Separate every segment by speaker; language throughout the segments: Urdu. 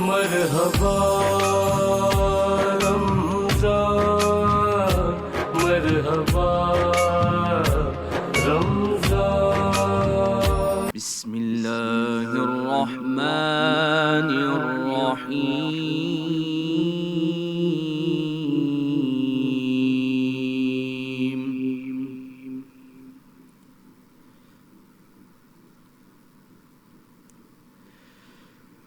Speaker 1: مرحبا رمضان مرحبا رمضان
Speaker 2: بسم اللہ الرحمن الرحیم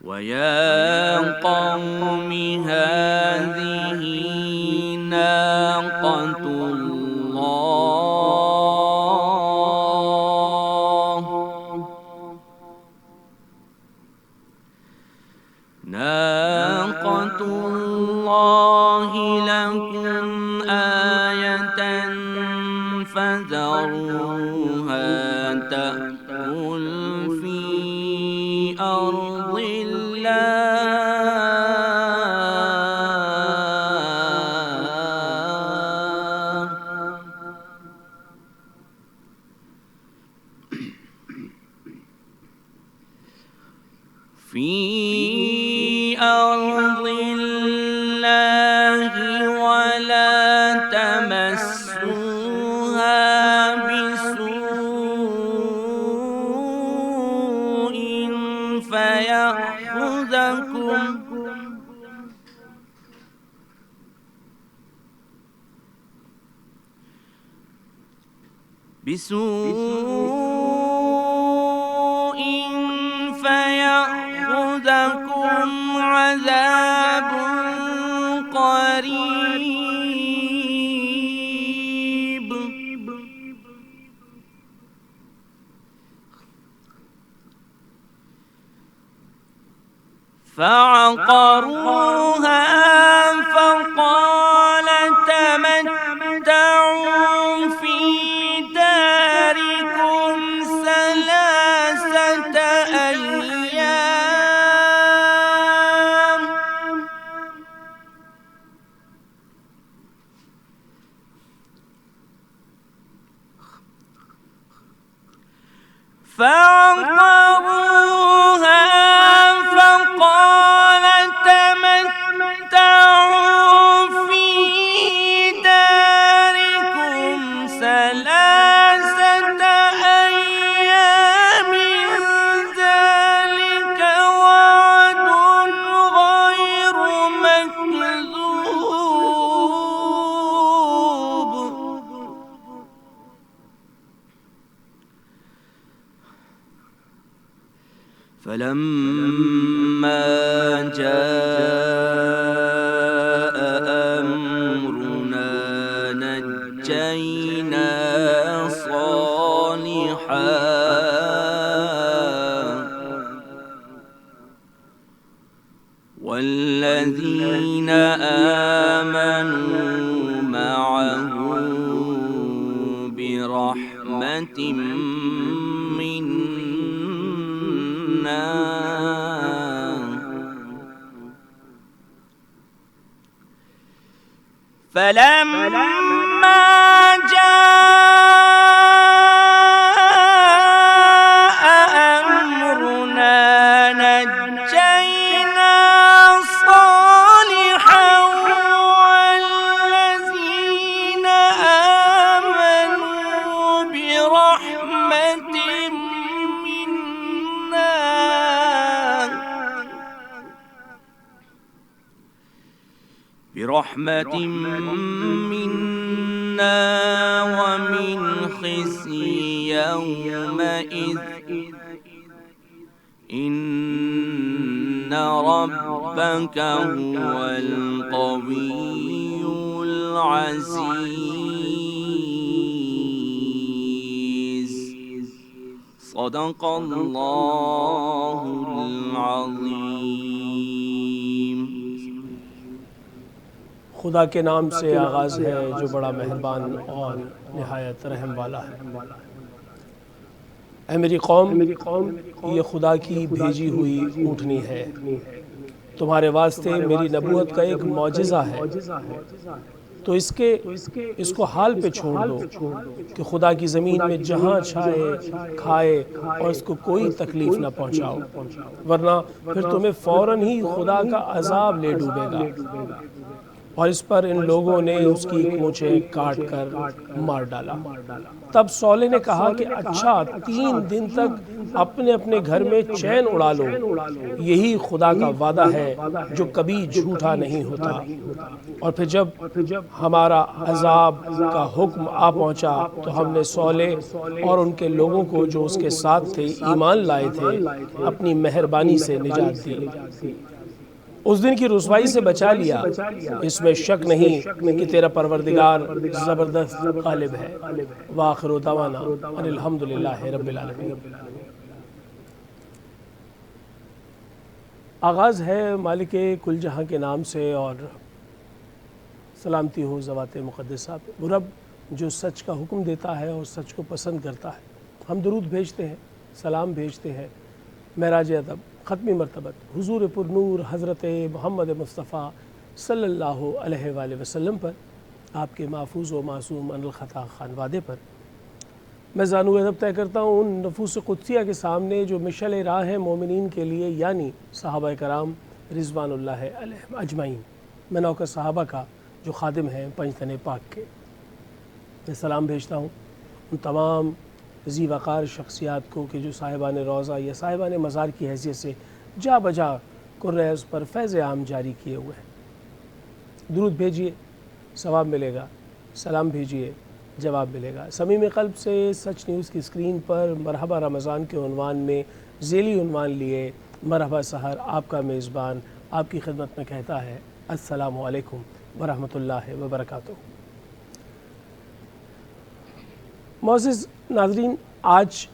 Speaker 2: وَيَا قَوْمِ هَٰذِهِ نَاقَةُ اللَّهِ لَكُمْ آيَةً فَذَرُوهَا تَأْكُلْ فِي أَرْضِ اللَّهِ وَلَا تَمَسُّوهَا بِسُوءٍ فَيَأْخُذَكُمْ عَذَابٌ قَرِيبٌ فَعَقَرُوهَا فَقَالَ تَمَتَّعُوا فِي دَارِكُمْ ثَلَاثَةَ أَيَّامٍ فَعَقَرُوهَا فَقَالَ تَمَتَّعُوا فِي دَارِكُمْ ثَلَاثَةَ أَيَّامٍ ذَلِكَ وَعْدٌ غَيْرُ مَكْذُوبٍ فَلَمَّا جَاءَ أَمْرُنَا نَجَّيْنَا صَالِحًا وَالَّذِينَ آمَنُوا مَعَهُ بِرَحْمَةٍ فَلَمَّا جَاءَ أَمْرُنَا نَجَّيْنَا صَالِحًا وَالَّذِينَ آمَنُوا بِرَحْمَةٍ مِّنَّا وَمِنْ خِزْيِ يَوْمَئِذٍ إِنَّ رَبَّكَ هُوَ الْقَوِيُّ الْعَزِيزُ صدق اللہ العظیم۔
Speaker 3: خدا کے نام سے آغاز ہے جو بڑا مہربان اور نہایت رحم والا ہے۔ اے میری قوم، یہ خدا کی بھیجی ہوئی اونٹنی ہے، تمہارے واسطے میری نبوت کا ایک معجزہ ہے۔ تو اس کو حال پہ چھوڑ دو کہ خدا کی زمین میں جہاں چاہے کھائے اور اس کو کوئی تکلیف نہ پہنچاؤ، ورنہ پھر تمہیں فوراً ہی خدا کا عذاب لے ڈوبے گا۔ اور اس پر ان لوگوں نے اس کی کونچیں کاٹ کر مار ڈالا۔ تب صالح نے کہا کہ اچھا 3 دن تک اپنے اپنے گھر میں چین اڑا لو، یہی خدا کا وعدہ ہے جو کبھی جھوٹا نہیں ہوتا۔ اور پھر جب ہمارا عذاب کا حکم آ پہنچا تو ہم نے صالح اور ان کے لوگوں کو جو اس کے ساتھ تھے ایمان لائے تھے اپنی مہربانی سے نجات دی، اس دن کی رسوائی سے بچا لیا۔ اس میں شک نہیں کہ تیرا پروردگار زبردست غالب ہے۔ وآخر دعوانا ان الحمدللہ رب العالمین۔ آغاز ہے مالک کل جہاں کے نام سے، اور سلامتی ہو ذوات مقدسہ پہ، وہ رب جو سچ کا حکم دیتا ہے اور سچ کو پسند کرتا ہے۔ ہم درود بھیجتے ہیں، سلام بھیجتے ہیں، معراج ادب ختمی مرتبت حضور پر نور حضرت محمد مصطفیٰ صلی اللہ علیہ وآلہ وسلم پر، آپ کے محفوظ و معصوم ان الخطا خانوادے پر۔ میں زانو ادب طے کرتا ہوں ان نفوس قدسیہ کے سامنے جو مشعل راہ ہے مومنین کے لیے، یعنی صحابہ کرام رضوان اللہ علیہم اجمعین۔ میں نوکر صحابہ کا جو خادم ہیں پنجتن پاک کے، میں سلام بھیجتا ہوں ان تمام ذی وقار شخصیات کو کہ جو صاحبان روضہ یا صاحبان مزار کی حیثیت سے جا بجا قریض پر فیض عام جاری کیے ہوئے ہیں۔ درود بھیجیے، ثواب ملے گا، سلام بھیجیے، جواب ملے گا۔ صمیم قلب سے سچ نیوز کی اسکرین پر مرحبا رمضان کے عنوان میں ذیلی عنوان لیے مرحبا سحر آپ کا میزبان آپ کی خدمت میں کہتا ہے السلام علیکم ورحمۃ اللہ وبرکاتہ۔ معزز ناظرین، آج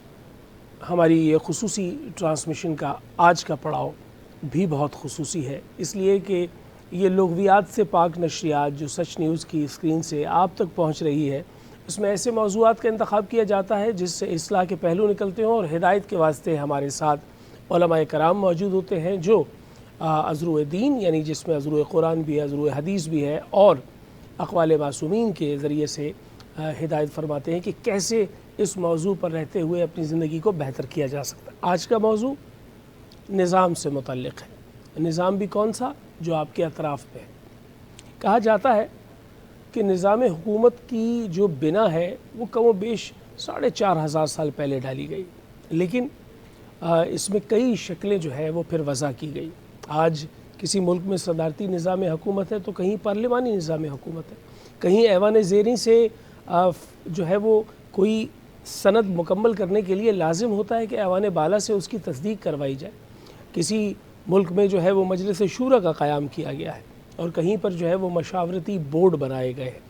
Speaker 3: ہماری یہ خصوصی ٹرانسمیشن کا آج کا پڑاؤ بھی بہت خصوصی ہے، اس لیے کہ یہ لغویات سے پاک نشریات جو سچ نیوز کی اسکرین سے آپ تک پہنچ رہی ہے، اس میں ایسے موضوعات کا انتخاب کیا جاتا ہے جس سے اصلاح کے پہلو نکلتے ہوں، اور ہدایت کے واسطے ہمارے ساتھ علماء کرام موجود ہوتے ہیں جو ازروع دین، یعنی جس میں ازروع قرآن بھی ہے، ازروع حدیث بھی ہے، اور اقوال معصومین کے ذریعے سے ہدایت فرماتے ہیں کہ کیسے اس موضوع پر رہتے ہوئے اپنی زندگی کو بہتر کیا جا سکتا ہے۔ آج کا موضوع نظام سے متعلق ہے۔ نظام بھی کون سا؟ جو آپ کے اطراف پہ ہے۔ کہا جاتا ہے کہ نظام حکومت کی جو بنا ہے وہ کم و بیش 4500 سال پہلے ڈالی گئی، لیکن اس میں کئی شکلیں جو ہے وہ پھر وضع کی گئی۔ آج کسی ملک میں صدارتی نظام حکومت ہے تو کہیں پارلیمانی نظام حکومت ہے، کہیں ایوان زیریں سے جو ہے وہ کوئی سند مکمل کرنے کے لیے لازم ہوتا ہے کہ ایوان بالا سے اس کی تصدیق کروائی جائے۔ کسی ملک میں جو ہے وہ مجلس شورا کا قیام کیا گیا ہے، اور کہیں پر جو ہے وہ مشاورتی بورڈ بنائے گئے ہیں۔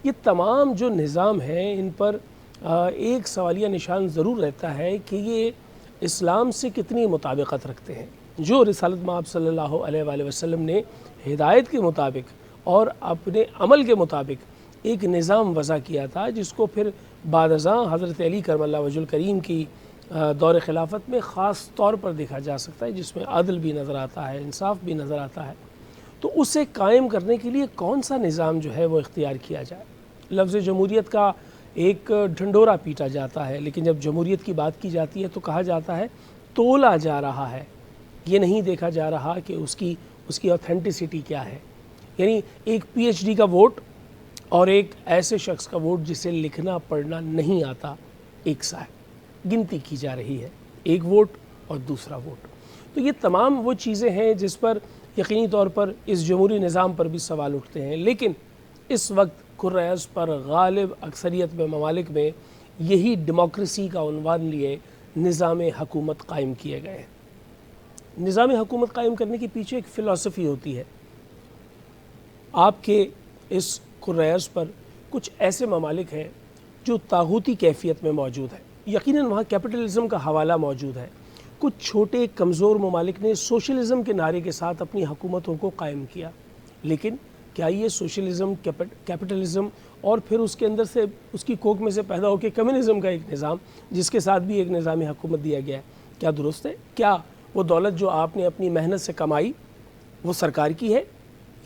Speaker 3: یہ تمام جو نظام ہیں ان پر ایک سوالیہ نشان ضرور رہتا ہے کہ یہ اسلام سے کتنی مطابقت رکھتے ہیں۔ جو رسالت مآب صلی اللہ علیہ وآلہ وسلم نے ہدایت کے مطابق اور اپنے عمل کے مطابق ایک نظام وضع کیا تھا، جس کو پھر بعد ازاں حضرت علی کرم اللہ وجہ الکریم کی دور خلافت میں خاص طور پر دیکھا جا سکتا ہے، جس میں عدل بھی نظر آتا ہے، انصاف بھی نظر آتا ہے۔ تو اسے قائم کرنے کے لیے کون سا نظام جو ہے وہ اختیار کیا جائے؟ لفظ جمہوریت کا ایک ڈھنڈورا پیٹا جاتا ہے، لیکن جب جمہوریت کی بات کی جاتی ہے تو کہا جاتا ہے تولا جا رہا ہے، یہ نہیں دیکھا جا رہا کہ اس کی اوتھینٹسٹی کیا ہے۔ یعنی ایک پی ایچ ڈی کا ووٹ اور ایک ایسے شخص کا ووٹ جسے لکھنا پڑھنا نہیں آتا ایک سا ہے، گنتی کی جا رہی ہے، ایک ووٹ اور دوسرا ووٹ۔ تو یہ تمام وہ چیزیں ہیں جس پر یقینی طور پر اس جمہوری نظام پر بھی سوال اٹھتے ہیں، لیکن اس وقت کرۂ پر غالب اکثریت میں ممالک میں یہی ڈیموکریسی کا عنوان لیے نظام حکومت قائم کیے گئے ہیں۔ نظام حکومت قائم کرنے کے پیچھے ایک فلسفی ہوتی ہے۔ آپ کے اس کرۂ پر کچھ ایسے ممالک ہیں جو طاغوتی کیفیت میں موجود ہیں، یقیناً وہاں کیپٹلزم کا حوالہ موجود ہے۔ کچھ چھوٹے کمزور ممالک نے سوشلزم کے نعرے کے ساتھ اپنی حکومتوں کو قائم کیا، لیکن کیا یہ سوشلزم، کیپٹلزم اور پھر اس کے اندر سے اس کی کوکھ میں سے پیدا ہو کے کمیونزم کا ایک نظام جس کے ساتھ بھی ایک نظام حکومت دیا گیا ہے، کیا درست ہے؟ کیا وہ دولت جو آپ نے اپنی محنت سے کمائی وہ سرکار کی ہے،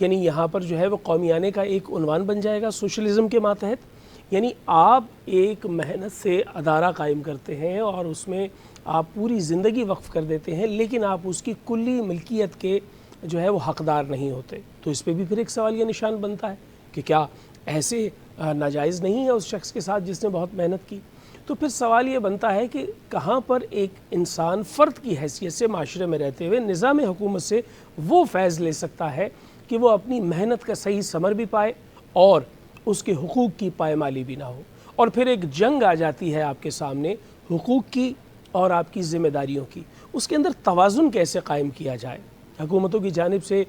Speaker 3: یعنی یہاں پر جو ہے وہ قومیانے کا ایک عنوان بن جائے گا سوشلزم کے ماتحت، یعنی آپ ایک محنت سے ادارہ قائم کرتے ہیں اور اس میں آپ پوری زندگی وقف کر دیتے ہیں، لیکن آپ اس کی کلی ملکیت کے جو ہے وہ حقدار نہیں ہوتے، تو اس پہ بھی پھر ایک سوالیہ نشان بنتا ہے کہ کیا ایسے ناجائز نہیں ہے اس شخص کے ساتھ جس نے بہت محنت کی؟ تو پھر سوال یہ بنتا ہے کہ کہاں پر ایک انسان فرد کی حیثیت سے معاشرے میں رہتے ہوئے نظام حکومت سے وہ فیض لے سکتا ہے کہ وہ اپنی محنت کا صحیح ثمر بھی پائے اور اس کے حقوق کی پائمالی بھی نہ ہو، اور پھر ایک جنگ آ جاتی ہے آپ کے سامنے حقوق کی اور آپ کی ذمہ داریوں کی، اس کے اندر توازن کیسے قائم کیا جائے؟ حکومتوں کی جانب سے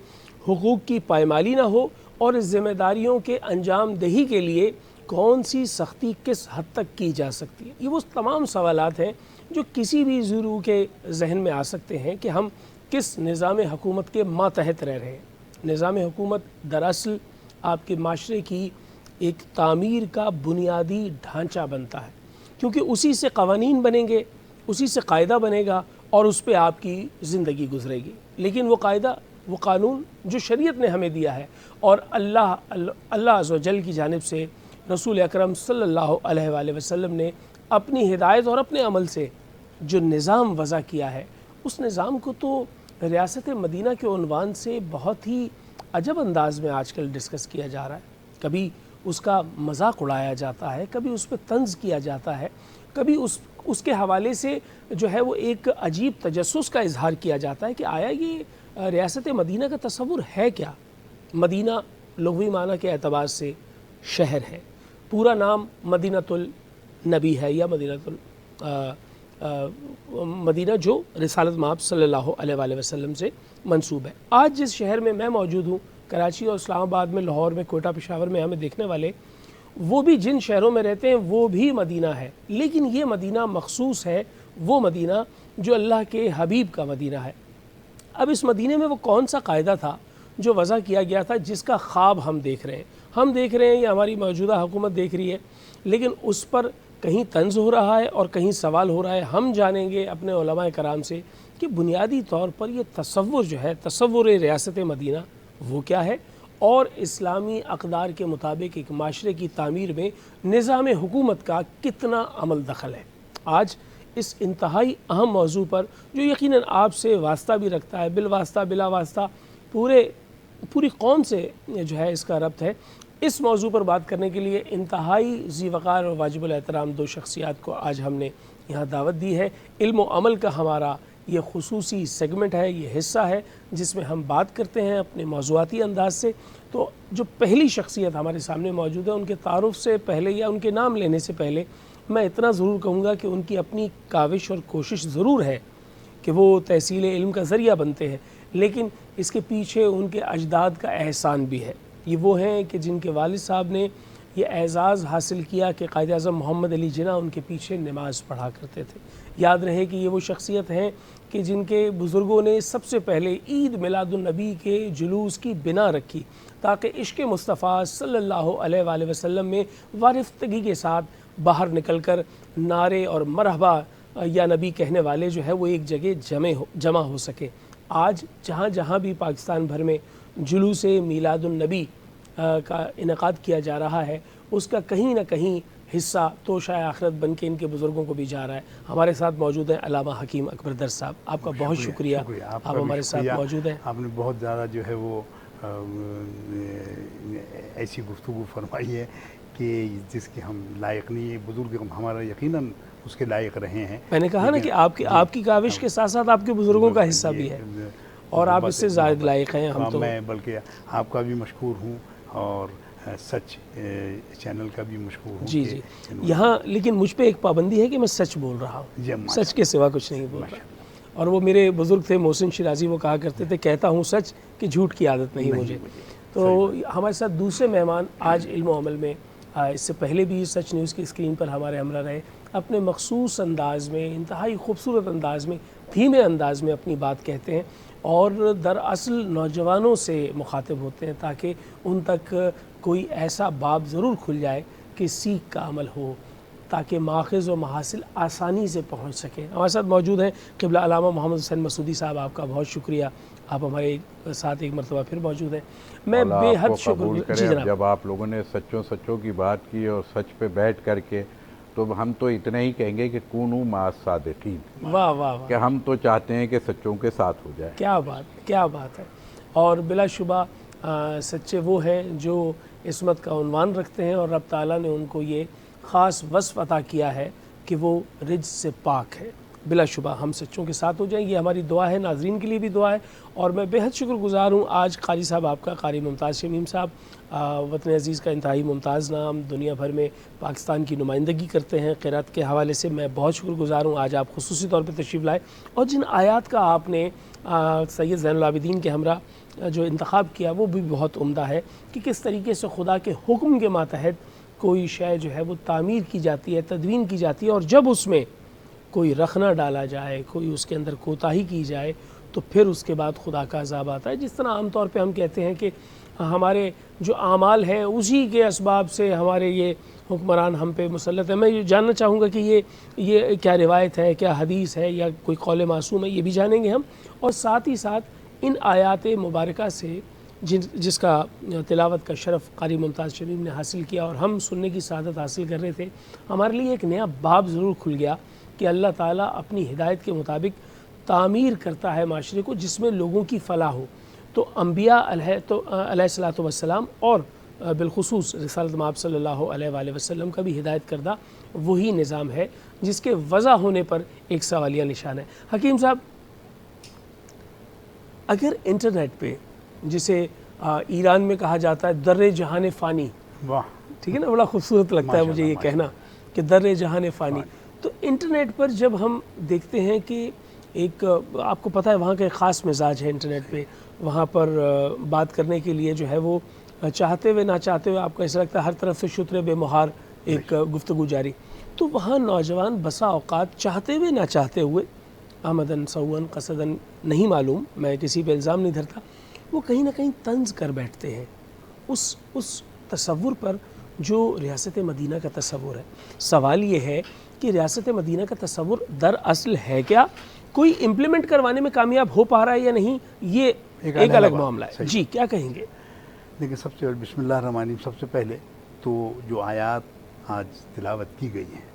Speaker 3: حقوق کی پائمالی نہ ہو اور اس ذمہ داریوں کے انجام دہی کے لیے کون سی سختی کس حد تک کی جا سکتی ہے؟ یہ وہ تمام سوالات ہیں جو کسی بھی ضرو کے ذہن میں آ سکتے ہیں کہ ہم کس نظام حکومت کے ماتحت رہ رہے ہیں۔ نظام حکومت دراصل آپ کے معاشرے کی ایک تعمیر کا بنیادی ڈھانچہ بنتا ہے، کیونکہ اسی سے قوانین بنیں گے، اسی سے قاعدہ بنے گا اور اس پہ آپ کی زندگی گزرے گی، لیکن وہ قاعدہ وہ قانون جو شریعت نے ہمیں دیا ہے اور اللہ عز و جل کی جانب سے رسول اکرم صلی اللہ علیہ وآلہ وسلم نے اپنی ہدایت اور اپنے عمل سے جو نظام وضع کیا ہے، اس نظام کو تو ریاست مدینہ کے عنوان سے بہت ہی عجب انداز میں آج کل ڈسکس کیا جا رہا ہے۔ کبھی اس کا مذاق اڑایا جاتا ہے، کبھی اس پہ طنز کیا جاتا ہے، کبھی اس کے حوالے سے جو ہے وہ ایک عجیب تجسس کا اظہار کیا جاتا ہے کہ آیا یہ ریاست مدینہ کا تصور ہے کیا؟ مدینہ لغوی معنی کے اعتبار سے شہر ہے، پورا نام مدینۃ النبی ہے یا مدینہ جو رسالت مآب صلی اللہ علیہ وآلہ وسلم سے منسوب ہے۔ آج جس شہر میں میں موجود ہوں، کراچی اور اسلام آباد میں، لاہور میں، کوئٹہ، پشاور میں ہمیں دیکھنے والے وہ بھی جن شہروں میں رہتے ہیں وہ بھی مدینہ ہے، لیکن یہ مدینہ مخصوص ہے وہ مدینہ جو اللہ کے حبیب کا مدینہ ہے۔ اب اس مدینہ میں وہ کون سا قاعدہ تھا جو وضع کیا گیا تھا جس کا خواب ہم دیکھ رہے ہیں یا ہماری موجودہ حکومت دیکھ رہی ہے، لیکن اس پر کہیں طنز ہو رہا ہے اور کہیں سوال ہو رہا ہے۔ ہم جانیں گے اپنے علماء کرام سے کہ بنیادی طور پر یہ تصور جو ہے، تصور ریاست مدینہ وہ کیا ہے، اور اسلامی اقدار کے مطابق ایک معاشرے کی تعمیر میں نظام حکومت کا کتنا عمل دخل ہے۔ آج اس انتہائی اہم موضوع پر جو یقیناً آپ سے واسطہ بھی رکھتا ہے، بالواسطہ بلا واسطہ پوری قوم سے جو ہے اس کا ربط ہے، اس موضوع پر بات کرنے کے لیے انتہائی ذی وقار اور واجب الاحترام دو شخصیات کو آج ہم نے یہاں دعوت دی ہے۔ علم و عمل کا ہمارا یہ خصوصی سیگمنٹ ہے، یہ حصہ ہے جس میں ہم بات کرتے ہیں اپنے موضوعاتی انداز سے۔ تو جو پہلی شخصیت ہمارے سامنے موجود ہے، ان کے تعارف سے پہلے یا ان کے نام لینے سے پہلے میں اتنا ضرور کہوں گا کہ ان کی اپنی کاوش اور کوشش ضرور ہے کہ وہ تحصیل علم کا ذریعہ بنتے ہیں، لیکن اس کے پیچھے ان کے اجداد کا احسان بھی ہے۔ یہ وہ ہیں کہ جن کے والد صاحب نے یہ اعزاز حاصل کیا کہ قائد اعظم محمد علی جناح ان کے پیچھے نماز پڑھا کرتے تھے۔ یاد رہے کہ یہ وہ شخصیت ہیں کہ جن کے بزرگوں نے سب سے پہلے عید میلاد النبی کے جلوس کی بنا رکھی تاکہ عشق مصطفیٰ صلی اللہ علیہ وآلہ وسلم میں وارفتگی کے ساتھ باہر نکل کر نعرے اور مرحبا یا نبی کہنے والے جو ہے وہ ایک جگہ جمع ہو سکے۔ آج جہاں بھی پاکستان بھر میں جلوس میلاد النبی کا انعقاد کیا جا رہا ہے، اس کا کہیں نہ کہیں حصہ توشہ آخرت بن کے ان کے بزرگوں کو بھی جا رہا ہے۔ ہمارے ساتھ موجود ہیں علامہ حکیم اکبر در صاحب، آپ کا بہت شکریہ آپ ہمارے ساتھ موجود ہیں۔
Speaker 4: آپ نے بہت زیادہ جو ہے وہ ایسی گفتگو فرمائی ہے کہ جس کے ہم لائق نہیں ہیں، بزرگ ہمارا یقیناً اس کے لائق رہے ہیں۔
Speaker 3: میں نے کہا نا کہ آپ کی کاوش کے ساتھ ساتھ آپ کے بزرگوں کا حصہ بھی ہے اور آپ اس سے زائد لائق ہیں۔ ہم تو
Speaker 4: میں بلکہ آپ کا بھی مشکور ہوں اور سچ چینل کا بھی مشکور ہوں۔
Speaker 3: جی یہاں لیکن مجھ پہ ایک پابندی ہے کہ میں سچ بول رہا ہوں، سچ کے سوا کچھ نہیں بول رہا۔ اور وہ میرے بزرگ تھے محسن شیرازی، وہ کہا کرتے تھے کہتا ہوں سچ کہ جھوٹ کی عادت نہیں مجھے۔ تو ہمارے ساتھ دوسرے مہمان آج علم و عمل میں، اس سے پہلے بھی سچ نیوز کی اسکرین پر ہمارے ہمراہ رہے، اپنے مخصوص انداز میں، انتہائی خوبصورت انداز میں، دھیمے انداز میں اپنی بات کہتے ہیں اور دراصل نوجوانوں سے مخاطب ہوتے ہیں تاکہ ان تک کوئی ایسا باب ضرور کھل جائے کہ سیکھ کا عمل ہو، تاکہ ماخذ و محاصل آسانی سے پہنچ سکیں۔ ہمارے ساتھ موجود ہیں قبلہ علامہ محمد حسین مسعودی صاحب، آپ کا بہت شکریہ آپ ہمارے ساتھ ایک مرتبہ پھر موجود ہیں. میں
Speaker 5: اللہ
Speaker 3: بے
Speaker 5: آپ
Speaker 3: حد
Speaker 5: کو
Speaker 3: شکر
Speaker 5: قبول
Speaker 3: جی
Speaker 5: کرے. اب
Speaker 3: جناب.
Speaker 5: جب آپ لوگوں نے سچوں کی بات کی اور سچ پہ بیٹھ کر کے، تو ہم تو اتنا ہی کہیں گے کہ کونوا مع الصادقین،
Speaker 3: واہ واہ واہ،
Speaker 5: کہ ہم تو چاہتے ہیں کہ سچوں کے ساتھ ہو جائے.
Speaker 3: کیا بات ہے. اور بلا شبہ سچے وہ ہیں جو عصمت کا عنوان رکھتے ہیں، اور رب تعالیٰ نے ان کو یہ خاص وصف عطا کیا ہے کہ وہ رجس سے پاک ہے. بلا شبہ ہم سچوں کے ساتھ ہو جائیں، یہ ہماری دعا ہے، ناظرین کے لیے بھی دعا ہے. اور میں بے حد شکر گزار ہوں آج قاری صاحب آپ کا، قاری ممتاز شمیم صاحب، وطن عزیز کا انتہائی ممتاز نام، دنیا بھر میں پاکستان کی نمائندگی کرتے ہیں قرأت کے حوالے سے. میں بہت شکر گزار ہوں آج آپ خصوصی طور پہ تشریف لائے، اور جن آیات کا آپ نے سید زین العابدین کے ہمراہ جو انتخاب کیا وہ بھی بہت عمدہ ہے، کہ کس طریقے سے خدا کے حکم کے ماتحت کوئی شے جو ہے وہ تعمیر کی جاتی ہے، تدوین کی جاتی ہے، اور جب اس میں کوئی رخنہ ڈالا جائے، کوئی اس کے اندر کوتاہی کی جائے، تو پھر اس کے بعد خدا کا عذاب آتا ہے. جس طرح عام طور پہ ہم کہتے ہیں کہ ہمارے جو اعمال ہیں اسی کے اسباب سے ہمارے یہ حکمران ہم پہ مسلط ہیں. میں یہ جاننا چاہوں گا کہ یہ کیا روایت ہے، کیا حدیث ہے، یا کوئی قول معصوم ہے، یہ بھی جانیں گے ہم. اور ساتھ ہی ساتھ ان آیات مبارکہ سے جس کا تلاوت کا شرف قاری ممتاز شمیم نے حاصل کیا اور ہم سننے کی سعادت حاصل کر رہے تھے، ہمارے لیے ایک نیا باب ضرور کھل گیا کہ اللہ تعالیٰ اپنی ہدایت کے مطابق تعمیر کرتا ہے معاشرے کو جس میں لوگوں کی فلاح ہو. تو انبیاء علیہ الصلاۃ والسلام اور بالخصوص رسالت مآب صلی اللہ علیہ وآلہ وسلم کا بھی ہدایت کردہ وہی نظام ہے جس کے وضع ہونے پر ایک سوالیہ نشان ہے. حکیم صاحب، اگر انٹرنیٹ پہ جسے ایران میں کہا جاتا ہے در جہان فانی،
Speaker 4: واہ،
Speaker 3: ٹھیک ہے نا، بڑا خوبصورت لگتا ہے مجھے یہ کہنا کہ در جہان فانی، تو انٹرنیٹ پر جب ہم دیکھتے ہیں کہ ایک آپ کو پتہ ہے وہاں کا ایک خاص مزاج ہے انٹرنیٹ پہ، وہاں پر بات کرنے کے لیے جو ہے وہ چاہتے ہوئے نہ چاہتے ہوئے آپ کو ایسا لگتا ہے ہر طرف سے شتر بے مہار ایک گفتگو جاری. تو وہاں نوجوان بسا اوقات چاہتے ہوئے نہ چاہتے ہوئے، آمدن سوًا قصدن نہیں معلوم، میں کسی پہ الزام نہیں دھرتا، وہ کہیں نہ کہیں طنز کر بیٹھتے ہیں اس تصور پر جو ریاست مدینہ کا تصور ہے. سوال یہ ہے کہ ریاست مدینہ کا تصور در اصل ہے کیا، کوئی امپلیمنٹ کروانے میں کامیاب ہو پا رہا ہے یا نہیں، یہ ایک الگ معاملہ ہے. جی کیا کہیں گے؟
Speaker 4: دیکھیں، سب سے بسم اللہ الرحمن الرحیم، سب سے پہلے تو جو آیات آج تلاوت کی گئی ہیں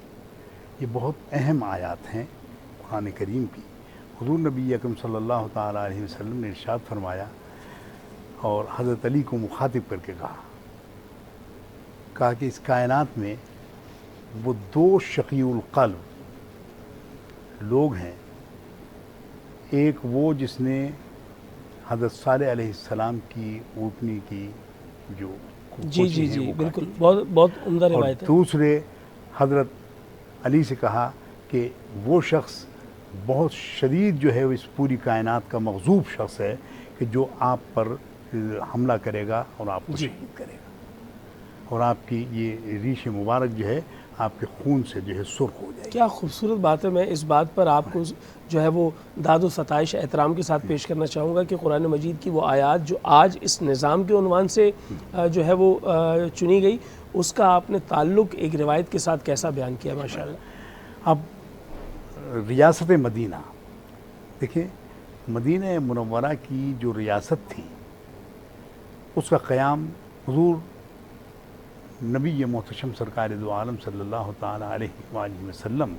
Speaker 4: یہ بہت اہم آیات ہیں قرآن کریم کی. حضور نبی اکرم صلی اللہ تعالیٰ علیہ وسلم نے ارشاد فرمایا اور حضرت علی کو مخاطب کر کے کہا کہ اس کائنات میں وہ دو شقی القلب لوگ ہیں، ایک وہ جس نے حضرت صالح علیہ السلام کی اونٹنی کی جو
Speaker 3: جی بالکل، بہت عمدہ روایت ہے.
Speaker 4: اور دوسرے حضرت علی سے کہا کہ وہ شخص بہت شدید جو ہے اس پوری کائنات کا مغضوب شخص ہے کہ جو آپ پر حملہ کرے گا اور آپ کو شہید کرے گا، اور آپ کی یہ ریش مبارک جو ہے آپ کے خون سے جو ہے سرخ ہو جائے گی.
Speaker 3: کیا خوبصورت بات ہے. میں اس بات پر آپ کو جو ہے وہ داد و ستائش احترام کے ساتھ پیش کرنا چاہوں گا کہ قرآن مجید کی وہ آیات جو آج اس نظام کے عنوان سے جو ہے وہ چنی گئی، اس کا آپ نے تعلق ایک روایت کے ساتھ کیسا بیان کیا ماشاءاللہ.
Speaker 4: اب ریاست مدینہ دیکھیں، مدینہ منورہ کی جو ریاست تھی اس کا قیام حضور نبی محتشم سرکار دو عالم صلی اللہ تعالیٰ علیہ وآلہ وسلم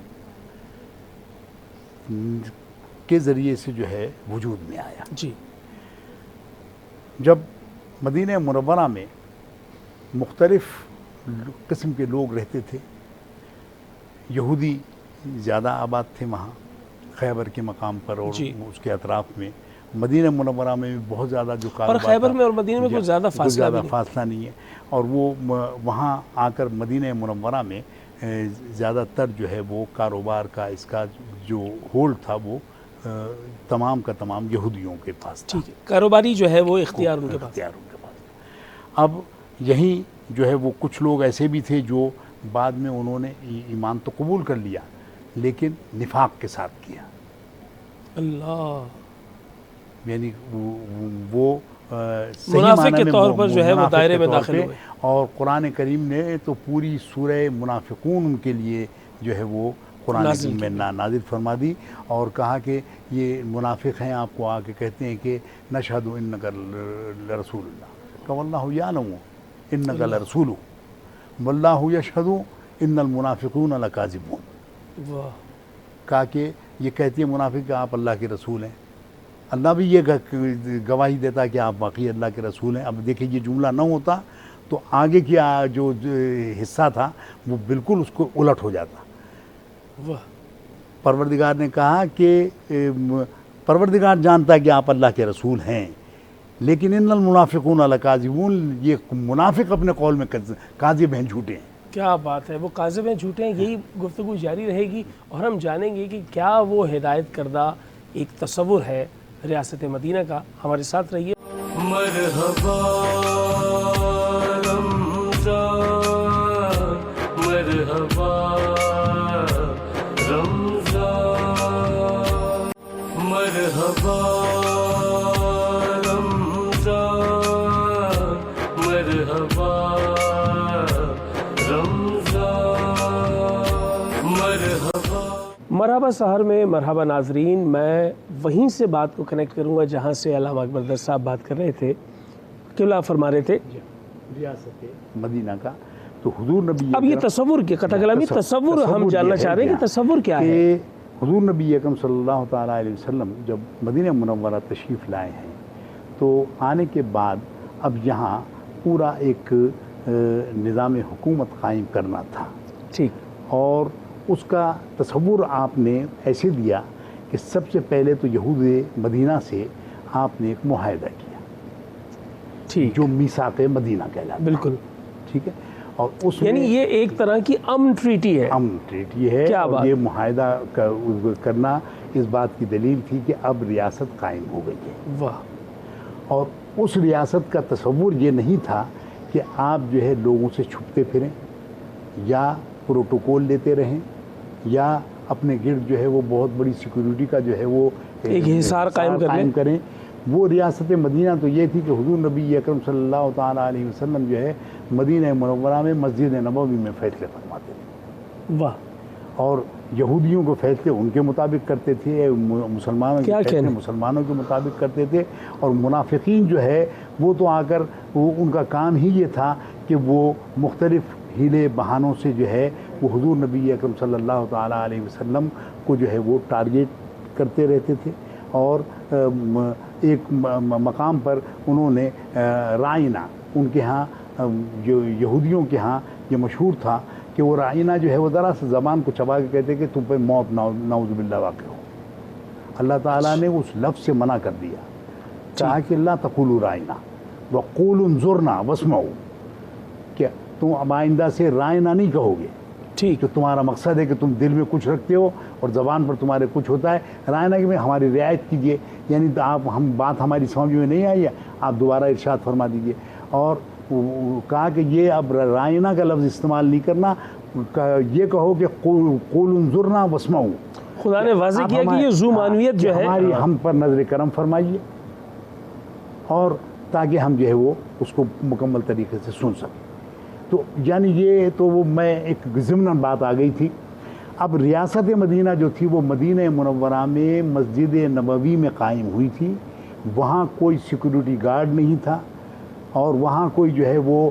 Speaker 4: کے ذریعے سے جو ہے وجود میں آیا.
Speaker 3: جی،
Speaker 4: جب مدینہ منورہ میں مختلف قسم کے لوگ رہتے تھے، یہودی زیادہ آباد تھے وہاں خیبر کے مقام پر اور اس کے اطراف میں. مدینہ منورہ میں بھی بہت زیادہ جو کاروبار،
Speaker 3: اور خیبر میں اور مدینہ میں کوئی زیادہ
Speaker 4: فاصلہ نہیں ہے، اور وہ وہاں آ کر مدینہ منورہ میں زیادہ تر جو ہے وہ کاروبار کا اس کا جو ہولڈ تھا وہ تمام کا تمام یہودیوں کے پاس تھا.
Speaker 3: ٹھیک ہے، کاروباری جو ہے وہ اختیار ان کے پاس.
Speaker 4: اب یہیں جو ہے وہ کچھ لوگ ایسے بھی تھے جو بعد میں انہوں نے ایمان تو قبول کر لیا لیکن نفاق کے ساتھ کیا.
Speaker 3: اللہ،
Speaker 4: یعنی وہ
Speaker 3: منافق کے طور پر جو ہے وہ دائرے میں داخل ہوئے.
Speaker 4: اور قرآن کریم نے تو پوری سورہ منافقون ان کے لیے جو ہے وہ قرآن میں نازل فرما دی اور کہا کہ یہ منافق ہیں، آپ کو آ کے کہتے ہیں کہ نشہد انک لرسول اللہ، کہ واللہ یعلم انک لرسول واللہ یشہد ان المنافقون لکاذبون۔
Speaker 3: واہ،
Speaker 4: کہا کہ یہ کہتی ہے منافق کہ آپ اللہ کے رسول ہیں، اللہ بھی یہ گواہی دیتا ہے کہ آپ واقعی اللہ کے رسول ہیں۔ اب دیکھیں یہ جملہ نہ ہوتا تو آگے کی جو حصہ تھا وہ بالکل اس کو الٹ ہو جاتا۔
Speaker 3: واہ،
Speaker 4: پروردگار نے کہا کہ پروردگار جانتا ہے کہ آپ اللہ کے رسول ہیں، لیکن ان المنافقون لکاذبون، یہ منافق اپنے قول میں کاذب ہیں، جھوٹے ہیں۔
Speaker 3: کیا بات ہے، وہ کاذب ہیں، جھوٹے ہیں۔ یہی گفتگو جاری رہے گی اور ہم جانیں گے کہ کیا وہ ہدایت کردہ ایک تصور ہے ریاست مدینہ کا۔ ہمارے ساتھ رہیے۔
Speaker 1: مرحبا رمضان، مرحبا رمضان، مرحبا رمضان، مرحبا رمضان، مرحبا۔
Speaker 3: مرحبا سحر میں مرحبا ناظرین، میں وہیں سے بات کو کنیکٹ کروں گا جہاں سے علامہ اکبر در صاحب بات کر رہے تھے، قبلہ فرما رہے تھے
Speaker 4: ریاست مدینہ کا۔ تو حضور نبی
Speaker 3: اب یہ تصور کے قطع کلامی تصور ہم جاننا چاہ رہے ہیں کہ تصور کیا ہے؟
Speaker 4: کہ حضور نبی اکرم صلی اللہ تعالیٰ علیہ وسلم جب مدینہ منورہ تشریف لائے ہیں تو آنے کے بعد اب یہاں پورا ایک نظام حکومت قائم کرنا تھا،
Speaker 3: ٹھیک،
Speaker 4: اور اس کا تصور آپ نے ایسے دیا کہ سب سے پہلے تو یہود مدینہ سے آپ نے ایک معاہدہ کیا،
Speaker 3: ٹھیک،
Speaker 4: جو میثاق مدینہ کہلاتا ہے،
Speaker 3: بالکل،
Speaker 4: ٹھیک ہے، اور اس
Speaker 3: یعنی
Speaker 4: میں
Speaker 3: یہ ایک طرح کی امن ٹریٹی ہے۔
Speaker 4: امن ٹریٹی ہے،
Speaker 3: کیا
Speaker 4: اور
Speaker 3: بات؟
Speaker 4: یہ معاہدہ کرنا اس بات کی دلیل تھی کہ اب ریاست قائم ہو گئی ہے،
Speaker 3: واہ،
Speaker 4: اور اس ریاست کا تصور یہ نہیں تھا کہ آپ جو ہے لوگوں سے چھپتے پھریں یا پروٹوکول لیتے رہیں یا اپنے گرد جو ہے وہ بہت بڑی سیکیورٹی کا جو ہے وہ
Speaker 3: ایک حصار قائم
Speaker 4: کریں۔ وہ ریاست مدینہ تو یہ تھی کہ حضور نبی اکرم صلی اللہ تعالیٰ علیہ وسلم جو ہے مدینہ منورہ میں مسجد نبوی میں فیصلے فرماتے تھے،
Speaker 3: واہ،
Speaker 4: اور یہودیوں کو فیصلے ان کے مطابق کرتے تھے، مسلمانوں کے فیصلے
Speaker 3: کہنے؟
Speaker 4: مسلمانوں کے مطابق کرتے تھے، اور منافقین جو ہے وہ تو آ کر ان کا کام ہی یہ تھا کہ وہ مختلف ہیلے بہانوں سے جو ہے وہ حضور نبی اکرم صلی اللہ تعالیٰ علیہ وسلم کو جو ہے وہ ٹارگیٹ کرتے رہتے تھے، اور ایک مقام پر انہوں نے رائنہ، ان کے ہاں جو یہودیوں کے ہاں یہ مشہور تھا کہ وہ رائنہ جو ہے وہ ذرا سے زبان کو چبا کے کہتے کہ تم پہ موت نعوذ باللہ واقع ہو۔ اللہ تعالیٰ نے اس لفظ سے منع کر دیا، کہا کہ لا تقولوا رائنہ وقولوا انظرنا واسمعوا، کہ تم اب آئندہ سے رائنہ نہیں کہو گے،
Speaker 3: ٹھیک،
Speaker 4: جو تمہارا مقصد ہے کہ تم دل میں کچھ رکھتے ہو اور زبان پر تمہارے کچھ ہوتا ہے، رائنہ کہ میں ہماری رعایت کیجئے، یعنی آپ بات ہماری سمجھ میں نہیں آئی ہے، آپ دوبارہ ارشاد فرما دیجئے۔ اور کہا کہ یہ اب رائنہ کا لفظ استعمال نہیں کرنا، یہ کہو کہ قولوا انظرنا واسمعوا۔
Speaker 3: خدا نے واضح کیا کہ یہ ذو معنویت جو ہے
Speaker 4: ہماری ہم پر نظر کرم فرمائیے، اور تاکہ ہم جو ہے وہ اس کو مکمل طریقے سے سن سکیں۔ تو یعنی یہ تو وہ میں ایک ضمناً بات آ گئی تھی۔ اب ریاست مدینہ جو تھی وہ مدینہ منورہ میں مسجد نبوی میں قائم ہوئی تھی، وہاں کوئی سیکورٹی گارڈ نہیں تھا، اور وہاں کوئی جو ہے وہ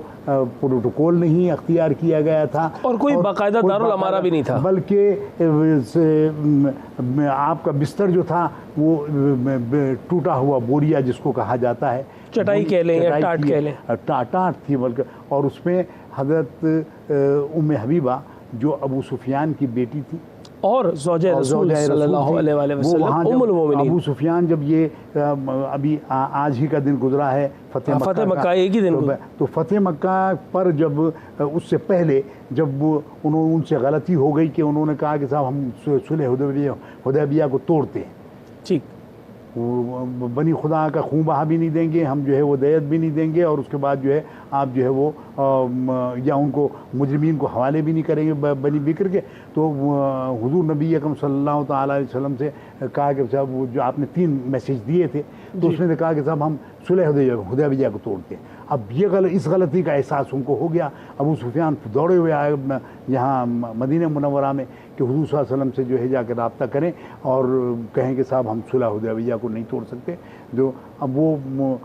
Speaker 4: پروٹوکول نہیں اختیار کیا گیا تھا،
Speaker 3: اور کوئی باقاعدہ دارالامارہ بھی نہیں تھا،
Speaker 4: بلکہ آپ کا بستر جو تھا وہ ٹوٹا ہوا بوریا جس کو کہا جاتا ہے،
Speaker 3: چٹائی کہہ لیں یا ٹاٹ کہہ لیں،
Speaker 4: ٹاٹ تھی بلکہ، اور اس میں حضرت ام حبیبہ جو ابو سفیان کی بیٹی تھی
Speaker 3: اور زوجہ رسول صلی اللہ علیہ وآلہ وسلم ام المومنین،
Speaker 4: ابو سفیان جب یہ ابھی آج ہی کا دن گزرا ہے فتح
Speaker 3: مکہ، ایک ہی دن
Speaker 4: تو فتح مکہ پر جب اس سے پہلے جب ان سے غلطی ہو گئی کہ انہوں نے کہا کہ صاحب ہم صلح حدیبیہ کو توڑتے ہیں،
Speaker 3: ٹھیک،
Speaker 4: بنی خدا کا خون بہا بھی نہیں دیں گے، ہم جو ہے وہ دیت بھی نہیں دیں گے، اور اس کے بعد جو ہے آپ جو ہے وہ یا ان کو مجرمین کو حوالے بھی نہیں کریں گے بنی بکر کے۔ تو حضور نبی اکرم صلی اللہ تعالیٰ علیہ وسلم سے کہا کہ صاحب وہ جو آپ نے 3 میسیج دیے تھے تو اس میں نے کہا کہ صاحب ہم صلح حدیبیہ کو توڑتے ہیں۔ اب اس غلطی کا احساس ان کو ہو گیا. ابو سفیان دوڑے ہوئے آئے یہاں مدینہ منورہ میں کہ حضور صلی اللہ علیہ وسلم سے جو ہے جا کے رابطہ کریں اور کہیں کہ صاحب ہم صلح حدیبیہ کو نہیں توڑ سکتے. جو اب وہ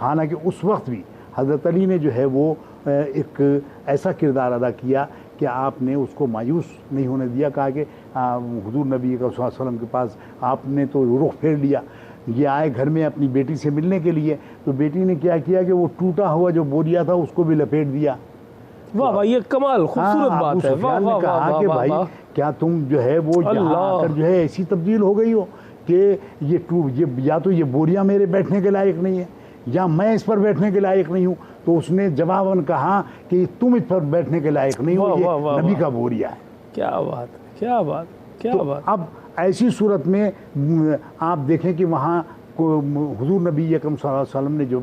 Speaker 4: حالانکہ اس وقت بھی حضرت علی نے جو ہے وہ ایک ایسا کردار ادا کیا کہ آپ نے اس کو مایوس نہیں ہونے دیا. کہا کہ حضور نبی صلی اللہ علیہ وسلم کے پاس آپ نے تو رخ پھیر لیا. یہ آئے گھر میں اپنی بیٹی سے ملنے کے لیے, تو بیٹی نے کیا کیا کہ وہ ٹوٹا ہوا جو بوریا تھا اس کو بھی لپیٹ دیا.
Speaker 3: واہ واہ, یہ کمال خوبصورت بات ہے. واہ واہ
Speaker 4: کہا کہ بھائی کیا تم جو ہے وہ یہاں آ کر جو ہے ایسی تبدیل ہو گئی ہو کہ یہ یا تو یہ بوریا میرے بیٹھنے کے لائق نہیں ہے یا میں اس پر بیٹھنے کے لائق نہیں ہوں. تو اس نے جواباً کہا کہ تم اس پر بیٹھنے کے لائق نہیں ہو, یہ نبی کا بوریا ہے.
Speaker 3: کیا بات, کیا بات, کیا بات.
Speaker 4: اب ایسی صورت میں آپ دیکھیں کہ وہاں حضور نبی اکرم صلی اللہ علیہ وسلم نے جو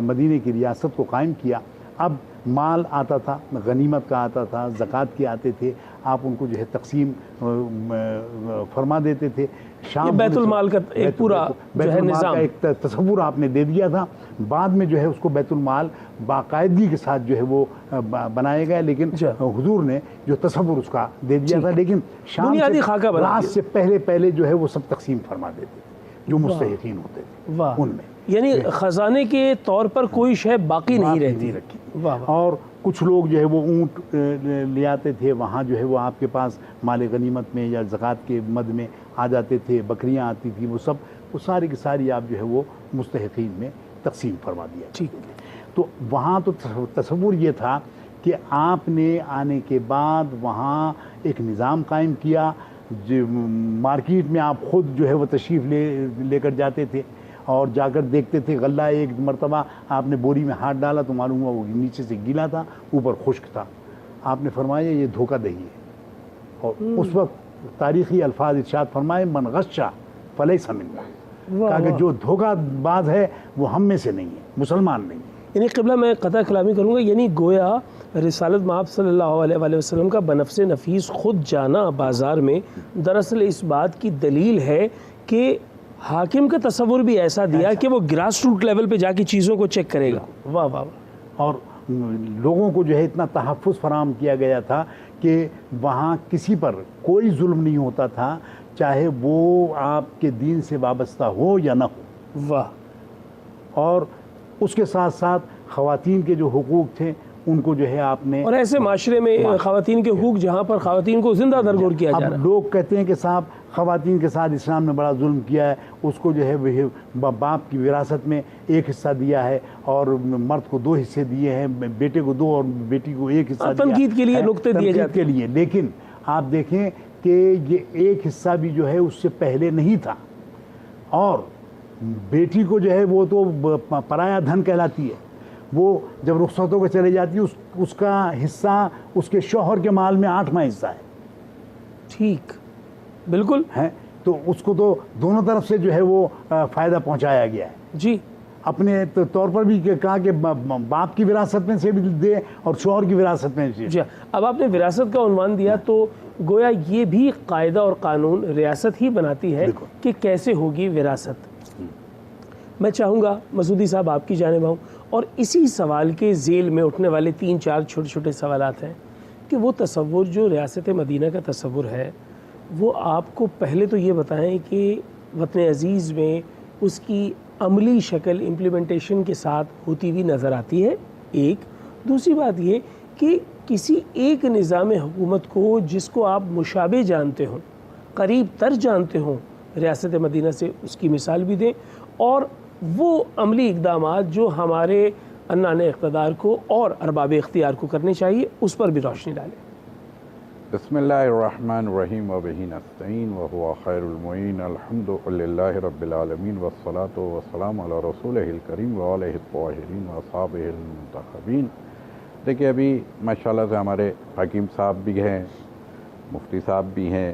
Speaker 4: مدینے کی ریاست کو قائم کیا, اب مال آتا تھا, غنیمت کا آتا تھا, زکوٰۃ کے آتے تھے, آپ ان کو جو ہے تقسیم فرما دیتے تھے.
Speaker 3: شام بیت المال کا ایک پورا جو ہے نظام,
Speaker 4: ایک تصور آپ نے دے دیا تھا. بعد میں جو ہے اس کو بیت المال باقاعدگی کے ساتھ جو ہے وہ بنایا گیا, لیکن حضور نے جو تصور اس کا دے دیا تھا. لیکن شام رات سے پہلے جو ہے وہ سب تقسیم فرما دیتے تھے جو مستحقین ہوتے تھے ان میں,
Speaker 3: یعنی خزانے کے طور پر کوئی شے باقی نہیں رہتی.
Speaker 4: اور کچھ لوگ جو ہے وہ اونٹ لے آتے تھے, وہاں جو ہے وہ آپ کے پاس مال غنیمت میں یا زکوٰۃ کے مد میں آ جاتے تھے, بکریاں آتی تھیں, وہ ساری کی ساری آپ جو ہے وہ مستحقین میں تقسیم فرما دیا.
Speaker 3: ٹھیک.
Speaker 4: تو وہاں تو تصور یہ تھا کہ آپ نے آنے کے بعد وہاں ایک نظام قائم کیا. مارکیٹ میں آپ خود جو ہے وہ تشریف لے کر جاتے تھے اور جا کر دیکھتے تھے غلہ ایک مرتبہ آپ نے بوری میں ہاتھ ڈالا تو معلوم ہوا وہ نیچے سے گیلا تھا, اوپر خشک تھا. آپ نے فرمایا یہ دھوکہ دہی ہے. اور اس وقت تاریخی الفاظ ارشاد فرمائے من غش فلیس منا, کہا کہ جو دھوکہ باز ہے وہ ہم میں سے نہیں ہے, مسلمان نہیں ہے.
Speaker 3: یعنی قبلہ میں قطع کلامی کروں گا, یعنی گویا رسالت مآب صلی اللہ علیہ وآلہ وسلم کا بنفس نفیس خود جانا بازار میں دراصل اس بات کی دلیل ہے کہ حاکم کا تصور بھی ایسا دیا کہ وہ گراس روٹ لیول پہ جا کے چیزوں کو چیک کرے گا. واہ واہ.
Speaker 4: اور لوگوں کو جو ہے اتنا تحفظ فراہم کیا گیا تھا کہ وہاں کسی پر کوئی ظلم نہیں ہوتا تھا, چاہے وہ آپ کے دین سے وابستہ ہو یا نہ ہو.
Speaker 3: واہ.
Speaker 4: اور اس کے ساتھ ساتھ خواتین کے جو حقوق تھے ان کو جو ہے آپ نے,
Speaker 3: اور ایسے معاشرے میں خواتین کے حقوق جہاں پر خواتین کو زندہ درگور کیا جا رہا ہے.
Speaker 4: اب لوگ کہتے ہیں کہ صاحب خواتین کے ساتھ اسلام نے بڑا ظلم کیا ہے, اس کو جو ہے باپ کی وراثت میں ایک حصہ دیا ہے اور مرد کو 2 حصے دیے ہیں, بیٹے کو 2 اور بیٹی کو 1 حصہ دیا.
Speaker 3: تنقید کے لیے نقطے دیے جاتے
Speaker 4: کے لیے. لیکن آپ دیکھیں کہ یہ ایک حصہ بھی جو ہے اس سے پہلے نہیں تھا, اور بیٹی کو جو ہے وہ تو پرایا دھن کہلاتی ہے. وہ جب رخصتوں کو چلے جاتی ہے اس کا حصہ اس کے شوہر کے مال میں 8واں حصہ ہے.
Speaker 3: ٹھیک, بالکل
Speaker 4: ہے. تو اس کو تو دونوں طرف سے جو ہے وہ فائدہ پہنچایا گیا ہے.
Speaker 3: جی.
Speaker 4: اپنے طور پر بھی کہا کہ باپ کی وراثت میں سے بھی دے اور شوہر کی وراثت میں سے.
Speaker 3: جی. اب آپ نے وراثت کا عنوان دیا تو گویا یہ بھی قاعدہ اور قانون ریاست ہی بناتی ہے کہ کیسے ہوگی وراثت. میں چاہوں گا مسعودی صاحب آپ کی جانب آؤں, اور اسی سوال کے ذیل میں اٹھنے والے 3-4 چھوٹے چھوٹے سوالات ہیں کہ وہ تصور جو ریاست مدینہ کا تصور ہے وہ آپ کو پہلے تو یہ بتائیں کہ وطن عزیز میں اس کی عملی شکل امپلیمنٹیشن کے ساتھ ہوتی ہوئی نظر آتی ہے. ایک دوسری بات یہ کہ کسی ایک نظام حکومت کو جس کو آپ مشابہ جانتے ہوں, قریب تر جانتے ہوں ریاست مدینہ سے, اس کی مثال بھی دیں, اور وہ عملی اقدامات جو ہمارے عنان اقتدار کو اور ارباب اختیار کو کرنے چاہیے اس پر بھی روشنی ڈالیں.
Speaker 5: بسم اللہ الرحمن الرحیم وبہ نستعین وہو خیر المعین الحمد للہ رب العالمین والصلاة والسلام علی رسولہ الکریم وآلہ الطاہرین واصحابہ المنتخبین. دیکھیں ابھی ماشاءاللہ سے ہمارے حکیم صاحب بھی ہیں, مفتی صاحب بھی ہیں,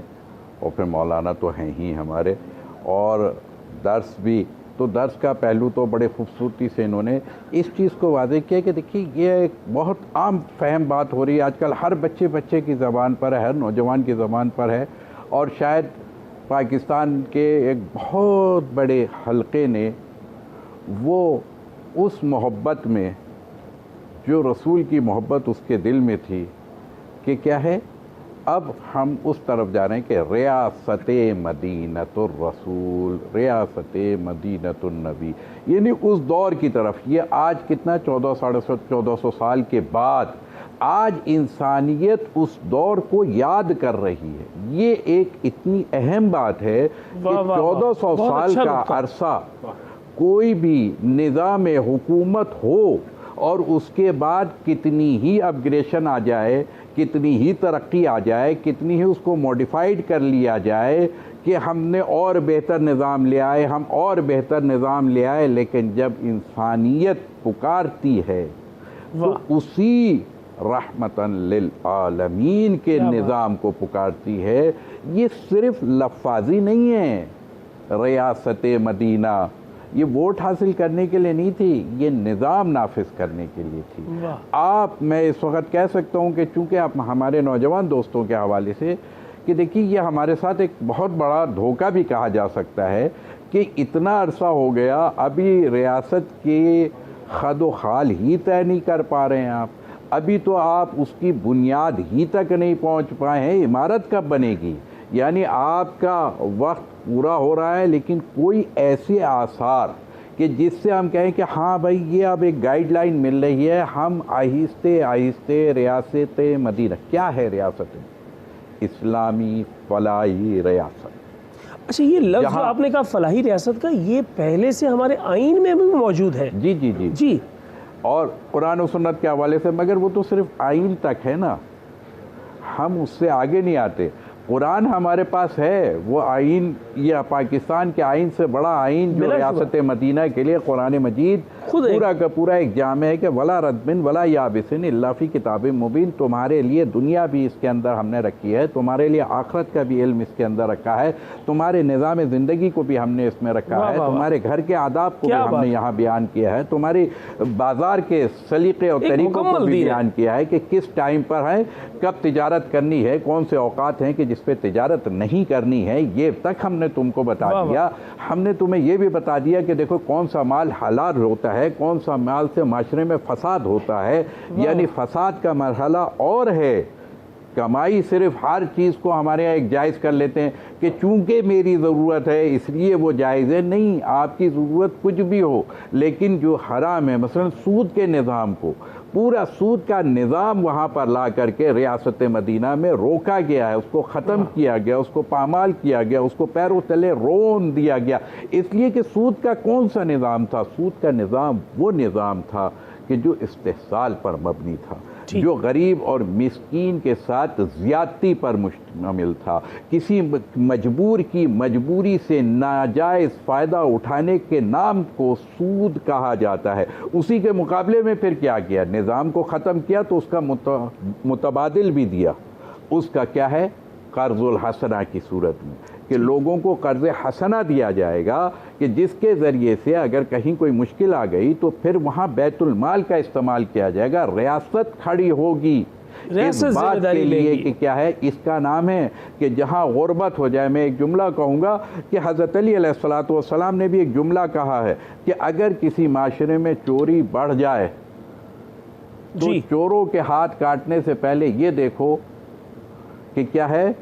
Speaker 5: اور پھر مولانا تو ہیں ہی ہمارے, اور درس بھی. تو درس کا پہلو تو بڑے خوبصورتی سے انہوں نے اس چیز کو واضح کیا کہ دیکھیے یہ ایک بہت عام فہم بات ہو رہی ہے آج کل, ہر بچے کی زبان پر ہے, ہر نوجوان کی زبان پر ہے, اور شاید پاکستان کے ایک بہت بڑے حلقے نے وہ اس محبت میں جو رسول کی محبت اس کے دل میں تھی کہ کیا ہے، اب ہم اس طرف جا رہے ہیں کہ ریاست مدینۃ الرسول، ریاست مدینۃ النبی، یعنی اس دور کی طرف۔ یہ آج کتنا 1400 سال کے بعد آج انسانیت اس دور کو یاد کر رہی ہے۔ یہ ایک اتنی اہم بات ہے کہ 1400 سال کا عرصہ کوئی بھی نظام حکومت ہو اور اس کے بعد کتنی ہی اپگریشن آ جائے، کتنی ہی ترقی آ جائے، کتنی ہی اس کو موڈیفائڈ کر لیا جائے کہ ہم نے اور بہتر نظام لے آئے، ہم اور بہتر نظام لے آئے، لیکن جب انسانیت پکارتی ہے تو اسی رحمتاً للعالمین کے نظام کو پکارتی ہے۔ یہ صرف لفاظی نہیں ہے، ریاست مدینہ یہ ووٹ حاصل کرنے کے لیے نہیں تھی، یہ نظام نافذ کرنے کے لیے تھی۔ میں اس وقت کہہ سکتا ہوں کہ چونکہ آپ ہمارے نوجوان دوستوں کے حوالے سے کہ دیکھیے یہ ہمارے ساتھ ایک بہت بڑا دھوکہ بھی کہا جا سکتا ہے کہ اتنا عرصہ ہو گیا ابھی ریاست کے خد و خال ہی طے نہیں کر پا رہے ہیں آپ، ابھی تو آپ اس کی بنیاد ہی تک نہیں پہنچ پائے ہیں، عمارت کب بنے گی؟ یعنی آپ کا وقت پورا ہو رہا ہے لیکن کوئی ایسے آثار کہ جس سے ہم کہیں کہ ہاں بھائی یہ اب ایک گائیڈ لائن مل رہی ہے، ہم آہستہ آہستہ ریاست مدینہ، کیا ہے ریاست؟ اسلامی فلاحی ریاست۔
Speaker 3: اچھا، یہ لفظ جو آپ نے کہا فلاحی ریاست کا، یہ پہلے سے ہمارے آئین میں بھی موجود ہے؟
Speaker 5: جی جی جی
Speaker 3: جی،
Speaker 5: اور قرآن و سنت کے حوالے سے، مگر وہ تو صرف آئین تک ہے نا، ہم اس سے آگے نہیں آتے۔ قرآن ہمارے پاس ہے، وہ آئین، یہ پاکستان کے آئین سے بڑا آئین جو ریاست مدینہ کے لیے قرآن مجید پورا کا پورا ایک جامع ہے کہ ولا ردبن ولا یابسن الا فی کتاب مبین، تمہارے لیے دنیا بھی اس کے اندر ہم نے رکھی ہے، تمہارے لیے آخرت کا بھی علم اس کے اندر رکھا ہے، تمہارے نظام زندگی کو بھی ہم نے اس میں رکھا ہے، تمہارے گھر کے آداب کو بھی ہم نے یہاں بیان کیا ہے، تمہارے بازار کے سلیقے اور طریقوں کو بھی بیان کیا ہے کہ کس ٹائم پر ہے، کب تجارت کرنی ہے، کون سے اوقات ہیں کہ جس پہ تجارت نہیں کرنی ہے، یہ تک ہم نے تم کو بتا دیا۔ ہم نے تمہیں یہ بھی بتا دیا کہ دیکھو کون سا مال حلال ہوتا ہے، کون سا مال سے معاشرے میں فساد ہوتا ہے، یعنی فساد کا مرحلہ اور ہے۔ کمائی صرف ہر چیز کو ہمارے یہاں ایک جائز کر لیتے ہیں کہ چونکہ میری ضرورت ہے اس لیے وہ جائز ہے، نہیں، آپ کی ضرورت کچھ بھی ہو، لیکن جو حرام ہے، مثلا سود کے نظام کو، پورا سود کا نظام وہاں پر لا کر کے ریاست مدینہ میں روکا گیا ہے، اس کو ختم کیا گیا، اس کو پامال کیا گیا، اس کو پیروں تلے رون دیا گیا، اس لیے کہ سود کا کون سا نظام تھا؟ سود کا نظام وہ نظام تھا کہ جو استحصال پر مبنی تھا، جو غریب اور مسکین کے ساتھ زیادتی پر مشتمل تھا، کسی مجبور کی مجبوری سے ناجائز فائدہ اٹھانے کے نام کو سود کہا جاتا ہے۔ اسی کے مقابلے میں پھر کیا کیا؟ نظام کو ختم کیا تو اس کا متبادل بھی دیا، اس کا کیا ہے؟ قرض الحسنہ کی صورت میں، کہ لوگوں کو قرض حسنہ دیا جائے گا کہ جس کے ذریعے سے اگر کہیں کوئی مشکل آ گئی تو پھر وہاں بیت المال کا استعمال کیا جائے گا، ریاست کھڑی ہوگی اس بات کے لیے کہ کیا ہے، اس کا نام ہے کہ جہاں غربت ہو جائے۔ میں ایک جملہ کہوں گا کہ حضرت علی علیہ السلام نے بھی ایک جملہ کہا ہے کہ اگر کسی معاشرے میں چوری بڑھ جائے تو چوروں کے ہاتھ کاٹنے سے پہلے یہ دیکھو کہ کیا ہے،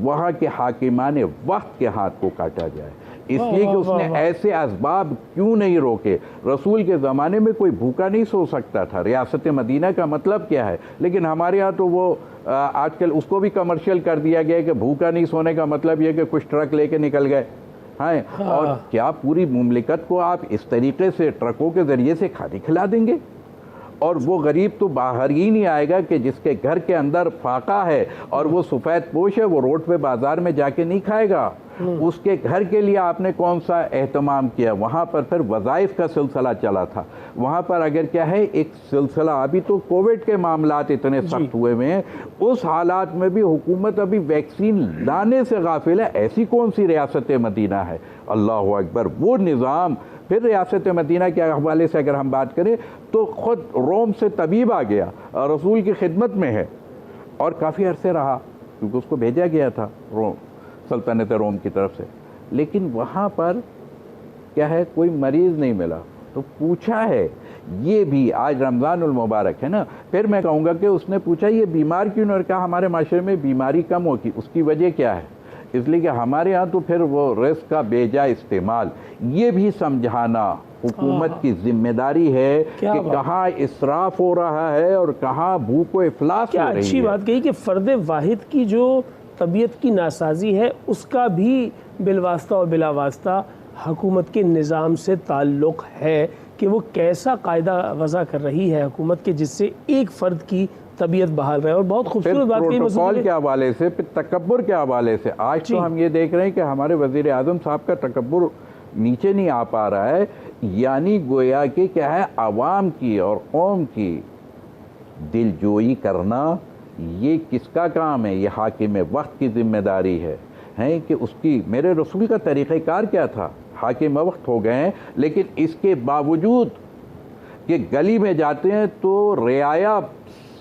Speaker 5: وہاں کے حاکمان وقت کے ہاتھ کو کاٹا جائے، اس لیے کہ اس نے ایسے اسباب کیوں نہیں روکے۔ رسول کے زمانے میں کوئی بھوکا نہیں سو سکتا تھا، ریاست مدینہ کا مطلب کیا ہے، لیکن ہمارے ہاں تو وہ آج کل اس کو بھی کمرشل کر دیا گیا کہ بھوکا نہیں سونے کا مطلب یہ کہ کچھ ٹرک لے کے نکل گئے ہیں، اور کیا پوری مملکت کو آپ اس طریقے سے ٹرکوں کے ذریعے سے کھانے کھلا دیں گے؟ اور وہ غریب تو باہر ہی نہیں آئے گا کہ جس کے گھر کے اندر فاقہ ہے اور وہ سفید پوش ہے، وہ روڈ پہ بازار میں جا کے نہیں کھائے گا۔ اس کے گھر کے لیے آپ نے کون سا اہتمام کیا؟ وہاں پر پھر وظائف کا سلسلہ چلا تھا، وہاں پر اگر کیا ہے ایک سلسلہ، ابھی تو کووڈ کے معاملات اتنے سخت ہوئے ہوئے ہیں، اس حالات میں بھی حکومت ابھی ویکسین لانے سے غافل ہے۔ ایسی کون سی ریاست مدینہ ہے؟ اللہ اکبر، وہ نظام۔ پھر ریاست مدینہ کے حوالے سے اگر ہم بات کریں تو خود روم سے طبیب آ گیا، رسول کی خدمت میں ہے اور کافی عرصے رہا کیونکہ اس کو بھیجا گیا تھا روم، سلطنت روم کی طرف سے، لیکن وہاں پر کیا ہے کوئی مریض نہیں ملا، تو پوچھا ہے یہ بھی آج رمضان المبارک ہے نا، پھر میں کہوں گا کہ اس نے پوچھا یہ بیمار کیوں نہیں، اور کہا ہمارے معاشرے میں بیماری کم ہوگی، اس کی وجہ کیا ہے؟ اس لیے کہ ہمارے ہاں تو پھر وہ رزق کا بے جا استعمال، یہ بھی سمجھانا حکومت کی ذمہ داری ہے کہ کہاں اسراف ہو رہا ہے اور کہاں بھوک و افلاس ہو رہی ہے۔
Speaker 3: اچھی بات کہی کہ فرد واحد کی جو طبیعت کی ناسازی ہے اس کا بھی بالواسطہ اور بلا واسطہ حکومت کے نظام سے تعلق ہے کہ وہ کیسا قاعدہ وضع کر رہی ہے حکومت کے جس سے ایک فرد کی طبیعت بحال رہے۔ اور بہت خوبصورت بات کہی
Speaker 5: پروٹوکول کے حوالے سے، پھر تکبر کے حوالے سے آج تو ہم یہ دیکھ رہے ہیں کہ ہمارے وزیر اعظم صاحب کا تکبر نیچے نہیں آ پا رہا ہے، یعنی گویا کہ کیا ہے، عوام کی اور قوم کی دل جوئی کرنا یہ کس کا کام ہے؟ یہ حاکم وقت کی ذمہ داری ہے کہ اس کی، میرے رسول کا طریقہ کار کیا تھا؟ حاکم وقت ہو گئے ہیں لیکن اس کے باوجود کہ گلی میں جاتے ہیں تو رعایا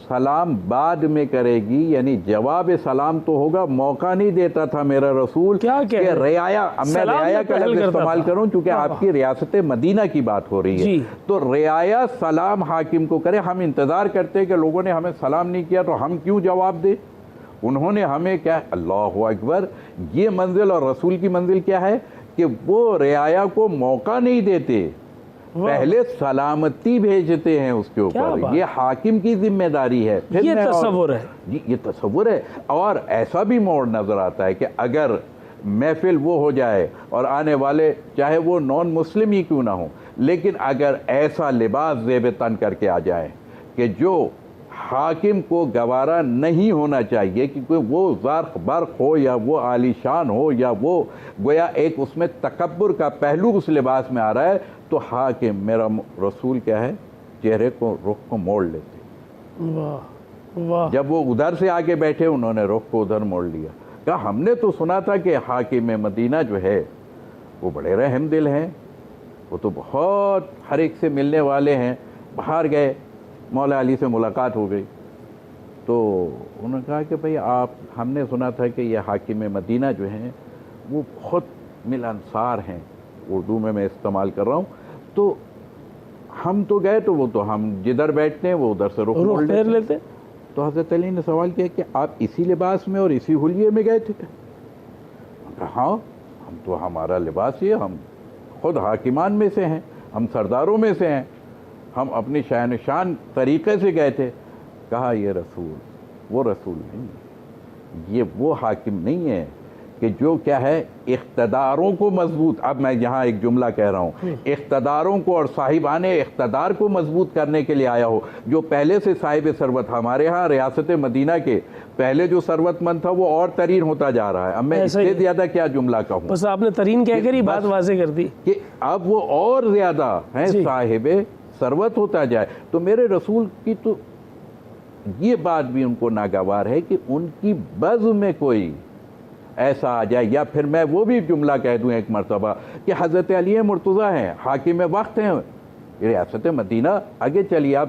Speaker 5: سلام بعد میں کرے گی، یعنی جواب سلام تو ہوگا، موقع نہیں دیتا تھا میرا رسول کہ رعایا، میں رعایا کا لفظ استعمال کروں چونکہ آپ کی ریاست مدینہ کی بات ہو رہی ہے، تو رعایا سلام حاکم کو کرے۔ ہم انتظار کرتے ہیں کہ لوگوں نے ہمیں سلام نہیں کیا تو ہم کیوں جواب دیں؟ انہوں نے ہمیں کیا، اللہ اکبر، یہ منزل اور رسول کی منزل کیا ہے کہ وہ رعایا کو موقع نہیں دیتے، پہلے سلامتی بھیجتے ہیں اس کے اوپر۔ یہ حاکم کی ذمہ داری ہے۔
Speaker 3: یہ تصور ہے،
Speaker 5: یہ تصور ہے۔ اور ایسا بھی موڑ نظر آتا ہے کہ اگر محفل وہ ہو جائے اور آنے والے چاہے وہ نان مسلم ہی کیوں نہ ہوں، لیکن اگر ایسا لباس زیب تن کر کے آ جائے کہ جو حاکم کو گوارا نہیں ہونا چاہیے، کیونکہ وہ زرق برق ہو یا وہ عالی شان ہو یا وہ گویا ایک اس میں تکبر کا پہلو اس لباس میں آ رہا ہے، تو حاکم، میرا رسول کیا ہے، چہرے کو، رخ کو موڑ لیتے۔ جب وہ ادھر سے آگے بیٹھے انہوں نے رخ کو ادھر موڑ لیا، کہا ہم نے تو سنا تھا کہ حاکم مدینہ جو ہے وہ بڑے رحم دل ہیں، وہ تو بہت ہر ایک سے ملنے والے ہیں۔ باہر گئے، مولا علی سے ملاقات ہو گئی تو انہوں نے کہا کہ بھئی آپ، ہم نے سنا تھا کہ یہ حاکم مدینہ جو ہیں وہ بہت ملنسار ہیں، اردو میں استعمال کر رہا ہوں، تو ہم تو گئے تو وہ تو ہم جدھر بیٹھتے ہیں وہ ادھر سے رخ موڑ لیتے۔ تو حضرت علی نے سوال کیا کہ آپ اسی لباس میں اور اسی حلیے میں گئے تھے؟ ہاں، ہم تو، ہمارا لباس یہ، ہم خود حاکمان میں سے ہیں، ہم سرداروں میں سے ہیں، ہم اپنی شان شان طریقے سے گئے تھے۔ کہا یہ رسول، وہ رسول نہیں، یہ وہ حاکم نہیں ہے کہ جو کیا ہے، اقتداروں کو مضبوط، اب میں یہاں ایک جملہ کہہ رہا ہوں، اقتداروں کو اور صاحبان اقتدار کو مضبوط کرنے کے لیے آیا ہو، جو پہلے سے صاحب ثروت، ہمارے ہاں ریاست مدینہ کے پہلے جو ثروت مند تھا وہ اور ترین ہوتا جا رہا ہے۔ اب میں اس سے زیادہ کیا جملہ کہوں،
Speaker 3: بس آپ نے ترین کہہ کر ہی بات واضح کر دی
Speaker 5: کہ اب وہ اور زیادہ ہیں صاحب ثروت ہوتا جائے۔ تو میرے رسول کی تو یہ بات بھی ان کو ناگوار ہے کہ ان کی بزم میں کوئی ایسا آ جائے، یا پھر میں وہ بھی جملہ کہہ دوں ایک مرتبہ کہ حضرت علی مرتضیٰ ہیں، حاکم وقت ہیں ریاست مدینہ۔ آگے چلیے، اب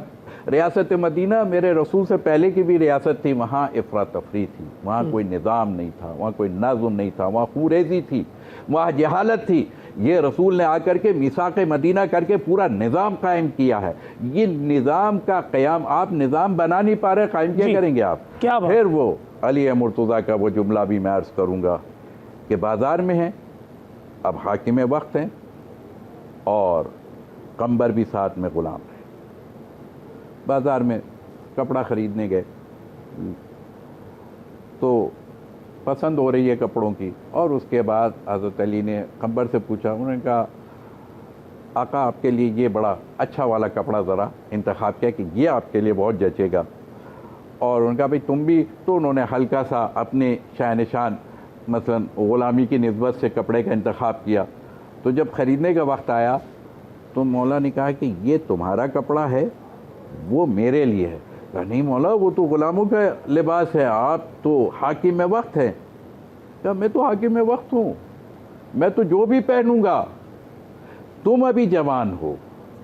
Speaker 5: ریاست مدینہ میرے رسول سے پہلے کی بھی ریاست تھی، وہاں افراتفری تھی، وہاں کوئی نظام نہیں تھا، وہاں کوئی نظم نہیں تھا، وہاں خوریزی تھی، وہاں جہالت تھی۔ یہ رسول نے آ کر کے میثاق مدینہ کر کے پورا نظام قائم کیا ہے۔ یہ نظام کا قیام، آپ نظام بنا نہیں پا رہے، قائم کیا کریں گے آپ؟ پھر وہ علی مرتضیٰ کا وہ جملہ بھی میں عرض کروں گا کہ بازار میں ہیں، اب حاکم وقت ہیں اور قمبر بھی ساتھ میں غلام ہیں، بازار میں کپڑا خریدنے گئے تو پسند ہو رہی ہے کپڑوں کی، اور اس کے بعد حضرت علی نے قمبر سے پوچھا، انہوں نے کہا آقا آپ کے لیے یہ بڑا اچھا والا کپڑا ذرا انتخاب کیا کہ یہ آپ کے لیے بہت جچے گا، اور ان کا بھئی تم بھی، تو انہوں نے ہلکا سا اپنے شان شان مثلا غلامی کی نسبت سے کپڑے کا انتخاب کیا۔ تو جب خریدنے کا وقت آیا تو مولا نے کہا کہ یہ تمہارا کپڑا ہے، وہ میرے لیے ہے۔ کہا نہیں مولا، وہ تو غلاموں کا لباس ہے، آپ تو حاکم وقت ہیں۔ کہا میں تو حاکم وقت ہوں، میں تو جو بھی پہنوں گا، تم ابھی جوان ہو،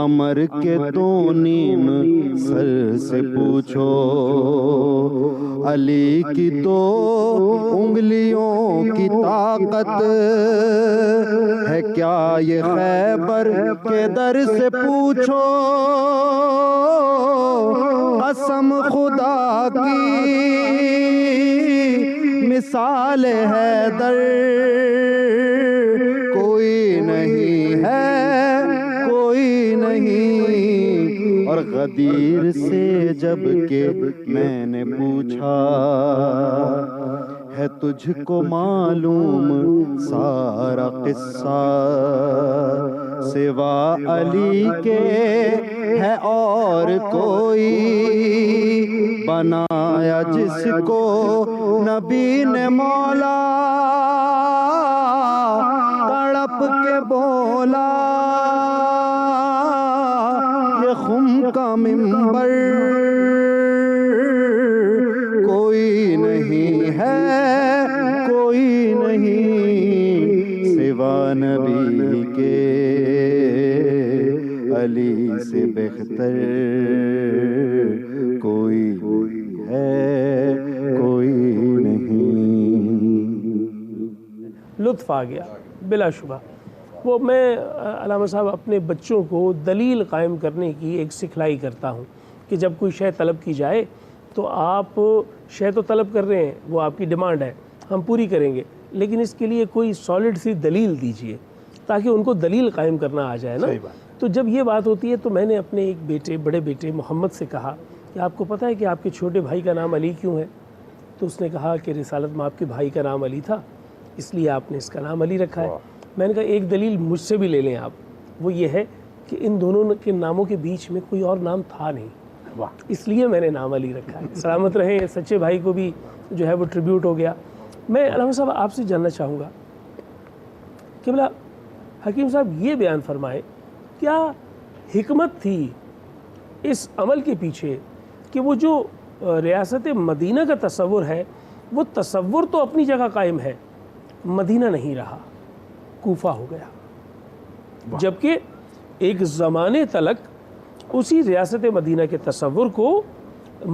Speaker 6: امر کے تو نیم سر سے پوچھو، علی کی تو انگلیوں کی طاقت ہے کیا یہ خیبر کے در سے پوچھو، قسم خدا کی مثال حیدر کوئی نہیں ہے، کوئی نہیں۔ اور غدیر سے جب کہ میں نے پوچھا، ہے تجھ کو معلوم سارا قصہ، سوا علی کے ہے اور کوئی، بنایا جس کو نبی نے مولا، تڑپ کے بولا یہ خم کا منبر کوئی نہیں ہے، کوئی نہیں سوا نبی کے، علی سے بہتر کوئی ہے، کوئی نہیں۔
Speaker 3: لطف آ گیا بلا شبہ۔ وہ میں علامہ صاحب اپنے بچوں کو دلیل قائم کرنے کی ایک سکھلائی کرتا ہوں کہ جب کوئی شے طلب کی جائے تو آپ شے تو طلب کر رہے ہیں، وہ آپ کی ڈیمانڈ ہے، ہم پوری کریں گے، لیکن اس کے لیے کوئی سالڈ سی دلیل دیجئے تاکہ ان کو دلیل قائم کرنا آ جائے نا۔ تو جب یہ بات ہوتی ہے تو میں نے اپنے ایک بیٹے، بڑے بیٹے محمد سے کہا کہ آپ کو پتہ ہے کہ آپ کے چھوٹے بھائی کا نام علی کیوں ہے؟ تو اس نے کہا کہ رسالت میں آپ کے بھائی کا نام علی تھا، اس لیے آپ نے اس کا نام علی رکھا ہے۔ میں نے کہا ایک دلیل مجھ سے بھی لے لیں آپ، وہ یہ ہے کہ ان دونوں کے ناموں کے بیچ میں کوئی اور نام تھا نہیں، اس لیے میں نے نام علی رکھا ہے۔ سلامت رہیں، سچے بھائی کو بھی جو ہے وہ ٹریبیوٹ ہو گیا۔ میں علامہ صاحب آپ سے جاننا چاہوں گا کہ بلا حکیم صاحب یہ بیان فرمائے، کیا حکمت تھی اس عمل کے پیچھے کہ وہ جو ریاست مدینہ کا تصور ہے، وہ تصور تو اپنی جگہ قائم ہے، مدینہ نہیں رہا، کوفہ ہو گیا، جبکہ ایک زمانے تلک اسی ریاست مدینہ کے تصور کو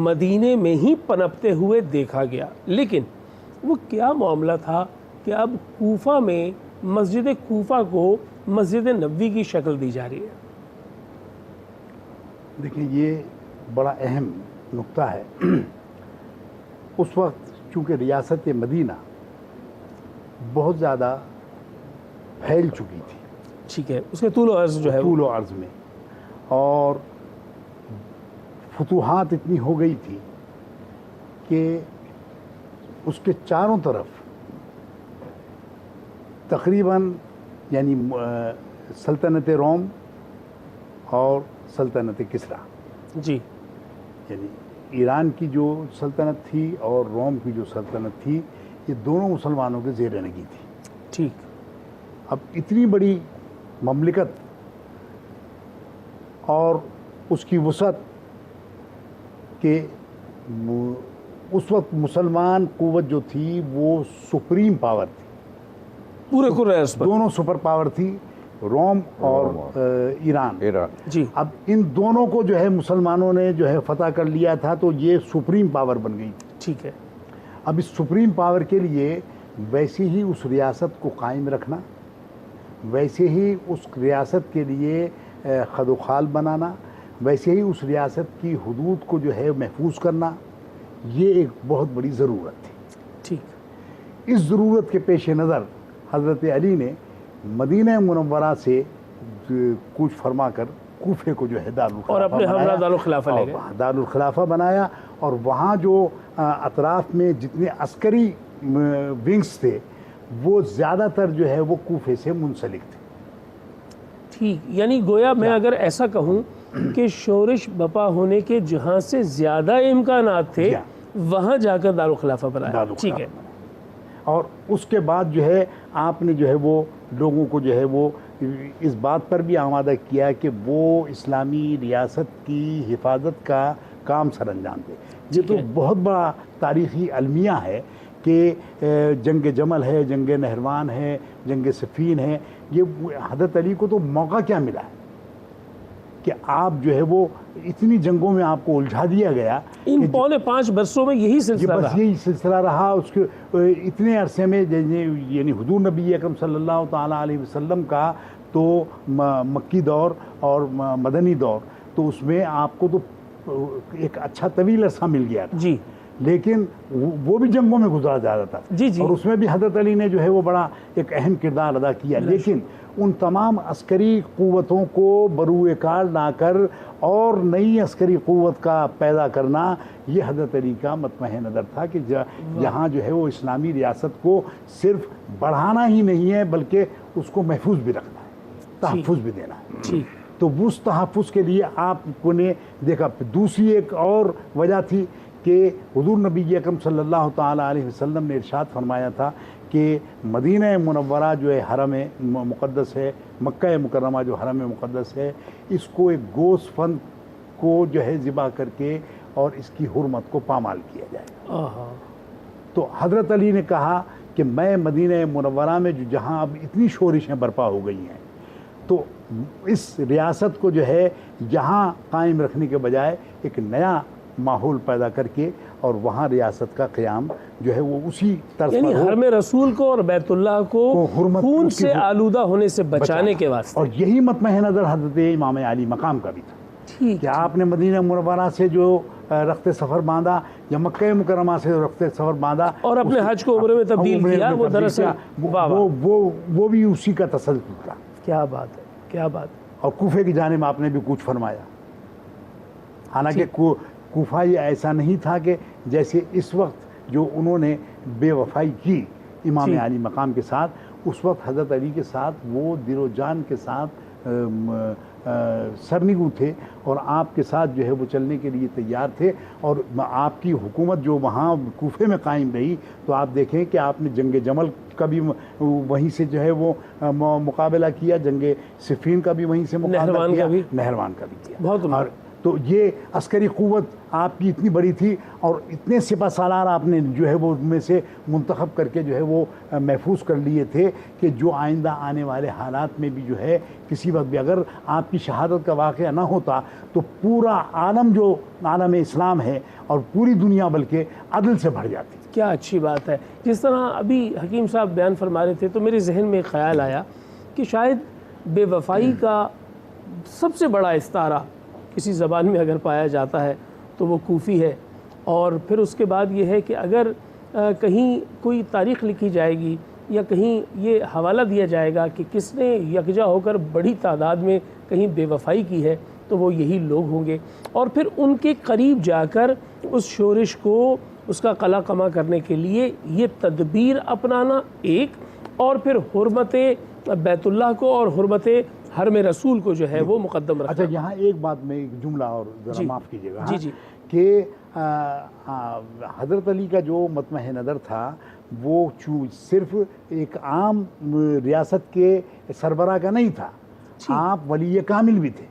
Speaker 3: مدینے میں ہی پنپتے ہوئے دیکھا گیا، لیکن وہ کیا معاملہ تھا کہ اب کوفہ میں مسجد کوفہ کو مسجد نبوی کی شکل دی جا رہی ہے؟
Speaker 4: دیکھیں یہ بڑا اہم نقطہ ہے۔ اس وقت چونکہ ریاست مدینہ بہت زیادہ پھیل چکی تھی،
Speaker 3: ٹھیک ہے، اس کے طول و عرض جو ہے
Speaker 4: طول و عرض میں، اور فتوحات اتنی ہو گئی تھی کہ اس کے چاروں طرف تقریباً یعنی سلطنت روم اور سلطنت کسریٰ،
Speaker 3: جی،
Speaker 4: یعنی ایران کی جو سلطنت تھی اور روم کی جو سلطنت تھی، یہ دونوں مسلمانوں کے زیر نگی تھی۔
Speaker 3: ٹھیک،
Speaker 4: اب اتنی بڑی مملکت اور اس کی وسعت کہ اس وقت مسلمان قوت جو تھی وہ سپریم پاور تھی،
Speaker 3: پورے ارض پر
Speaker 4: دونوں سپر پاور تھی، روم اور ایران۔
Speaker 3: جی،
Speaker 4: اب ان دونوں کو جو ہے مسلمانوں نے جو ہے فتح کر لیا تھا، تو یہ سپریم پاور بن گئی تھی۔
Speaker 3: ٹھیک ہے،
Speaker 4: اب اس سپریم پاور کے لیے ویسے ہی اس ریاست کو قائم رکھنا، ویسے ہی اس ریاست کے لیے خد و خال بنانا، ویسے ہی اس ریاست کی حدود کو جو ہے محفوظ کرنا، یہ ایک بہت بڑی ضرورت تھی۔
Speaker 3: ٹھیک،
Speaker 4: اس ضرورت کے پیش نظر حضرت علی نے مدینہ منورہ سے کوچ فرما کر کوفے کو جو ہے دارالخلافہ
Speaker 3: اور اپنے ہمراہ دارالخلافہ لے گئے،
Speaker 4: دارالخلافہ بنایا، اور وہاں جو اطراف میں جتنے عسکری ونگز تھے وہ زیادہ تر جو ہے وہ کوفے سے منسلک تھے۔
Speaker 3: ٹھیک، یعنی گویا میں اگر ایسا کہوں کہ شورش بپا ہونے کے جہاں سے زیادہ امکانات تھے وہاں جا کر دارالخلافہ بنایا۔ ٹھیک ہے،
Speaker 4: اور اس کے بعد جو ہے آپ نے جو ہے وہ لوگوں کو جو ہے وہ اس بات پر بھی آمادہ کیا کہ وہ اسلامی ریاست کی حفاظت کا کام سر انجام دے۔ یہ تو بہت بڑا تاریخی المیہ ہے کہ جنگ جمل ہے، جنگ نہروان ہے، جنگ صفین ہے، یہ حضرت علی کو تو موقع کیا ملا ہے کہ آپ جو ہے وہ اتنی جنگوں میں آپ کو الجھا دیا گیا.
Speaker 3: ان 4.5 برسوں میں یہی سلسلہ
Speaker 4: بس
Speaker 3: رہا.
Speaker 4: یہی سلسلہ رہا. اس کے اتنے عرصے میں یعنی حضور نبی اکرم صلی اللہ تعالیٰ علیہ وسلم کا تو مکی دور اور مدنی دور، تو اس میں آپ کو تو ایک اچھا طویل عرصہ مل گیا تھا.
Speaker 3: جی
Speaker 4: لیکن وہ بھی جنگوں میں گزارا جا رہا تھا.
Speaker 3: جی جی.
Speaker 4: اور اس میں بھی حضرت علی نے جو ہے وہ بڑا ایک اہم کردار ادا کیا. لیکن ان تمام عسکری قوتوں کو بروئے کار لا کر اور نئی عسکری قوت کا پیدا کرنا، یہ حضرت علی کا مطمع نظر تھا کہ یہاں جو ہے وہ اسلامی ریاست کو صرف بڑھانا ہی نہیں ہے بلکہ اس کو محفوظ بھی رکھنا ہے، تحفظ بھی دینا ہے. تو اس تحفظ کے لیے آپ کو نے دیکھا. دوسری ایک اور وجہ تھی کہ حضور نبی اکرم صلی اللہ تعالیٰ علیہ وسلم نے ارشاد فرمایا تھا کہ مدینہ منورہ جو ہے حرم مقدس ہے، مکہ مکرمہ جو حرم مقدس ہے، اس کو ایک گوس فند کو جو ہے ذبح کر کے اور اس کی حرمت کو پامال کیا جائے. تو حضرت علی نے کہا کہ میں مدینہ منورہ میں جہاں اب اتنی شورشیں برپا ہو گئی ہیں، تو اس ریاست کو جو ہے یہاں قائم رکھنے کے بجائے ایک نیا ماحول پیدا کر کے اور وہاں ریاست کا قیام جو ہے وہ اسی طرز
Speaker 3: یعنی
Speaker 4: پر ہو.
Speaker 3: حرم رسول کو اور بیت اللہ کو خون سے آلودہ ہونے سے بچانے کے واسطے.
Speaker 4: اور یہی مطمع نظر حضرت امام علی مقام کا بھی تھا کہ آپ نے مدینہ منورہ سے جو رخت سفر باندھا یا مکہ مکرمہ سے رخت سفر باندھا
Speaker 3: اور اپنے حج کو عمرے میں تبدیل کیا، وہ دراصل
Speaker 4: وہ بھی اسی کا تسلسل تھا.
Speaker 3: کیا بات ہے، کیا بات.
Speaker 4: اور کوفے کی جانب آپ نے بھی کچھ فرمایا. حالانکہ کوفہ یہ ایسا نہیں تھا کہ جیسے اس وقت جو انہوں نے بے وفائی کی امام علی مقام کے ساتھ، اس وقت حضرت علی کے ساتھ وہ دل و جان کے ساتھ سرنگو تھے اور آپ کے ساتھ جو ہے وہ چلنے کے لیے تیار تھے. اور آپ کی حکومت جو وہاں کوفے میں قائم رہی، تو آپ دیکھیں کہ آپ نے جنگ جمل کا بھی وہیں سے جو ہے وہ مقابلہ کیا، جنگ صفین کا بھی وہیں سے مقابلہ کیا، نہروان کا بھی کیا.
Speaker 3: بہت.
Speaker 4: تو یہ عسکری قوت آپ کی اتنی بڑی تھی اور اتنے سپہ سالار آپ نے جو ہے وہ ان میں سے منتخب کر کے جو ہے وہ محفوظ کر لیے تھے کہ جو آئندہ آنے والے حالات میں بھی جو ہے کسی وقت بھی اگر آپ کی شہادت کا واقعہ نہ ہوتا تو پورا عالم جو عالم اسلام ہے اور پوری دنیا بلکہ عدل سے بھر جاتی.
Speaker 3: کیا اچھی بات ہے. جس طرح ابھی حکیم صاحب بیان فرما رہے تھے تو میرے ذہن میں خیال آیا کہ شاید بے وفائی کا سب سے بڑا استعارہ کسی زبان میں اگر پایا جاتا ہے تو وہ کوفی ہے. اور پھر اس کے بعد یہ ہے کہ اگر کہیں کوئی تاریخ لکھی جائے گی یا کہیں یہ حوالہ دیا جائے گا کہ کس نے یکجا ہو کر بڑی تعداد میں کہیں بے وفائی کی ہے تو وہ یہی لوگ ہوں گے. اور پھر ان کے قریب جا کر اس شورش کو اس کا قلع کما کرنے کے لیے یہ تدبیر اپنانا ایک، اور پھر حرمت بیت اللہ کو اور حرمت حرم رسول کو جو ہے وہ مقدم رکھنا.
Speaker 4: اچھا یہاں ایک بات میں ایک جملہ اور ذرا معاف کیجیے گا
Speaker 3: جی
Speaker 4: کہ حضرت علی کا جو مطمع نظر تھا وہ صرف ایک عام ریاست کے سربراہ کا نہیں تھا. آپ ولی کامل بھی تھے.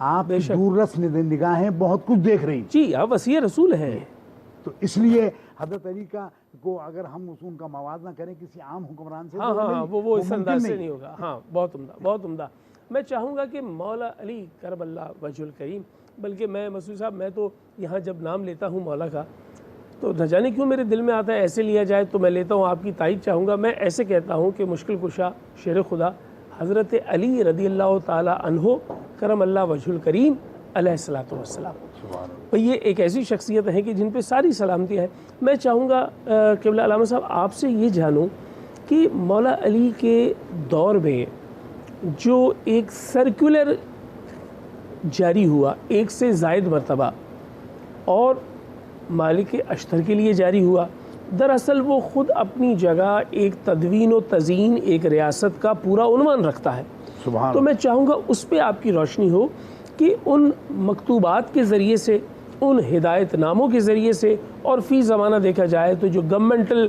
Speaker 4: آپ دور رس نگاہیں بہت کچھ دیکھ رہی.
Speaker 3: جی آپ وصی رسول ہیں.
Speaker 4: تو اس لیے حضرت علی کو اگر ہم ان کا موازنہ کریں کسی عام حکمران سے
Speaker 3: وہ اس انداز سے نہیں ہوگا. ہاں بہت عمدہ، بہت عمدہ. میں چاہوں گا کہ مولا علی کرم اللہ وجہ الکریم، بلکہ میں مسعود صاحب میں تو یہاں جب نام لیتا ہوں مولا کا تو نہ جانے کیوں میرے دل میں آتا ہے ایسے لیا جائے تو میں لیتا ہوں. آپ کی تائید چاہوں گا. میں ایسے کہتا ہوں کہ مشکل کشا شیر خدا حضرت علی رضی اللہ تعالی عنہ کرم اللہ وجہ الکریم علیہ الصلوۃ والسلام. یہ ایک ایسی شخصیت ہے کہ جن پہ ساری سلامتی ہے. میں چاہوں گا قبلہ علامہ صاحب آپ سے یہ جانوں کہ مولا علی کے دور میں جو ایک سرکولر جاری ہوا 1 سے زائد مرتبہ اور مالک اشتر کے لیے جاری ہوا، دراصل وہ خود اپنی جگہ ایک تدوین و تزئین ایک ریاست کا پورا عنوان رکھتا ہے. تو میں چاہوں گا اس پہ آپ کی روشنی ہو کہ ان مکتوبات کے ذریعے سے، ان ہدایت ناموں کے ذریعے سے، اور فی زمانہ دیکھا جائے تو جو گورنمنٹل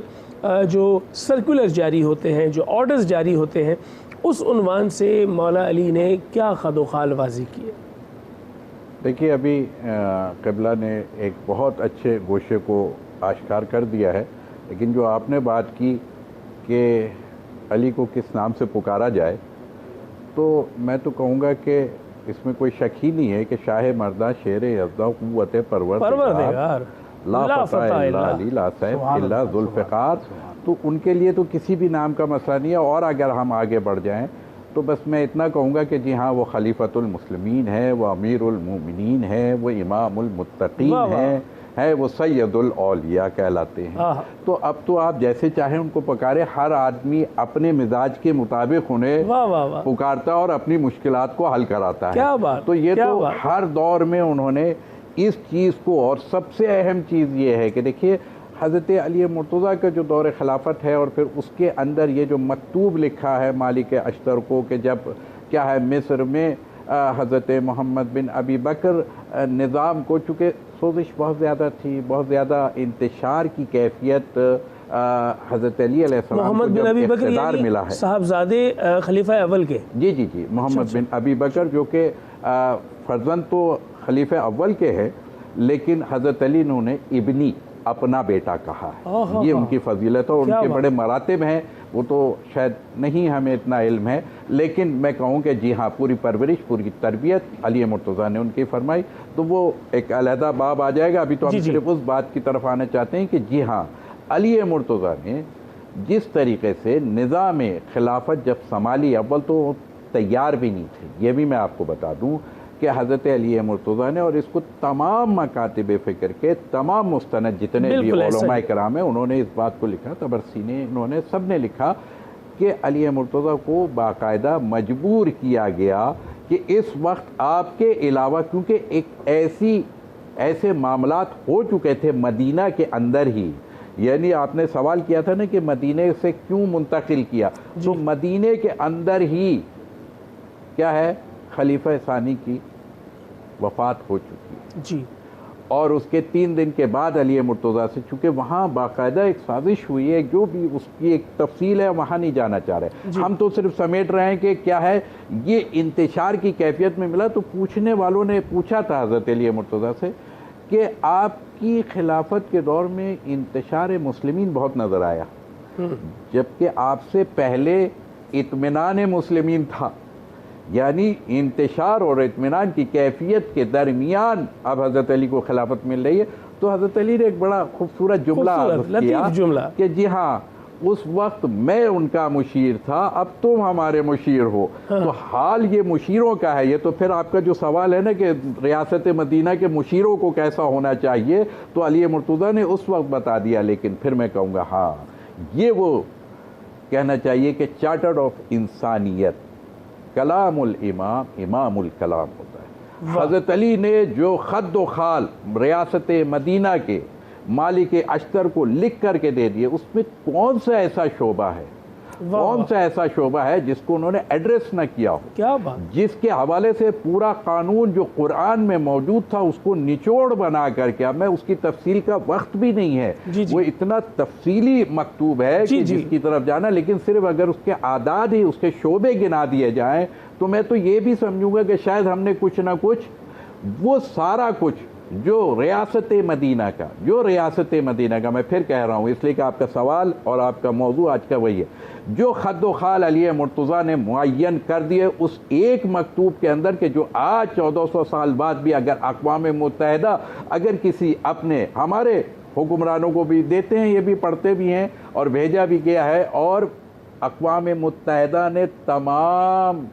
Speaker 3: جو سرکولر جاری ہوتے ہیں، جو آرڈرز جاری ہوتے ہیں، اس عنوان سے مولا علی نے کیا خد و خال واضح کیے؟
Speaker 5: دیکھیے ابھی قبلہ نے ایک بہت اچھے گوشے کو آشکار کر دیا ہے، لیکن جو آپ نے بات کی کہ علی کو کس نام سے پکارا جائے، تو میں تو کہوں گا کہ اس میں کوئی شک ہی نہیں ہے کہ شاہ مردہ شیر یزدہ قوت
Speaker 3: پروردگار
Speaker 5: لا فتح الا علی لا سیف الا ذوالفقار. تو ان کے لیے تو کسی بھی نام کا مسئلہ نہیں ہے. اور اگر ہم آگے بڑھ جائیں تو بس میں اتنا کہوں گا کہ جی ہاں وہ خلیفۃ المسلمین ہے، وہ امیر المومنین ہے، وہ امام المتقین ہے، وہ سید الاولیاء کہلاتے ہیں. تو اب تو آپ جیسے چاہیں ان کو پکارے، ہر آدمی اپنے مزاج کے مطابق انہیں پکارتا اور اپنی مشکلات کو حل کراتا ہے. تو یہ تو ہر دور میں انہوں نے اس چیز کو، اور سب سے اہم چیز یہ ہے کہ دیکھیے حضرت علی مرتضیٰ کا جو دور خلافت ہے اور پھر اس کے اندر یہ جو مکتوب لکھا ہے مالک اشتر کو کہ جب کیا ہے مصر میں حضرت محمد بن ابی بکر نظام کو، چونکہ سوزش بہت زیادہ تھی، بہت زیادہ انتشار کی کیفیت حضرت علی علیہ السلام کو جب اقتدار ملا ہے،
Speaker 3: صاحبزادے خلیفہ اول کے،
Speaker 5: جی محمد بن ابی بکر جو کہ فرزند تو خلیفہ اول کے ہے، لیکن حضرت علی نے انہیں ابنی، اپنا بیٹا کہا ہے. یہ ان کی فضیلت ہے اور ان کے بڑے مراتب ہیں، وہ تو شاید نہیں ہمیں اتنا علم ہے، لیکن میں کہوں کہ جی ہاں پوری پرورش، پوری تربیت علی مرتضیٰ نے ان کی فرمائی. تو وہ ایک علیحدہ باب آ جائے گا. ابھی تو ہم صرف اس بات کی طرف آنا چاہتے ہیں کہ جی ہاں علی مرتضیٰ نے جس طریقے سے نظام خلافت جب سنبھالی، اول تو تیار بھی نہیں تھے. یہ بھی میں آپ کو بتا دوں کہ حضرت علی مرتضیٰ نے، اور اس کو تمام مکاتب فکر کے تمام مستند جتنے بھی علماء کرام ہیں انہوں نے اس بات کو لکھا، طبرسی نے، انہوں نے سب نے لکھا کہ علی مرتضیٰ کو باقاعدہ مجبور کیا گیا کہ اس وقت آپ کے علاوہ، کیونکہ ایک ایسے معاملات ہو چکے تھے مدینہ کے اندر ہی، یعنی آپ نے سوال کیا تھا نا کہ مدینہ سے کیوں منتقل کیا، تو مدینہ کے اندر ہی کیا ہے خلیفہ ثانی کی وفات ہو چکی ہے
Speaker 3: جی،
Speaker 5: اور اس کے 3 دن کے بعد علی مرتضیٰ سے، چونکہ وہاں باقاعدہ ایک سازش ہوئی ہے، جو بھی اس کی ایک تفصیل ہے وہاں نہیں جانا چاہ رہے. ہم تو صرف سمیٹ رہے ہیں کہ کیا ہے یہ انتشار کی کیفیت میں ملا. تو پوچھنے والوں نے پوچھا تھا حضرت علی مرتضیٰ سے کہ آپ کی خلافت کے دور میں انتشار مسلمین بہت نظر آیا، جبکہ آپ سے پہلے اطمینان مسلمین تھا. یعنی انتشار اور اطمینان کی کیفیت کے درمیان اب حضرت علی کو خلافت مل رہی ہے. تو حضرت علی نے ایک بڑا خوبصورت جملہ کیا کہ جی ہاں اس وقت میں ان کا مشیر تھا، اب تم ہمارے مشیر ہو. تو حال یہ مشیروں کا ہے. یہ تو پھر آپ کا جو سوال ہے نا کہ ریاست مدینہ کے مشیروں کو کیسا ہونا چاہیے، تو علی مرتضیٰ نے اس وقت بتا دیا. لیکن پھر میں کہوں گا ہاں یہ وہ کہنا چاہیے کہ چارٹر آف انسانیت، کلام الامام امام الکلام ہوتا ہے. حضرت علی نے جو خد و خال ریاست مدینہ کے مالک اشتر کو لکھ کر کے دے دیے، اس میں کون سا ایسا شعبہ ہے، کون سا ایسا شعبہ ہے جس کو انہوں نے ایڈریس نہ کیا ہو،
Speaker 3: کیا بات،
Speaker 5: جس کے حوالے سے پورا قانون جو قرآن میں موجود تھا اس کو نچوڑ بنا کر کے، اب میں اس کی تفصیل کا وقت بھی نہیں ہے، وہ اتنا تفصیلی مکتوب ہے کہ جس کی طرف جانا، لیکن صرف اگر اس کے اعداد ہی، اس کے شعبے گنا دیے جائیں تو میں تو یہ بھی سمجھوں گا کہ شاید ہم نے کچھ نہ کچھ وہ سارا کچھ جو ریاست مدینہ کا میں پھر کہہ رہا ہوں اس لیے کہ آپ کا سوال اور آپ کا موضوع آج کا وہی ہے، جو خد و خال علی مرتضیٰ نے معین کر دیے اس ایک مکتوب کے اندر، کہ جو آج 1400 سال بعد بھی اگر اقوام متحدہ اگر کسی اپنے ہمارے حکمرانوں کو بھی دیتے ہیں، یہ بھی پڑھتے بھی ہیں اور بھیجا بھی گیا ہے، اور اقوام متحدہ نے تمام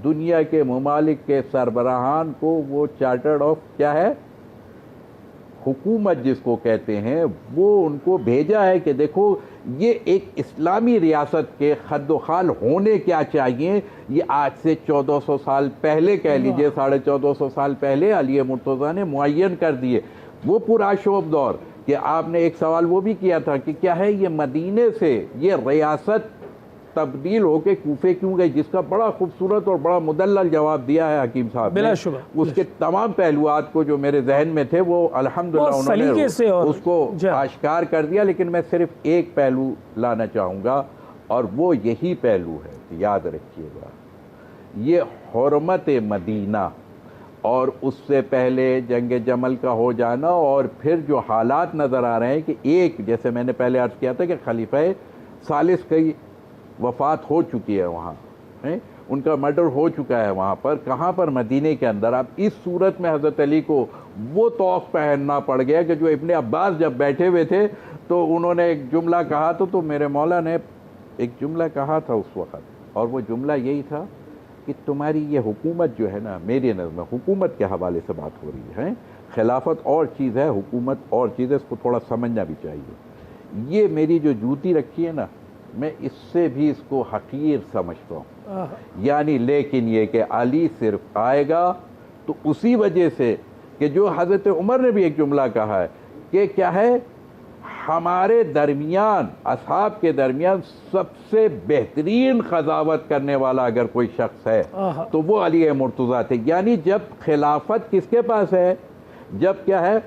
Speaker 5: دنیا کے ممالک کے سربراہان کو وہ چارٹر آف کیا ہے حکومت جس کو کہتے ہیں، وہ ان کو بھیجا ہے کہ دیکھو یہ ایک اسلامی ریاست کے خد و خال ہونے کیا چاہیے. یہ آج سے 1400 سال پہلے کہہ لیجئے، 1450 سال پہلے علی مرتضیٰ نے معین کر دیے. وہ پورا شعب دور کہ آپ نے ایک سوال وہ بھی کیا تھا کہ کیا ہے یہ مدینے سے یہ ریاست تبدیل ہو کے کوفے کیوں گئی، جس کا بڑا خوبصورت اور بڑا مدلل جواب دیا ہے حکیم صاحب نے. اس کے تمام پہلوات کو جو میرے ذہن میں تھے وہ الحمدللہ انہوں نے اس کو آشکار کر دیا، لیکن میں صرف ایک پہلو لانا چاہوں گا اور وہ یہی پہلو ہے، یاد رکھیے گا، یہ حرمت مدینہ اور اس سے پہلے جنگ جمل کا ہو جانا، اور پھر جو حالات نظر آ رہے ہیں کہ ایک جیسے میں نے پہلے عرض کیا تھا کہ خلیفہ ثالث کی وفات ہو چکی ہے وہاں، ان کا مرڈر ہو چکا ہے وہاں پر، کہاں پر؟ مدینے کے اندر۔ اب اس صورت میں حضرت علی کو وہ طوق پہننا پڑ گیا کہ جو ابن عباس جب بیٹھے ہوئے تھے تو انہوں نے ایک جملہ کہا تو میرے مولا نے ایک جملہ کہا تھا اس وقت، اور وہ جملہ یہی تھا کہ تمہاری یہ حکومت جو ہے نا، میری نظر میں حکومت کے حوالے سے بات ہو رہی ہے، خلافت اور چیز ہے، حکومت اور چیز ہے، اس کو تھوڑا سمجھنا بھی چاہیے۔ یہ میری جو جوتی رکھی ہے نا، میں اس سے بھی اس کو حقیر سمجھتا ہوں، یعنی لیکن یہ کہ علی صرف آئے گا تو اسی وجہ سے کہ جو حضرت عمر نے بھی ایک جملہ کہا ہے کہ کیا ہے، ہمارے درمیان اصحاب کے درمیان سب سے بہترین قضاوت کرنے والا اگر کوئی شخص ہے تو وہ علی مرتضیٰ تھے۔ یعنی جب خلافت کس کے پاس ہے؟ جب کیا ہے،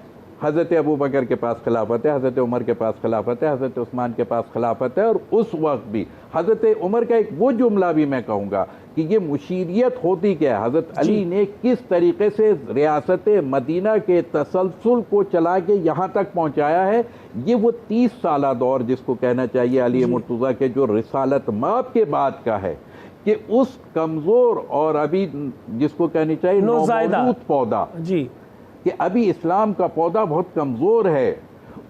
Speaker 5: حضرت ابو بکر کے پاس خلافت ہے، حضرت عمر کے پاس خلافت ہے، حضرت عثمان کے پاس خلافت ہے، اور اس وقت بھی حضرت عمر کا ایک وہ جملہ بھی میں کہوں گا کہ یہ مشیریت ہوتی کیا ہے، حضرت علی نے کس طریقے سے ریاست مدینہ کے تسلسل کو چلا کے یہاں تک پہنچایا ہے۔ یہ وہ 30 سالہ دور جس کو کہنا چاہیے علی مرتضیٰ کے جو رسالت مآب کے بعد کا ہے، کہ اس کمزور اور ابھی جس کو کہنی چاہیے نومولود پودا،
Speaker 3: جی،
Speaker 5: کہ ابھی اسلام کا پودا بہت کمزور ہے،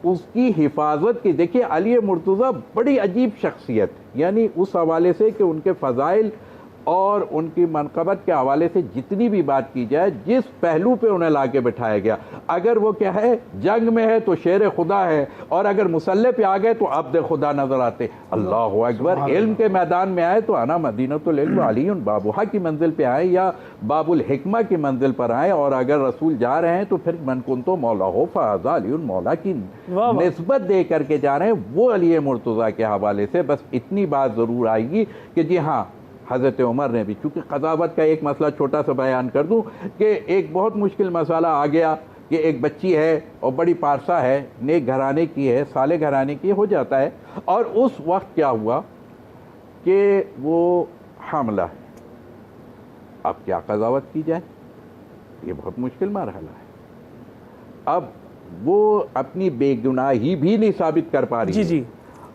Speaker 5: اس کی حفاظت کی۔ دیکھیے علی مرتضیٰ بڑی عجیب شخصیت، یعنی اس حوالے سے کہ ان کے فضائل اور ان کی منقبت کے حوالے سے جتنی بھی بات کی جائے، جس پہلو پہ انہیں لا کے بٹھایا گیا، اگر وہ کیا ہے جنگ میں ہے تو شیر خدا ہے، اور اگر مسلح پہ آ گئے تو عبد خدا نظر آتے۔ اللہ اکبر۔ علم کے میدان میں آئے تو انا مدینۃ العلم علی بابوہا کی منزل پہ آئے یا باب الحکمہ کی منزل پر آئے، اور اگر رسول جا رہے ہیں تو پھر من کنتو مولا ہو فہذا علی مولا کی نسبت دے کر کے جا رہے ہیں، وہ علی مرتضیٰ کے حوالے سے۔ بس اتنی بات ضرور آئے گی کہ جی ہاں، حضرت عمر نے بھی، چونکہ قضاوت کا ایک مسئلہ چھوٹا سا بیان کر دوں کہ ایک بہت مشکل مسئلہ آ گیا کہ ایک بچی ہے اور بڑی پارسا ہے، نیک گھرانے کی ہے، صالح گھرانے کی ہو جاتا ہے، اور اس وقت کیا ہوا کہ وہ حاملہ ہے۔ اب کیا قضاوت کی جائے؟ یہ بہت مشکل مرحلہ ہے۔ اب وہ اپنی بے گناہی بھی نہیں ثابت کر پا رہی،
Speaker 3: جی،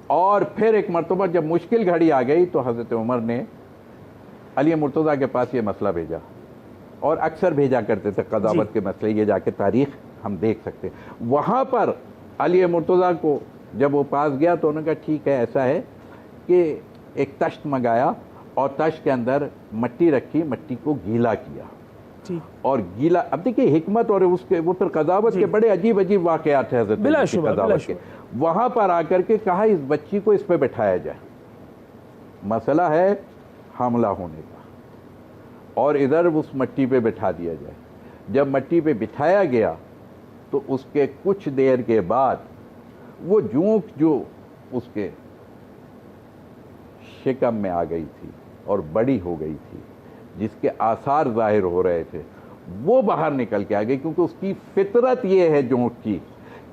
Speaker 5: اور پھر ایک مرتبہ جب مشکل گھڑی آ گئی تو حضرت عمر نے علی مرتضیٰ کے پاس یہ مسئلہ بھیجا، اور اکثر بھیجا کرتے تھے قضاوت کے مسئلے، یہ جا کے تاریخ ہم دیکھ سکتے۔ وہاں پر علی مرتضیٰ کو جب وہ پاس گیا تو انہوں نے کہا ٹھیک ہے، ایسا ہے کہ ایک تشت منگایا، اور تشت کے اندر مٹی رکھی، مٹی کو گیلا کیا، اور گیلا۔ اب دیکھیے حکمت، اور اس کے وہ پھر قضاوت کے بڑے عجیب عجیب واقعات ہیں حضرت علی کی قضاوت کے۔ وہاں پر آ کر کے کہا اس بچی کو اس پہ بٹھایا جائے، مسئلہ ہے حاملہ ہونے کا، اور ادھر اس مٹی پہ بٹھا دیا جائے۔ جب مٹی پہ بٹھایا گیا تو اس کے کچھ دیر کے بعد وہ جونک جو اس کے شکم میں آ گئی تھی اور بڑی ہو گئی تھی، جس کے آثار ظاہر ہو رہے تھے، وہ باہر نکل کے آ گئی، کیونکہ اس کی فطرت یہ ہے جونک کی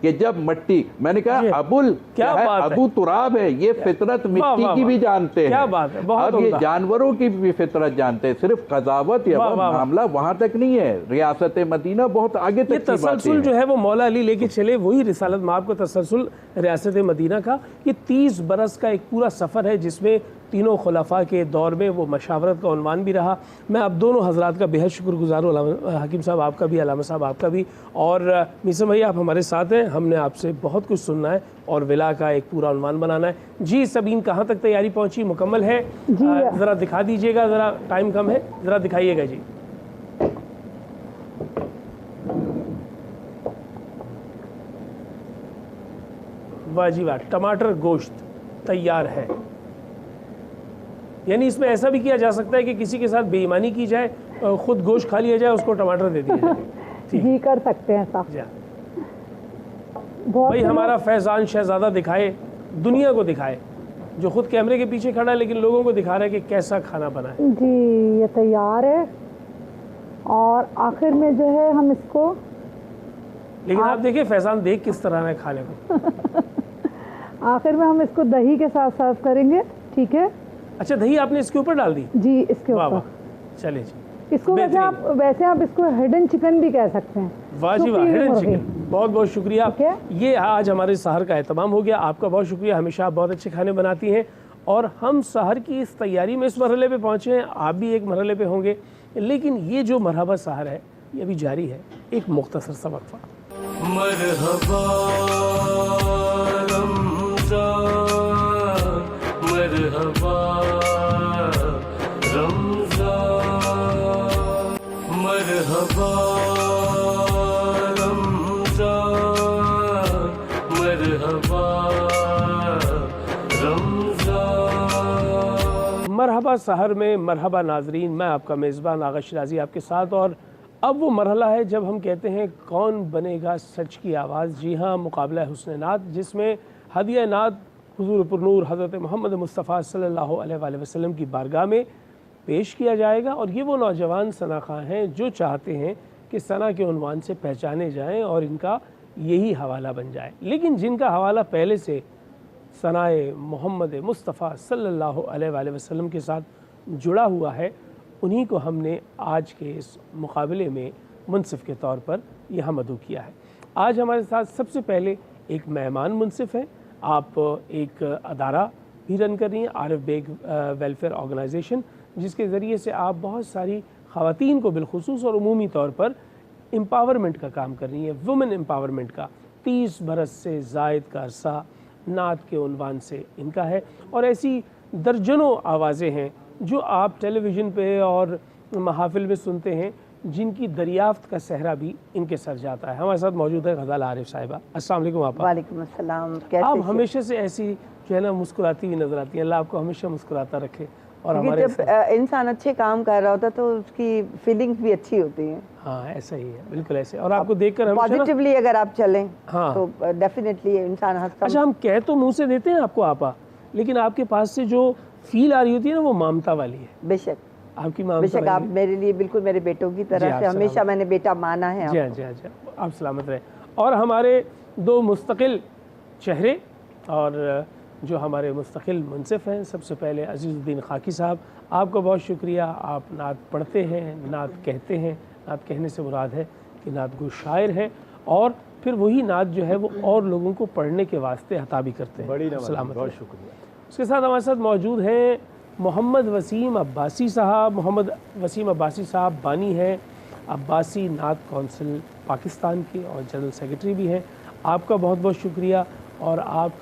Speaker 5: کہ جب مٹی، میں نے کہا ابو تراب ہے، یہ فطرت مٹی کی بھی جانتے ہیں، اب یہ جانوروں کی بھی فطرت جانتے ہیں، صرف قضاوت یا معاملہ وہاں تک نہیں ہے، ریاست مدینہ بہت آگے تک کی باتیں ہیں۔
Speaker 3: تسلسل جو ہے وہ مولا علی لے کے چلے، وہی رسالت مآب کا تسلسل ریاست مدینہ کا۔ یہ 30 برس کا ایک پورا سفر ہے جس میں تینوں خلفاء کے دور میں وہ مشاورت کا عنوان بھی رہا۔ میں آپ دونوں حضرات کا بہت شکر گزار ہوں، حکیم صاحب آپ کا بھی، علامہ صاحب آپ کا بھی، اور میثم بھائی آپ ہمارے ساتھ ہیں، ہم نے آپ سے بہت کچھ سننا ہے اور ولا کا ایک پورا عنوان بنانا ہے۔ جی سبین، کہاں تک تیاری پہنچی؟ مکمل ہے؟ ذرا دکھا دیجئے گا، ذرا ٹائم کم ہے، ذرا دکھائیے گا جی۔ واہ جی واہ، ٹماٹر گوشت تیار ہے۔ یعنی اس میں ایسا بھی کیا جا سکتا ہے کہ کسی کے ساتھ بے ایمانی کی جائے، خود گوشت کھا لیا جائے، اس کو ٹماٹر دے دیا جائے۔
Speaker 7: جی کر سکتے ہیں ایسا۔
Speaker 3: بھائی ہمارا فیضان شہزادہ دکھائے، دنیا کو دکھائے، جو خود کیمرے کے پیچھے کھڑا ہے لیکن لوگوں کو دکھا رہا ہے کہ کیسا کھانا بنا ہے۔
Speaker 7: جی یہ تیار ہے، اور آخر میں جو ہے ہم اس کو،
Speaker 3: لیکن آپ دیکھیں فیضان دیکھ کس طرح ہے کھانے کو۔
Speaker 7: آخر میں ہم اس کو دہی کے ساتھ سرو کریں گے، ٹھیک ہے؟
Speaker 3: اچھا دہی آپ نے اس کے اوپر ڈال دی؟
Speaker 7: جی اس کے اوپر۔
Speaker 3: چلے جی،
Speaker 7: اس کو ویسے آپ اس کو ہڈن چکن بھی کہہ سکتے ہیں۔
Speaker 3: واہ جی واہ، ہڈن چکن، بہت بہت شکریہ۔ یہ آج ہمارے سحر کا اہتمام ہو گیا، آپ کا بہت شکریہ، ہمیشہ آپ بہت اچھے کھانے بناتی ہیں، اور ہم سحر کی اس تیاری میں اس مرحلے پہ پہنچے ہیں، آپ بھی ایک مرحلے پہ ہوں گے، لیکن یہ جو مرحبا سحر ہے یہ ابھی جاری ہے. ایک مختصر سا وقفہ.
Speaker 1: مرحبا رمضان، مرحبا رمضان، مرحبا رمضان، مرحبا رمضان.
Speaker 3: مرحبا سحر میں مرحبا ناظرین، میں آپ کا میزبان آغا شیرازی آپ کے ساتھ. اور اب وہ مرحلہ ہے جب ہم کہتے ہیں کون بنے گا سچ کی آواز. جی ہاں، مقابلہ حسن نعت، جس میں ہدیہ نعت حضور پرنور حضرت محمد مصطفیٰ صلی اللہ علیہ وآلہ وسلم کی بارگاہ میں پیش کیا جائے گا. اور یہ وہ نوجوان ثنا خواں ہیں جو چاہتے ہیں کہ ثنا کے عنوان سے پہچانے جائیں اور ان کا یہی حوالہ بن جائے، لیکن جن کا حوالہ پہلے سے ثنائے محمد مصطفیٰ صلی اللہ علیہ وآلہ وسلم کے ساتھ جڑا ہوا ہے، انہی کو ہم نے آج کے اس مقابلے میں منصف کے طور پر یہاں مدعو کیا ہے. آج ہمارے ساتھ سب سے پہلے ایک مہمان منصف ہیں. آپ ایک ادارہ بھی رن کر رہی ہیں، عارف بیگ ویلفیئر آرگنائزیشن، جس کے ذریعے سے آپ بہت ساری خواتین کو بالخصوص اور عمومی طور پر امپاورمنٹ کا کام کر رہی ہیں، وومن امپاورمنٹ کا. 30 برس سے زائد کا عرصہ نعت کے عنوان سے ان کا ہے، اور ایسی درجنوں آوازیں ہیں جو آپ ٹیلی ویژن پہ اور محافل میں سنتے ہیں، جن کی دریافت کا صحرا بھی ان کے سر جاتا ہے. ہمارے ساتھ موجود ہے غزال عارف صاحبہ. السلام علیکم آپا.
Speaker 8: وعلیکم السلام. کیسے
Speaker 3: آپ ہمیشہ سے ایسی جو ہے نا مسکراتی ہوئی نظر آتی ہیں. اللہ آپ کو ہمیشہ مسکراتا رکھے. اور ہمارے
Speaker 8: جب انسان اچھے کام کر رہا ہوتا تو اس کی فیلنگز بھی اچھی ہوتی ہیں.
Speaker 3: ہاں ایسا ہی ہے، بالکل ایسے. اور آپ کو دیکھ کر ہمیشہ
Speaker 8: پازیٹیولی اگر آپ چلیں
Speaker 3: ہاں
Speaker 8: تو ڈیفینیٹلی انسان ہنستا.
Speaker 3: اچھا، ہم کہہ تو منہ سے دیتے ہیں آپ کو آپا، لیکن آپ کے پاس سے جو فیل آ رہی ہوتی ہے نا وہ مامتا والی ہے.
Speaker 8: بے شک،
Speaker 3: آپ کی
Speaker 8: بے
Speaker 3: مامتا
Speaker 8: شک. آپ میرے لیے بالکل میرے بیٹوں کی طرح سے ہمیشہ میں نے بیٹا مانا ہے.
Speaker 3: جی ہاں جی ہاں جی، آپ سلامت رہے. اور ہمارے دو مستقل چہرے اور جو ہمارے مستقل منصف ہیں، سب سے پہلے عزیز الدین خاکی صاحب، آپ کا بہت شکریہ. آپ نعت پڑھتے ہیں، نعت کہتے ہیں. نعت کہنے سے مراد ہے کہ نعت گو شاعر ہیں، اور پھر وہی نعت جو ہے وہ اور لوگوں کو پڑھنے کے واسطے عطا بھی کرتے ہیں.
Speaker 9: بڑی
Speaker 3: سلامت،
Speaker 9: بہت شکریہ.
Speaker 3: اس کے ساتھ ہمارے ساتھ موجود ہیں محمد وسیم عباسی صاحب. محمد وسیم عباسی صاحب بانی ہیں عباسی نعت کونسل پاکستان کے اور جنرل سیکرٹری بھی ہیں. آپ کا بہت بہت شکریہ. اور آپ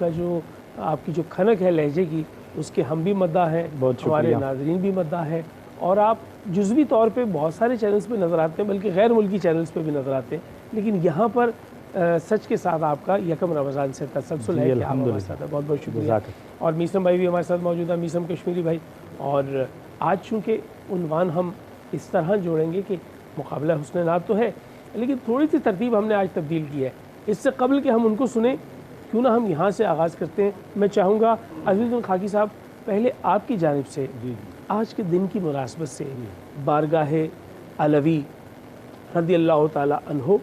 Speaker 3: کی جو کھنک ہے لہجے کی، اس کے ہم بھی مداح ہیں، ہمارے ناظرین بھی مداح ہیں. اور آپ جزوی طور پہ بہت سارے چینلز پہ نظر آتے ہیں، بلکہ غیر ملکی چینلز پہ بھی نظر آتے ہیں، لیکن یہاں پر سچ کے ساتھ آپ کا یکم رمضان سے تسلسل ہے کہ آپ ہمارے ساتھ ہیں. بہت بہت شکریہ. اور میسم بھائی بھی ہمارے ساتھ موجود ہیں، میسم کشمیری بھائی. اور آج چونکہ عنوان ہم اس طرح جوڑیں گے کہ مقابلہ حسن نعت تو ہے، لیکن تھوڑی سی ترتیب ہم نے آج تبدیل کی ہے. اس سے قبل کہ ہم ان کو سنیں، کیوں نہ ہم یہاں سے آغاز کرتے ہیں. میں چاہوں گا عزیز خاکی صاحب، پہلے آپ کی جانب سے آج کے دن کی مناسبت سے بارگاہ علوی رضی اللہ تعالی عنہ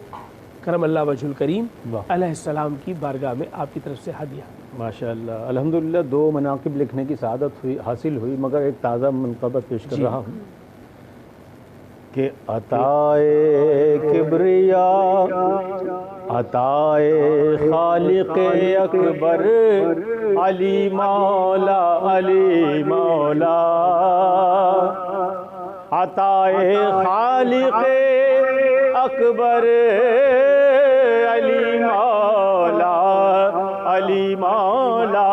Speaker 3: کرم اللہ وجہ الکریم علیہ السلام کی بارگاہ میں آپ کی طرف سے ہدیہ.
Speaker 9: ماشاء اللہ، الحمدللہ 2 مناقب لکھنے کی سعادت حاصل ہوئی، مگر ایک تازہ منقبت پیش کر رہا ہوں کہ عطائے کبریا، عطائے خالق اکبر، علی مولا علی مولا. عطائے خالق اکبر، علی مولا علی مولا.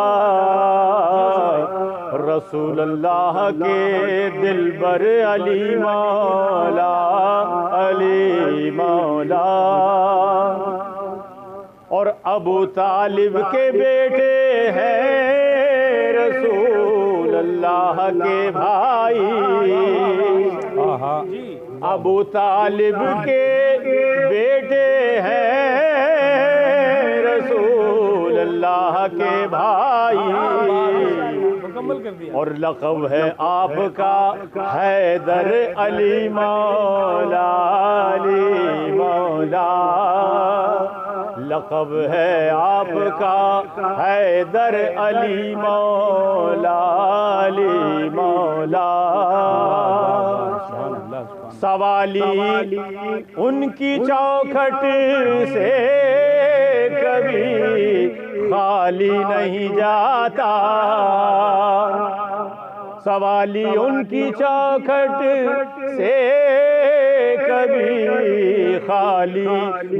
Speaker 9: رسول اللہ کے دل بر، علی مولا علی مولا. اور ابو طالب کے بیٹے ہیں رسول اللہ کے بھائی. ابو طالب کے بیٹے ہیں رسول اللہ کے بھائی. اور لقب ہے آپ کا حیدر، علی مولا علی مولا. لقب ہے آپ کا حیدر، علی مولا علی مولا. سوالی ان کی چوکھٹ سے کبھی خالی نہیں جاتا، سوالی ان کی چوکھٹ سے کبھی خالی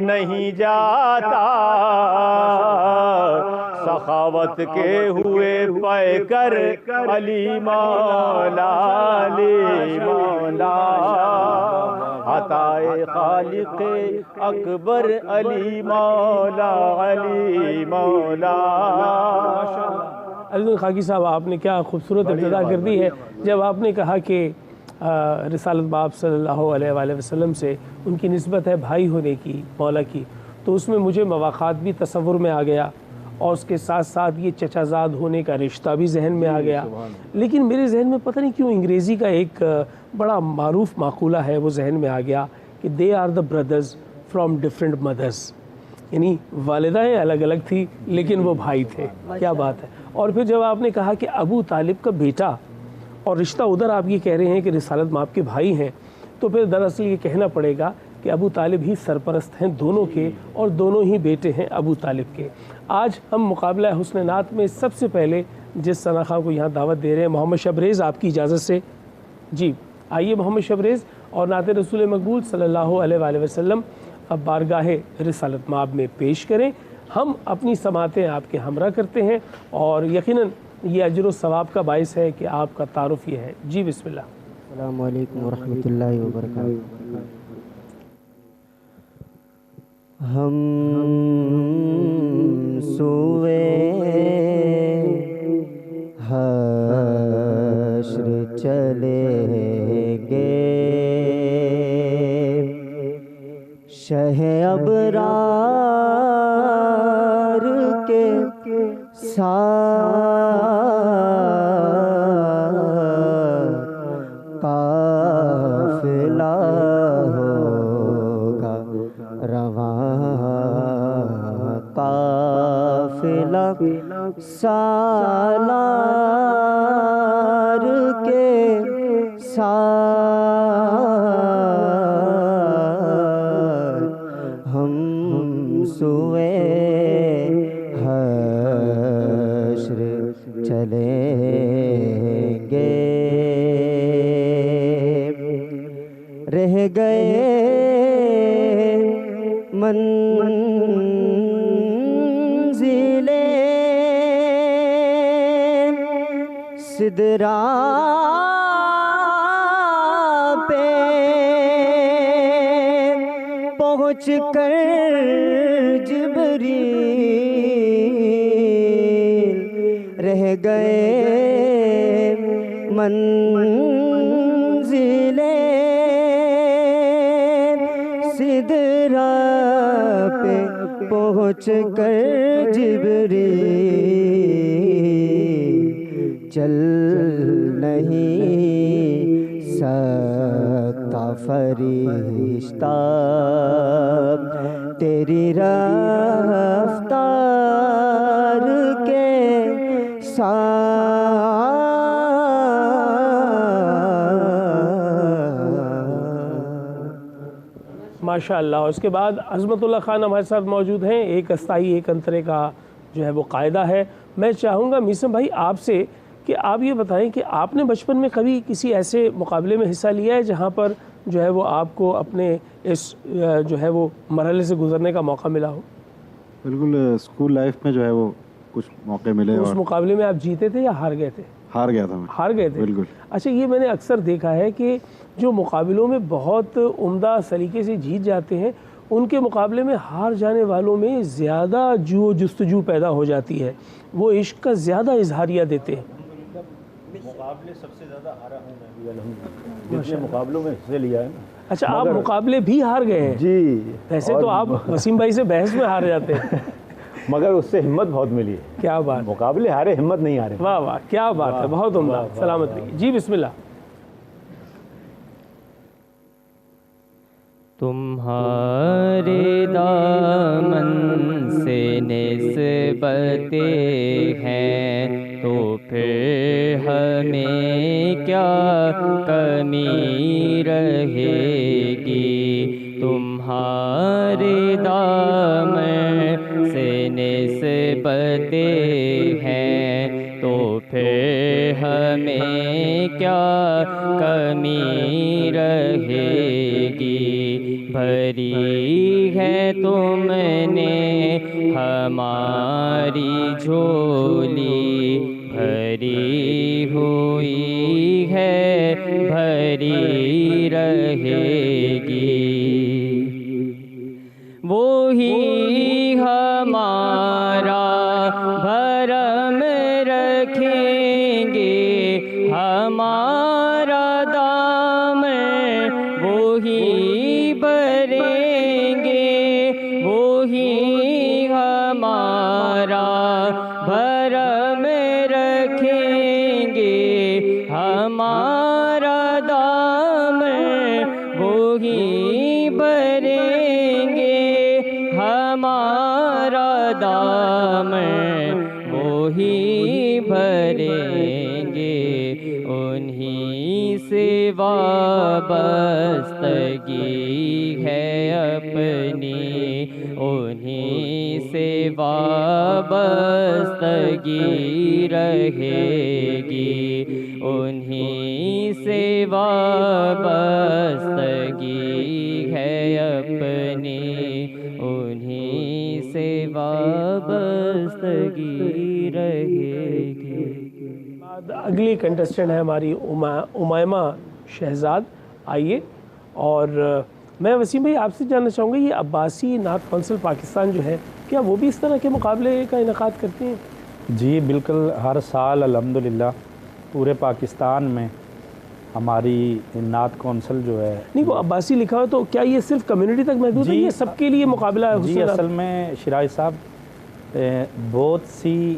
Speaker 9: نہیں جاتا، سخاوت کے ہوئے پے کر علی مولا علی مولا، عطائے خالق اکبر علی مولا علی مولا۔
Speaker 3: علی خاکی صاحب، آپ نے کیا خوبصورت ابتدا کر دی ہے جب آپ نے کہا کہ رسالت باب صلی اللہ علیہ وآلہ وسلم سے ان کی نسبت ہے بھائی ہونے کی، مولا کی، تو اس میں مجھے مواخات بھی تصور میں آ گیا اور اس کے ساتھ ساتھ یہ چچا زاد ہونے کا رشتہ بھی ذہن میں آ گیا، لیکن میرے ذہن میں پتہ نہیں کیوں انگریزی کا ایک بڑا معروف مقولہ ہے وہ ذہن میں آ گیا کہ they are the brothers from different mothers, یعنی والدہیں الگ الگ تھی لیکن وہ بھائی تھے۔ کیا بات ہے۔ اور پھر جب آپ نے کہا کہ ابو طالب کا بیٹا اور رشتہ ادھر آپ یہ کہہ رہے ہیں کہ رسالت مآب کے بھائی ہیں، تو پھر دراصل یہ کہنا پڑے گا کہ ابو طالب ہی سرپرست ہیں دونوں کے اور دونوں ہی بیٹے ہیں ابو طالب کے۔ آج ہم مقابلہ حسن نعت میں سب سے پہلے جس ثنا خواہ کو یہاں دعوت دے رہے ہیں محمد شبریز، آپ کی اجازت سے جی آئیے محمد شبریز اور نعت رسول مقبول صلی اللہ علیہ وآلہ وسلم اب بارگاہ رسالت مآب میں پیش کریں۔ ہم اپنی سماعتیں آپ کے ہمراہ کرتے ہیں اور یقیناً یہ اجر و ثواب کا باعث ہے کہ آپ کا تعارف یہ ہے۔ جی بسم اللہ۔
Speaker 6: السلام علیکم ورحمۃ اللہ وبرکاتہ۔ ہم سوئے حشر چلے گے، شہ ابرار کے ساتھ قافلہ ہوگا رواں، قافلہ سالار کے ساتھ، ہم سوئے حشر چلیں گے، رہ گئے منزلیں سدرا پہ پہنچ کر جبریل، رہ گئے منزلیں سدرا پہ پہنچ کر جبریل، چل نہیں سکتا فرشتہ تیری رفتار کے ساتھ۔
Speaker 3: ماشاء اللہ۔ اور اس کے بعد عظمت اللہ خان ہمارے ساتھ موجود ہیں، ایک استائی ایک انترے کا جو ہے وہ قاعدہ ہے۔ میں چاہوں گا میثم بھائی آپ سے کہ آپ یہ بتائیں کہ آپ نے بچپن میں کبھی کسی ایسے مقابلے میں حصہ لیا ہے جہاں پر جو ہے وہ آپ کو اپنے اس جو ہے وہ مرحلے سے گزرنے کا موقع ملا ہو؟
Speaker 10: بالکل، اسکول لائف میں جو ہے وہ کچھ موقع ملے۔
Speaker 3: اس مقابلے میں آپ جیتے تھے یا ہار گئے تھے؟
Speaker 10: ہار گیا تھا میں۔
Speaker 3: ہار گئے تھے،
Speaker 10: بالکل۔
Speaker 3: اچھا، یہ میں نے اکثر دیکھا ہے کہ جو مقابلوں میں بہت عمدہ سلیقے سے جیت جاتے ہیں ان کے مقابلے میں ہار جانے والوں میں زیادہ جستجو پیدا ہو جاتی ہے، وہ عشق کا زیادہ اظہاریہ دیتے ہیں۔
Speaker 9: مقابلے سب سے زیادہ ہارا ہوں میں بھی الحمدللہ، جتنے مقابلوں میں حصہ لیا ہے نا۔
Speaker 3: اچھا، آپ مقابلے بھی ہار گئے ہیں؟
Speaker 9: جی،
Speaker 3: ویسے تو آپ وسیم بھائی سے بحث میں ہار جاتے ہیں
Speaker 9: مگر اس سے ہمت بہت ملی ہے۔
Speaker 3: کیا بات،
Speaker 9: مقابلے ہارے ہمت نہیں ہارے۔
Speaker 3: واہ واہ، کیا بات ہے، بہت عمدہ، سلامت رہیے۔ جی بسم اللہ۔
Speaker 11: تمہارے دامن سے نسبتیں ہیں تو پھر ہمیں کیا کمی رہے گی، تمہارے دامن سے نسبت ہیں تو پھر ہمیں کیا کمی رہے گی. بھری ہے تم نے ہماری جھولی، بھری ہوئی ہے بھری رہے گی. وہی ہمارا بھرم رکھیں گے، ہمارا دامن وہی بھریں گے. وہی ہمارا بھرم رکھیں گے، ہمارا دامن وہی بھریں گے، ہمارا دامن وہی بھریں گے. انہی سے وابستگی ہے اپنی، انہی سے وابستگی رہے گی. انہی سے وابستگی ہے اپنی، انہی سے وابستگی رہے گی.
Speaker 3: اگلی کنٹسٹنٹ ہے ہماری امیمہ شہزاد. آئیے. اور میں وسیم بھائی آپ سے جاننا چاہوں گا، یہ عباسی نعت کونسل پاکستان جو ہے، کیا وہ بھی اس طرح کے مقابلے کا انعقاد کرتے ہیں؟
Speaker 10: جی بالکل، ہر سال الحمدللہ پورے پاکستان میں ہماری نعت کونسل جو ہے.
Speaker 3: نہیں، وہ عباسی لکھا ہو تو کیا یہ صرف کمیونٹی تک محدود ہے یا سب کے لیے مقابلہ ہے؟
Speaker 10: جی اصل میں شراج صاحب بہت سی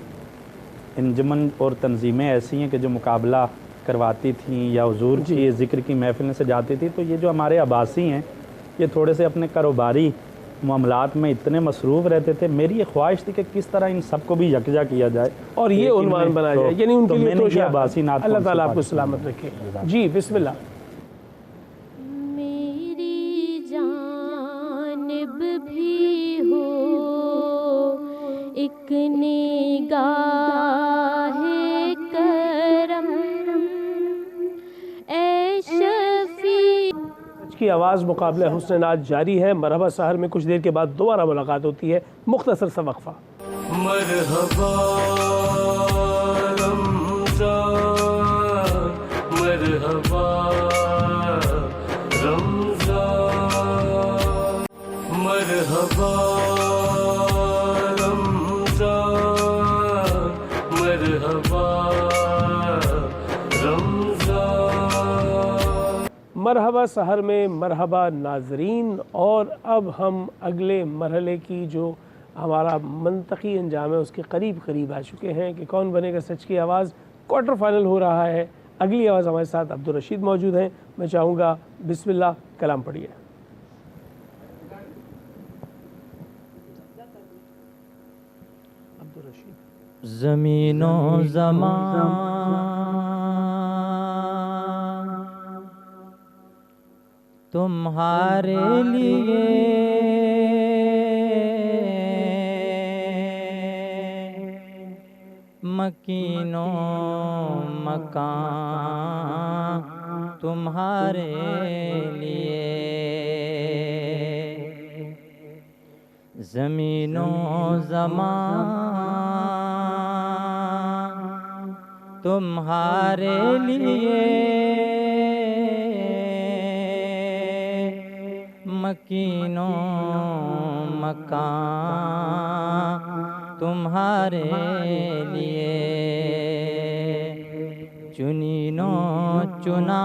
Speaker 10: انجمن اور تنظیمیں ایسی ہیں کہ جو مقابلہ کرواتی تھیں یا حضور کی ذکر کی محفلیں سے جاتی تھی. تو یہ جو ہمارے عباسی ہیں یہ تھوڑے سے اپنے کاروباری معاملات میں اتنے مصروف رہتے تھے. میری یہ خواہش تھی کہ کس طرح ان سب کو بھی یکجا کیا جائے
Speaker 3: اور یہ عنوان بنا جائے، یعنی ان کے لیے تو
Speaker 10: عباسی نعت.
Speaker 3: اللہ تعالیٰ آپ کو سلامت رکھے. جی بسم اللہ.
Speaker 12: میری جانب بھی ہو ایک نگاہ کرم، اے شفیع.
Speaker 3: کی آواز مقابلہ حسن نعت جاری ہے. مرحبا سحر میں کچھ دیر کے بعد دوبارہ ملاقات ہوتی ہے. مختصر سا وقفہ.
Speaker 1: مرحبا رمضان، مرحبا رمضان، مرحبا رمضان، مرحبا رمضان.
Speaker 3: مرحبا سحر میں مرحبا ناظرین. اور اب ہم اگلے مرحلے کی جو ہمارا منطقی انجام ہے اس کے قریب آ چکے ہیں کہ کون بنے گا سچ کی آواز. کوارٹر فائنل ہو رہا ہے. اگلی آواز ہمارے ساتھ عبدالرشید موجود ہیں. میں چاہوں گا بسم اللہ کلام پڑھیے.
Speaker 11: زمین و زمان تمہارے لیے مکین و مکان تمہارے لیے، زمین و زمان تمہارے لیے، مکین و مکان تمہارے لیے، چنین و چنا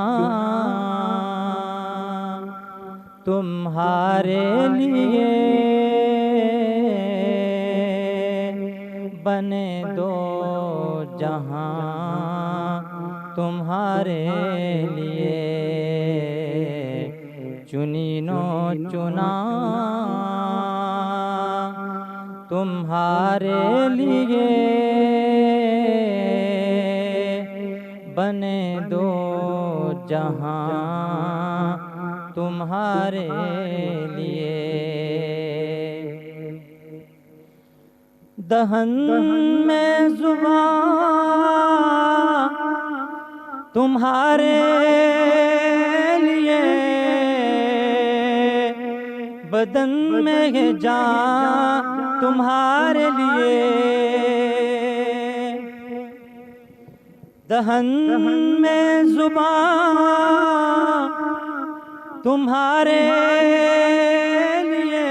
Speaker 11: تمہارے لیے، بنے دو جہاں تمہارے لیے، چنین و چنا تمہارے لیے، بنے دو جہاں تمہارے لیے، دہن میں زبان تمہارے لیے، بدن میں ہے جان تمہارے لیے، دہن میں زبان تمہارے لیے،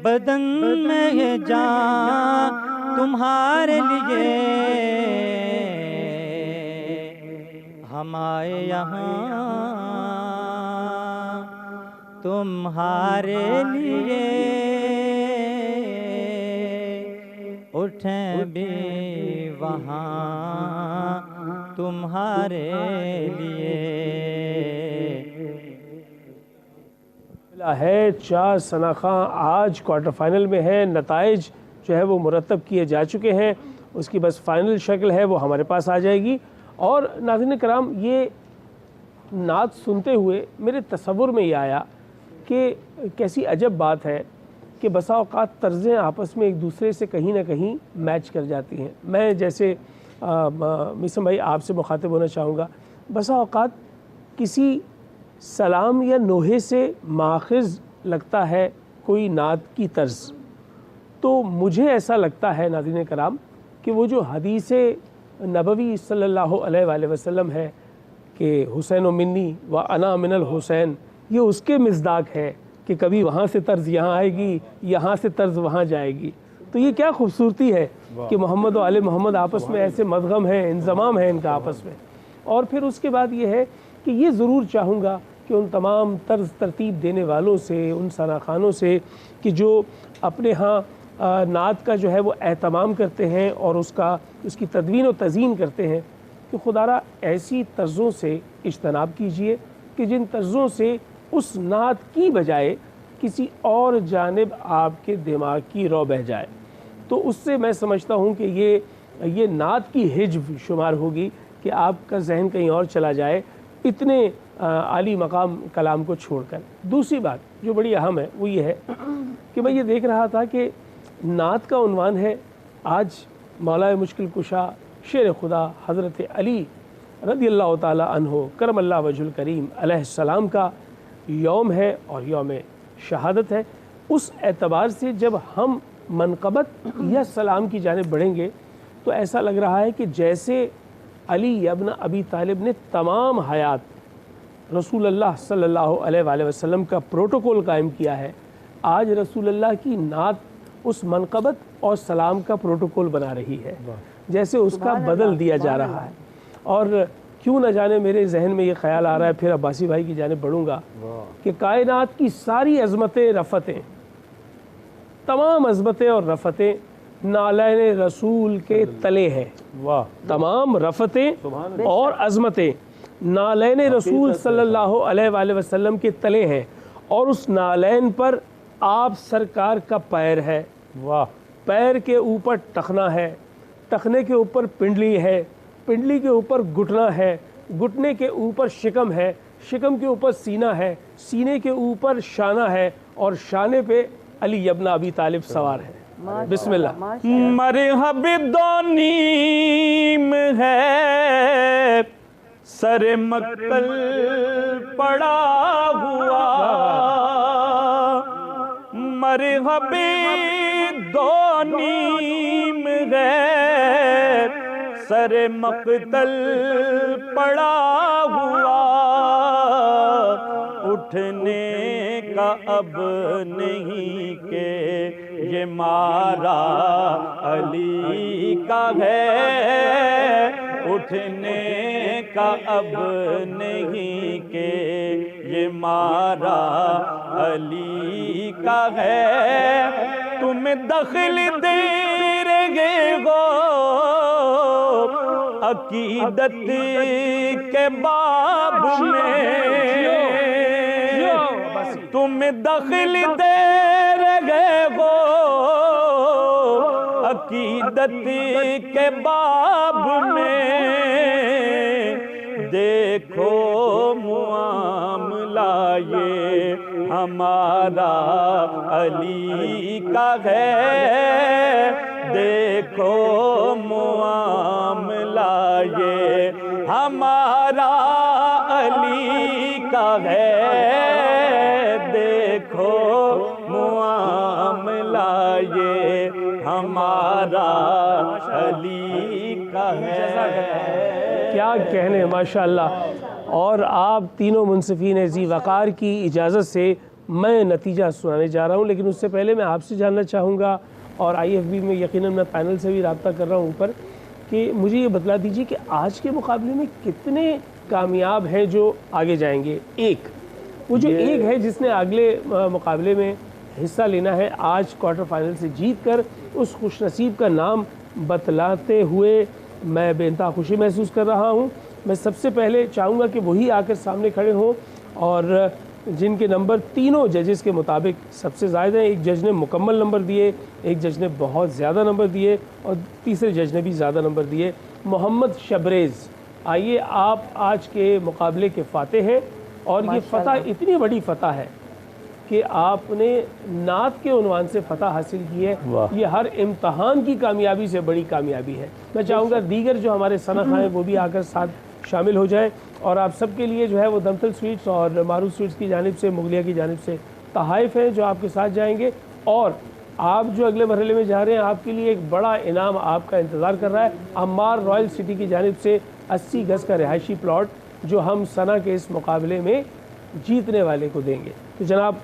Speaker 11: بدن میں ہے جان تمہارے لیے، ہم آئے یہاں تمہارے لیے، اٹھیں بھی وہاں تمہارے لیے۔
Speaker 3: ہے 4 ثنا خاں آج کوارٹر فائنل میں ہیں، نتائج جو ہے وہ مرتب کیے جا چکے ہیں، اس کی بس فائنل شکل ہے وہ ہمارے پاس آ جائے گی۔ اور ناظرین کرام، یہ نعت سنتے ہوئے میرے تصور میں یہ آیا کہ کیسی عجب بات ہے کہ بسا اوقات طرزیں آپس میں ایک دوسرے سے کہیں نہ کہیں میچ کر جاتی ہیں۔ میں جیسے مسلم بھائی آپ سے مخاطب ہونا چاہوں گا، بسا اوقات کسی سلام یا نوحے سے ماخذ لگتا ہے کوئی نعت کی طرز، تو مجھے ایسا لگتا ہے ناظرین کرام کہ وہ جو حدیث نبوی صلی اللہ علیہ وآلہ وسلم ہے کہ حسین و منی و انا من الحسین، یہ اس کے مصداق ہے کہ کبھی وہاں سے طرز یہاں آئے گی، یہاں سے طرز وہاں جائے گی۔ تو یہ کیا خوبصورتی ہے کہ محمد و آل محمد آپس میں ایسے مدغم ہیں، انضمام ہے ان کا آپس میں۔ اور پھر اس کے بعد یہ ہے کہ یہ ضرور چاہوں گا کہ ان تمام طرز ترتیب دینے والوں سے، ان ثنا خانوں سے کہ جو اپنے ہاں نعت کا جو ہے وہ اہتمام کرتے ہیں اور اس کی تدوین و تزئین کرتے ہیں، کہ خدارا ایسی طرزوں سے اجتناب کیجئے کہ جن طرزوں سے اس نعت کی بجائے کسی اور جانب آپ کے دماغ کی رو بہہ جائے۔ تو اس سے میں سمجھتا ہوں کہ یہ نعت کی حجب شمار ہوگی کہ آپ کا ذہن کہیں اور چلا جائے اتنے عالی مقام کلام کو چھوڑ کر۔ دوسری بات جو بڑی اہم ہے وہ یہ ہے کہ میں یہ دیکھ رہا تھا کہ نعت کا عنوان ہے آج مولا مشکل کشا شیر خدا حضرت علی رضی اللہ تعالی عنہ کرم اللہ وجہ الکریم علیہ السلام کا یوم ہے اور یوم شہادت ہے۔ اس اعتبار سے جب ہم منقبت یا سلام کی جانب بڑھیں گے تو ایسا لگ رہا ہے کہ جیسے علی ابن ابی طالب نے تمام حیات رسول اللہ صلی اللہ علیہ وآلہ وسلم کا پروٹوکول قائم کیا ہے، آج رسول اللہ کی نعت اس منقبت اور سلام کا پروٹوکول بنا رہی ہے، جیسے اس کا بدل دیا جا رہا ہے۔ اور کیوں نہ جانے میرے ذہن میں یہ خیال آ رہا ہے، پھر عباسی بھائی کی جانب بڑھوں گا، کہ کائنات کی ساری عظمتیں رفتیں، تمام عظمتیں اور رفتیں نالین رسول کے تلے ہیں۔ تمام رفتیں اور عظمتیں نالین رسول صلی اللہ علیہ وآلہ وسلم کے تلے ہیں، اور اس نالین پر آپ سرکار کا پیر ہے، پیر کے اوپر ٹخنا ہے، ٹخنے کے اوپر پنڈلی ہے، پنڈلی کے اوپر گھٹنا ہے، گھٹنے کے اوپر شکم ہے، شکم کے اوپر سینہ ہے، سینے کے اوپر شانہ ہے، اور شانے پہ علی ابن ابی طالب سوار ہے۔ بسم اللہ۔
Speaker 10: مرحب دو نیم ہے سر مقتل پڑا ہوا، مرحب دو نیم ہے سر مقتل پڑا ہوا، اٹھنے کا اب نہیں کہ یہ مارا علی کا ہے، اٹھنے کا اب نہیں کہ یہ مارا علی کا ہے، تم دخل دے رہے ہو عقیدت کے باب میں، تم دخل دے رہے ہو عقیدت کے باب میں، دیکھو معاملہ یہ ہمارا علی کا ہے، دیکھو معاملہ یہ ہمارا علی کا ہے، دیکھو معاملہ یہ ہمارا علی کا ہے۔
Speaker 3: کیا کہنے ماشاءاللہ۔ اور آپ تینوں منصفین ذی وقار کی اجازت سے میں نتیجہ سنانے جا رہا ہوں، لیکن اس سے پہلے میں آپ سے جاننا چاہوں گا، اور آئی ایف بی میں یقیناً میں پینل سے بھی رابطہ کر رہا ہوں اوپر، کہ مجھے یہ بتلا دیجیے کہ آج کے مقابلے میں کتنے کامیاب ہیں جو آگے جائیں گے؟ وہ جو ایک ہے جس نے اگلے مقابلے میں حصہ لینا ہے، آج کوارٹر فائنل سے جیت کر اس خوش نصیب کا نام بتلاتے ہوئے میں بے انتہا خوشی محسوس کر رہا ہوں۔ میں سب سے پہلے چاہوں گا کہ وہی آ کر سامنے کھڑے ہوں، اور جن کے نمبر تینوں ججز کے مطابق سب سے زائد ہیں۔ ایک جج نے مکمل نمبر دیے، ایک جج نے بہت زیادہ نمبر دیے، اور تیسرے جج نے بھی زیادہ نمبر دیے۔ محمد شبریز، آئیے، آپ آج کے مقابلے کے فاتح ہیں، اور یہ فتح اتنی بڑی فتح ہے کہ آپ نے نعت کے عنوان سے فتح حاصل کی ہے۔ یہ ہر امتحان کی کامیابی سے بڑی کامیابی ہے۔ میں چاہوں گا دیگر جو ہمارے ثنا خواہ ہیں وہ بھی آ کر ساتھ شامل ہو جائیں، اور آپ سب کے لیے جو ہے وہ دمتل سویٹس اور معروف سویٹس کی جانب سے، مغلیہ کی جانب سے تحائف ہیں جو آپ کے ساتھ جائیں گے، اور آپ جو اگلے مرحلے میں جا رہے ہیں آپ کے لیے ایک بڑا انعام آپ کا انتظار کر رہا ہے۔ عمار رائل سٹی کی جانب سے 80 گز کا رہائشی پلاٹ جو ہم ثنا کے اس مقابلے میں جیتنے والے کو دیں گے۔ تو جناب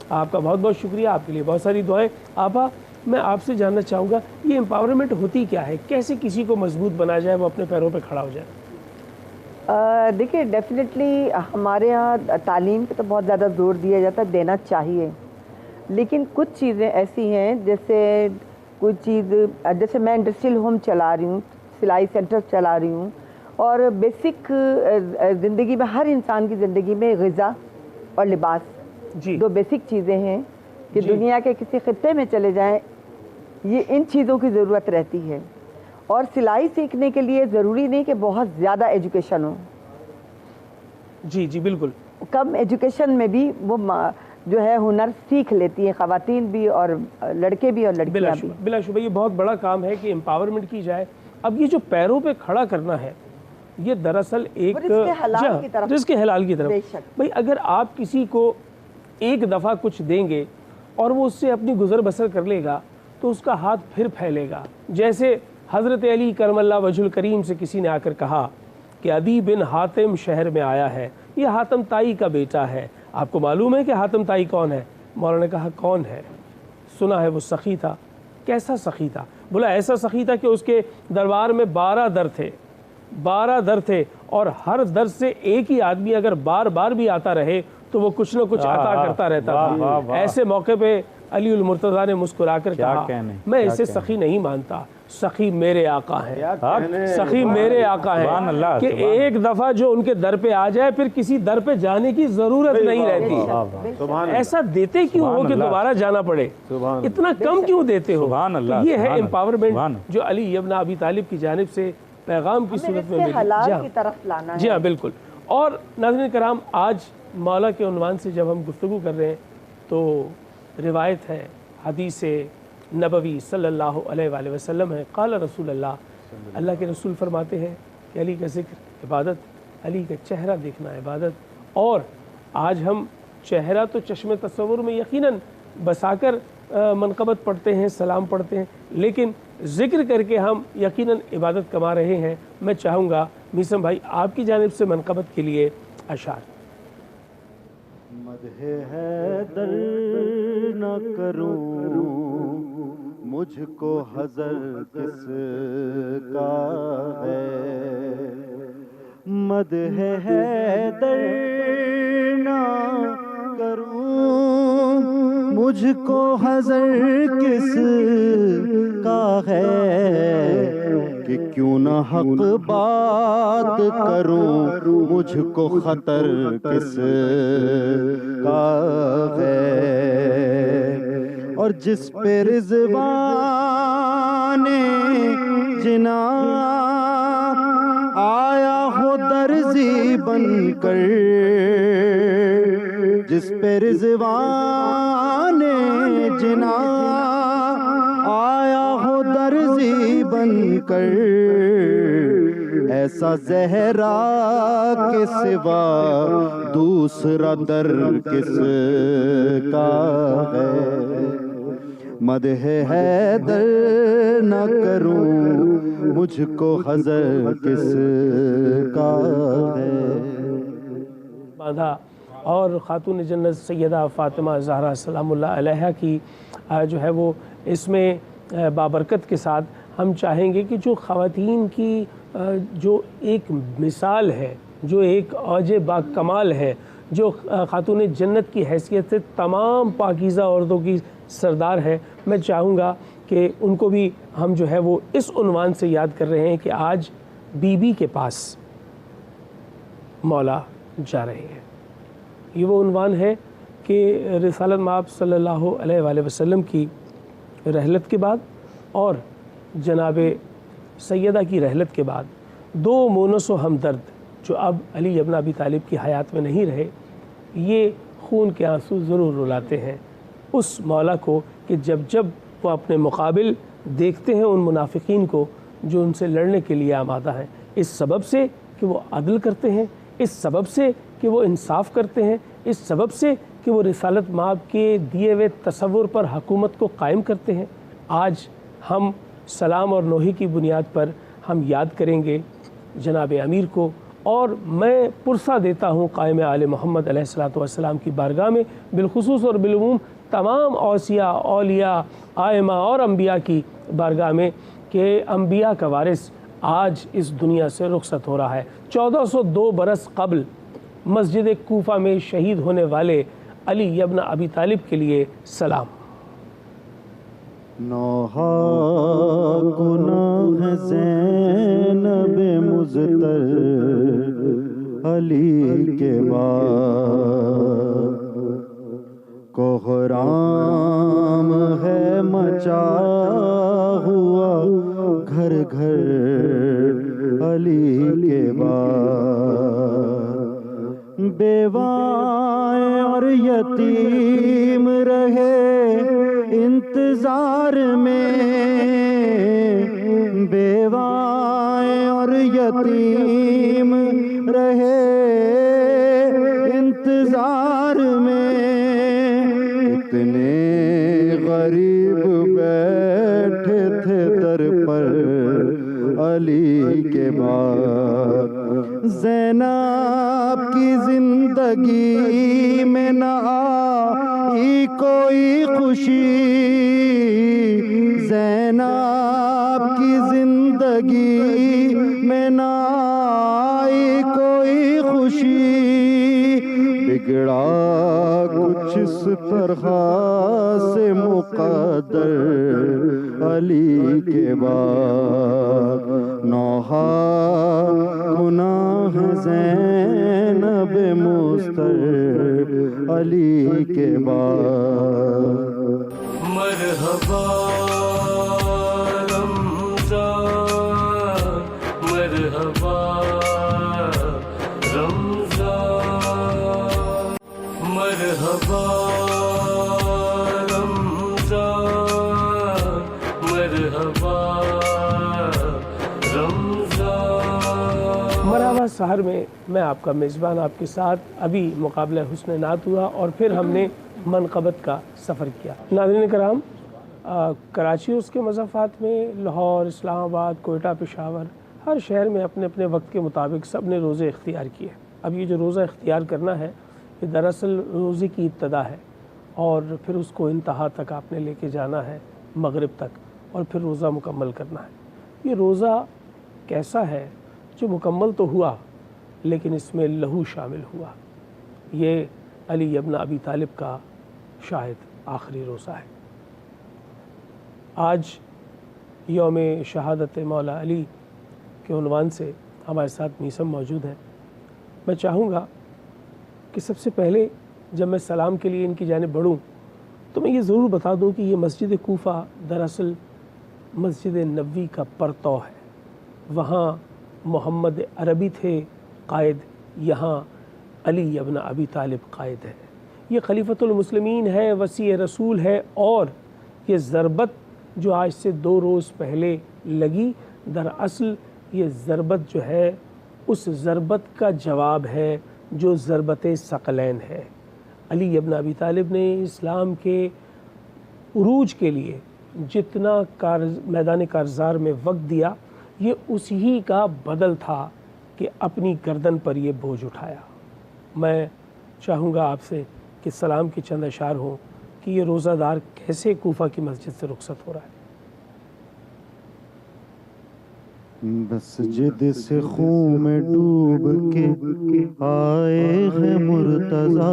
Speaker 3: آپ کا بہت بہت شکریہ، آپ کے لیے بہت ساری دعائیں۔ آپا، میں آپ سے جاننا چاہوں گا یہ امپاورمنٹ ہوتی کیا ہے؟ کیسے کسی کو مضبوط بنا جائے، وہ اپنے پیروں پہ کھڑا ہو جائے؟
Speaker 8: دیکھیے، ڈیفینیٹلی ہمارے ہاں تعلیم پہ تو بہت زیادہ زور دیا جاتا ہے، دینا چاہیے، لیکن کچھ چیزیں ایسی ہیں جیسے میں انڈسٹریل ہوم چلا رہی ہوں، سلائی سینٹر چلا رہی ہوں، اور بیسک زندگی میں ہر انسان کی زندگی میں غذا اور لباس دو بیسک چیزیں ہیں کہ دنیا کے کسی خطے میں چلے جائیں یہ ان چیزوں کی ضرورت رہتی ہے۔ اور سلائی سیکھنے کے لیے ضروری نہیں کہ بہت زیادہ ایجوکیشن ہو،
Speaker 3: جی بالکل،
Speaker 8: کم ایجوکیشن میں بھی وہ جو ہے ہنر سیکھ لیتی ہیں، خواتین بھی اور لڑکے بھی اور لڑکیاں بھی۔
Speaker 3: بلا شبہ یہ بہت بڑا کام ہے کہ امپاورمنٹ کی جائے۔ اب یہ جو پیروں پہ کھڑا کرنا ہے یہ دراصل ایک رزق حلال کی طرف۔ بھائی اگر آپ کسی کو ایک دفعہ کچھ دیں گے اور وہ اس سے اپنی گزر بسر کر لے گا تو اس کا ہاتھ پھر پھیلے گا۔ جیسے حضرت علی کرم اللہ وجہ الکریم سے کسی نے آ کر کہا کہ عدی بن حاتم شہر میں آیا ہے، یہ حاتم تائی کا بیٹا ہے، آپ کو معلوم ہے کہ حاتم تائی کون ہے؟ مولانا نے کہا کون ہے؟ سنا ہے وہ سخی تھا۔ کیسا سخی تھا؟ بولا ایسا سخی تھا کہ اس کے دربار میں 12 در تھے، 12 در تھے، اور ہر در سے ایک ہی آدمی اگر بار بار بھی آتا رہے تو وہ کچھ نہ کچھ عطا کرتا رہتا تھا۔ ایسے موقع پہ علی المرتضیٰ نے مسکرا کر کہا میں اسے سخی نہیں مانتا، سخی میرے آقا ہیں، سخی میرے آقا ہیں، کہ ایک دفعہ جو ان کے در پہ آ جائے پھر کسی در پہ جانے کی ضرورت نہیں رہتی۔ ایسا دیتے کیوں ہو کہ دوبارہ جانا پڑے؟ اتنا کم کیوں دیتے ہو؟ یہ ہے امپاورمنٹ جو علی ابن ابی طالب کی جانب سے پیغام کی صورت میں ملی۔ جی ہاں بالکل۔ اور ناظرین کرام، آج مولا کے عنوان سے جب ہم گفتگو کر رہے ہیں تو روایت ہے، حدیث نبوی صلی اللہ علیہ وآلہ وسلم ہے، قال رسول اللہ کے رسول فرماتے ہیں کہ علی کا ذکر عبادت، علی کا چہرہ دیکھنا عبادت۔ اور آج ہم چہرہ تو چشم تصور میں یقیناً بسا کر منقبت پڑھتے ہیں، سلام پڑھتے ہیں، لیکن ذکر کر کے ہم یقیناً عبادت کما رہے ہیں۔ میں چاہوں گا میثم بھائی آپ کی جانب سے منقبت کے لیے اشعار۔
Speaker 6: مدح حیدر نہ کروں مجھ کو حذر کس کا ہے، مدح حیدر نہ کروں مجھ کو حذر کس کا ہے، کہ کیوں نہ حق بات کروں مجھ کو خطر کس کا ہے، اور جس پہ رضوان جنا آیا ہو درزی بن کر، جس پہ رضوان جنا آیا ہو درزی بن کر، ایسا زہرا کے سوا دوسرا در کس کا ہے، مدح حیدر نہ کروں مجھ کو حذر کس کا ہے۔
Speaker 3: باندھا اور خاتون جنت سیدہ فاطمہ زہرا سلام اللہ علیہا کی جو ہے وہ اس میں بابرکت کے ساتھ ہم چاہیں گے کہ جو خواتین کی جو ایک مثال ہے، جو ایک اوج با کمال ہے، جو خاتون جنت کی حیثیت سے تمام پاکیزہ عورتوں کی سردار ہے، میں چاہوں گا کہ ان کو بھی ہم جو ہے وہ اس عنوان سے یاد کر رہے ہیں کہ آج بی بی کے پاس مولا جا رہے ہیں۔ یہ وہ عنوان ہے کہ رسالت مآب صلی اللہ علیہ وآلہ وسلم کی رحلت کے بعد اور جناب سیدہ کی رحلت کے بعد دو مونس و ہمدرد جو اب علی ابن ابی طالب کی حیات میں نہیں رہے، یہ خون کے آنسو ضرور رلاتے ہیں اس مولا کو کہ جب جب وہ اپنے مقابل دیکھتے ہیں ان منافقین کو جو ان سے لڑنے کے لیے آمادہ ہیں، اس سبب سے کہ وہ عدل کرتے ہیں، اس سبب سے کہ وہ انصاف کرتے ہیں، اس سبب سے کہ وہ رسالت مآب کے دیے ہوئے تصور پر حکومت کو قائم کرتے ہیں۔ آج ہم سلام اور نوحی کی بنیاد پر ہم یاد کریں گے جناب امیر کو، اور میں پرسہ دیتا ہوں قائم آل محمد علیہ الصلوۃ والسلام کی بارگاہ میں، بالخصوص اور بالعموم تمام اوصیاء، اولیاء، آئمہ اور انبیاء کی بارگاہ میں کہ انبیاء کا وارث آج اس دنیا سے رخصت ہو رہا ہے۔ 1402 برس قبل مسجد کوفہ میں شہید ہونے والے علی ابن ابی طالب کے لیے سلام۔
Speaker 6: نوحہ گناہ زینب مزتر علی کے بعد، کوہرام ہے مچا ہوا گھر گھر علی کے بعد، بیوائیں اور یتیم رہے انتظار میں، بیوائیں اور یتیم رہے انتظار میں، اتنے غریب بیٹھے تھے در پر علی کے بعد، زینب کی زندگی میں نہ آئی کوئی خوشی، زینب کی زندگی میں نہ آئی کوئی خوشی، بگڑا کچھ اس طرح سے مقدر علی کے بعد، نوحہ گناہ زینب مستر علی کے بعد،
Speaker 1: مرحبا رمضان، مرحبا رمضان، مرحبا رمضان، مرحبا رمضان۔
Speaker 3: مرحبا سحر میں میں آپ کا میزبان آپ کے ساتھ ابھی مقابلہ حسن نعت ہوا اور پھر ہم نے منقبت کا سفر کیا۔ ناظرین کرام، کراچی اس کے مضافات میں لاہور، اسلام آباد، کوئٹہ، پشاور، ہر شہر میں اپنے اپنے وقت کے مطابق سب نے روزے اختیار کیے۔ اب یہ جو روزہ اختیار کرنا ہے یہ دراصل روزے کی ابتدا ہے، اور پھر اس کو انتہا تک آپ نے لے کے جانا ہے، مغرب تک، اور پھر روزہ مکمل کرنا ہے۔ یہ روزہ کیسا ہے جو مکمل تو ہوا لیکن اس میں لہو شامل ہوا؟ یہ علی ابن ابی طالب کا شاید آخری روزہ ہے۔ آج یوم شہادت مولا علی کے عنوان سے ہمارے ساتھ میسم موجود ہیں۔ میں چاہوں گا کہ سب سے پہلے جب میں سلام کے لیے ان کی جانب بڑھوں تو میں یہ ضرور بتا دوں کہ یہ مسجد کوفہ دراصل مسجد نبوی کا پرتو ہے۔ وہاں محمد عربی تھے قائد، یہاں علی ابن ابی طالب قائد ہے۔ یہ خلیفۃ المسلمین ہے، وصی رسول ہے، اور یہ ضربت جو آج سے 2 روز پہلے لگی، دراصل یہ ضربت جو ہے اس ضربت کا جواب ہے جو ضربت ثقلین ہے۔ علی ابن ابی طالب نے اسلام کے عروج کے لیے جتنا میدان کارزار میں وقت دیا، یہ اسی کا بدل تھا کہ اپنی گردن پر یہ بوجھ اٹھایا۔ میں چاہوں گا آپ سے کہ سلام کے چند اشعار ہوں کہ یہ روزہ دار کیسے کوفہ کی مسجد سے رخصت ہو رہا ہے۔
Speaker 6: مسجد سے خون میں ڈوب کے آئے ہیں مرتضیٰ،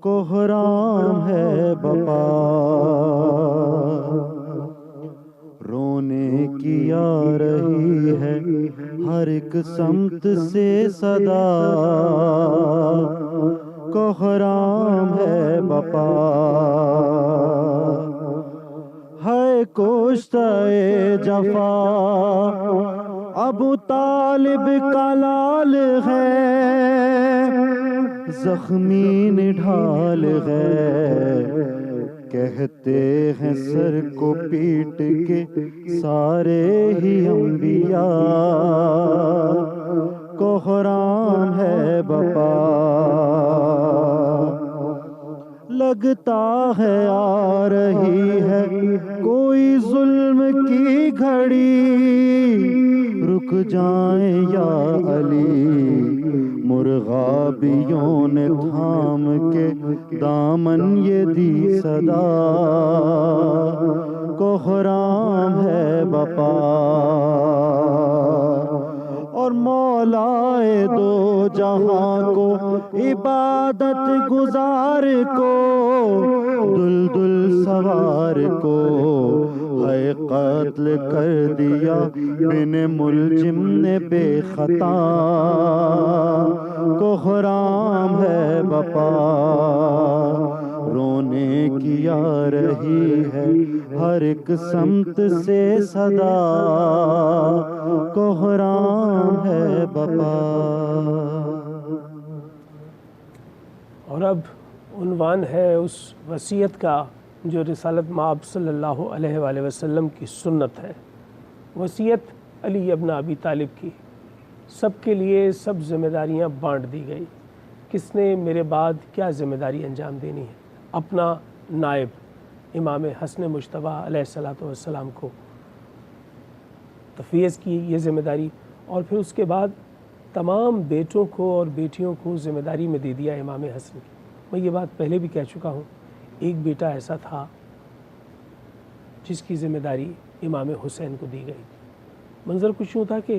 Speaker 6: کوہرام ہے بپا، رونے کی آ رہی ہے ہر ایک سمت سے صدا، کوہرام ہے بپا، ہے کوشتہ جفا، ابو طالب کا لال ہے، زخمی نڈھال ہے، کہتے ہیں سر کو پیٹ کے سارے ہی انبیاء، کوہرام ہے بپا، لگتا ہے آ رہی ہے کوئی ظلم کی گھڑی، رک جائیں یا علی، مرغابیوں نے تھام کے دامن یہ دی صدا، کوہرام ہے بپا، اور مولائے دو جہاں کو عبادت گزار کو، دلدل سوار کو ہے قتل کر دیا بن ملجم نے بے خطا، کوہرام ہے بپا، رونے کی آ رہی ہے ہر ایک سمت سے صدا، کوہرام ہے بپا۔
Speaker 3: اور اب عنوان ہے اس وصیت کا جو رسالت مآب صلی اللہ علیہ وآلہ وسلم کی سنت ہے۔ وصیت علی ابن ابی طالب کی، سب کے لیے سب ذمہ داریاں بانٹ دی گئی، کس نے میرے بعد کیا ذمہ داری انجام دینی ہے۔ اپنا نائب امام حسن مجتبیٰ علیہ الصلوۃ والسلام کو تفویض کی یہ ذمہ داری، اور پھر اس کے بعد تمام بیٹوں کو اور بیٹیوں کو ذمہ داری میں دے دیا امام حسن کی۔ میں یہ بات پہلے بھی کہہ چکا ہوں، ایک بیٹا ایسا تھا جس کی ذمہ داری امام حسین کو دی گئی۔ منظر کچھ یوں تھا کہ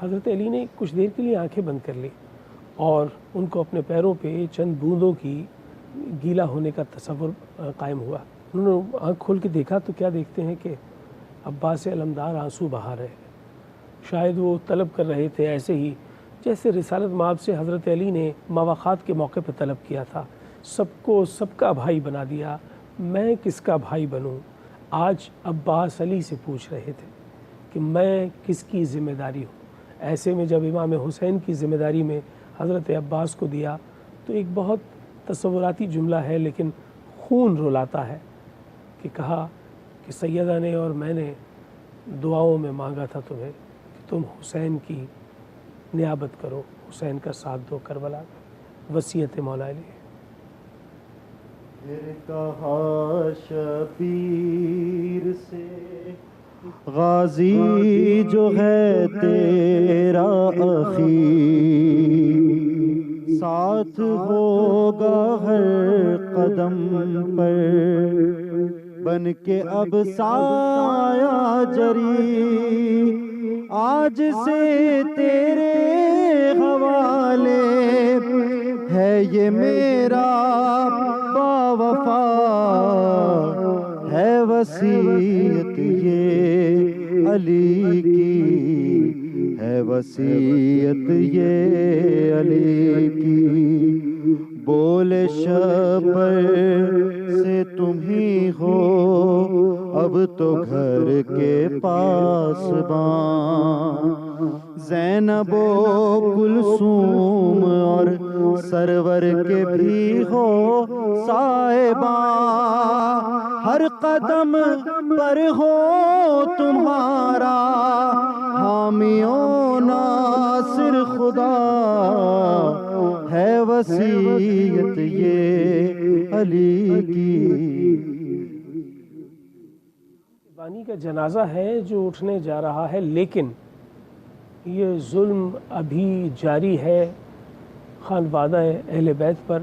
Speaker 3: حضرت علی نے کچھ دیر کے لیے آنکھیں بند کر لی اور ان کو اپنے پیروں پہ چند بوندوں کی گیلا ہونے کا تصور قائم ہوا۔ انہوں نے آنکھ کھول کے دیکھا تو کیا دیکھتے ہیں کہ عباس علمدار آنسو بہا رہے ہیں۔ شاید وہ طلب کر رہے تھے ایسے ہی جیسے رسالت مآب سے حضرت علی نے مواخات کے موقع پہ طلب کیا تھا، سب کو سب کا بھائی بنا دیا، میں کس کا بھائی بنوں۔ آج عباس علی سے پوچھ رہے تھے کہ میں کس کی ذمہ داری ہوں۔ ایسے میں جب امام حسین کی ذمہ داری میں حضرت عباس کو دیا تو ایک بہت تصوراتی جملہ ہے لیکن خون رلاتا ہے کہ کہا کہ سیدہ نے اور میں نے دعاؤں میں مانگا تھا تمہیں کہ تم حسین کی نیابت کرو، حسین کا ساتھ دو کربلا میں۔ وصیت مولا علی۔
Speaker 6: پھر کہا شبیر سے غازی جو ہے تیرا اخی، ساتھ ہوگا ہر قدم پر بن کے اب سایہ جری، آج سے تیرے حوالے ہے یہ میرا باوفا، ہے وصیت یہ علی کی، ہے وصیت یہ علی کی، بولے شبر سے تم ہی ہو اب تو گھر کے پاس باں، زینب و کلثوم اور سرور کے بھی ہو صاحباں، ہر قدم پر ہو تمہارا حامی و ناصر خدا، ہے وصیت یہ علی کی۔
Speaker 3: بانی کا جنازہ ہے جو اٹھنے جا رہا ہے، لیکن یہ ظلم ابھی جاری ہے خانوادہ اہل بیت پر،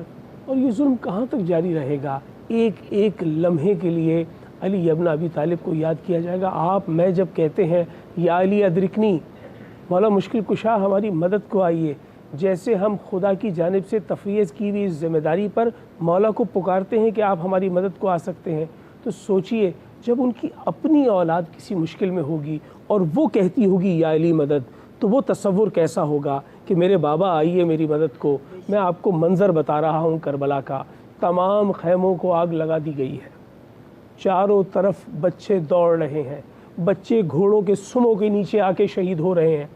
Speaker 3: اور یہ ظلم کہاں تک جاری رہے گا؟ ایک ایک لمحے کے لیے علی ابن ابی طالب کو یاد کیا جائے گا۔ آپ میں جب کہتے ہیں یا علی ادرکنی، مولا مشکل کشا ہماری مدد کو آئیے، جیسے ہم خدا کی جانب سے تفویض کی ہوئی اس ذمہ داری پر مولا کو پکارتے ہیں کہ آپ ہماری مدد کو آ سکتے ہیں، تو سوچئے جب ان کی اپنی اولاد کسی مشکل میں ہوگی اور وہ کہتی ہوگی یا علی مدد، تو وہ تصور کیسا ہوگا کہ میرے بابا آئیے میری مدد کو۔ میں آپ کو منظر بتا رہا ہوں کربلا کا، تمام خیموں کو آگ لگا دی گئی ہے، چاروں طرف بچے دوڑ رہے ہیں، بچے گھوڑوں کے سموں کے نیچے آ کے شہید ہو رہے ہیں۔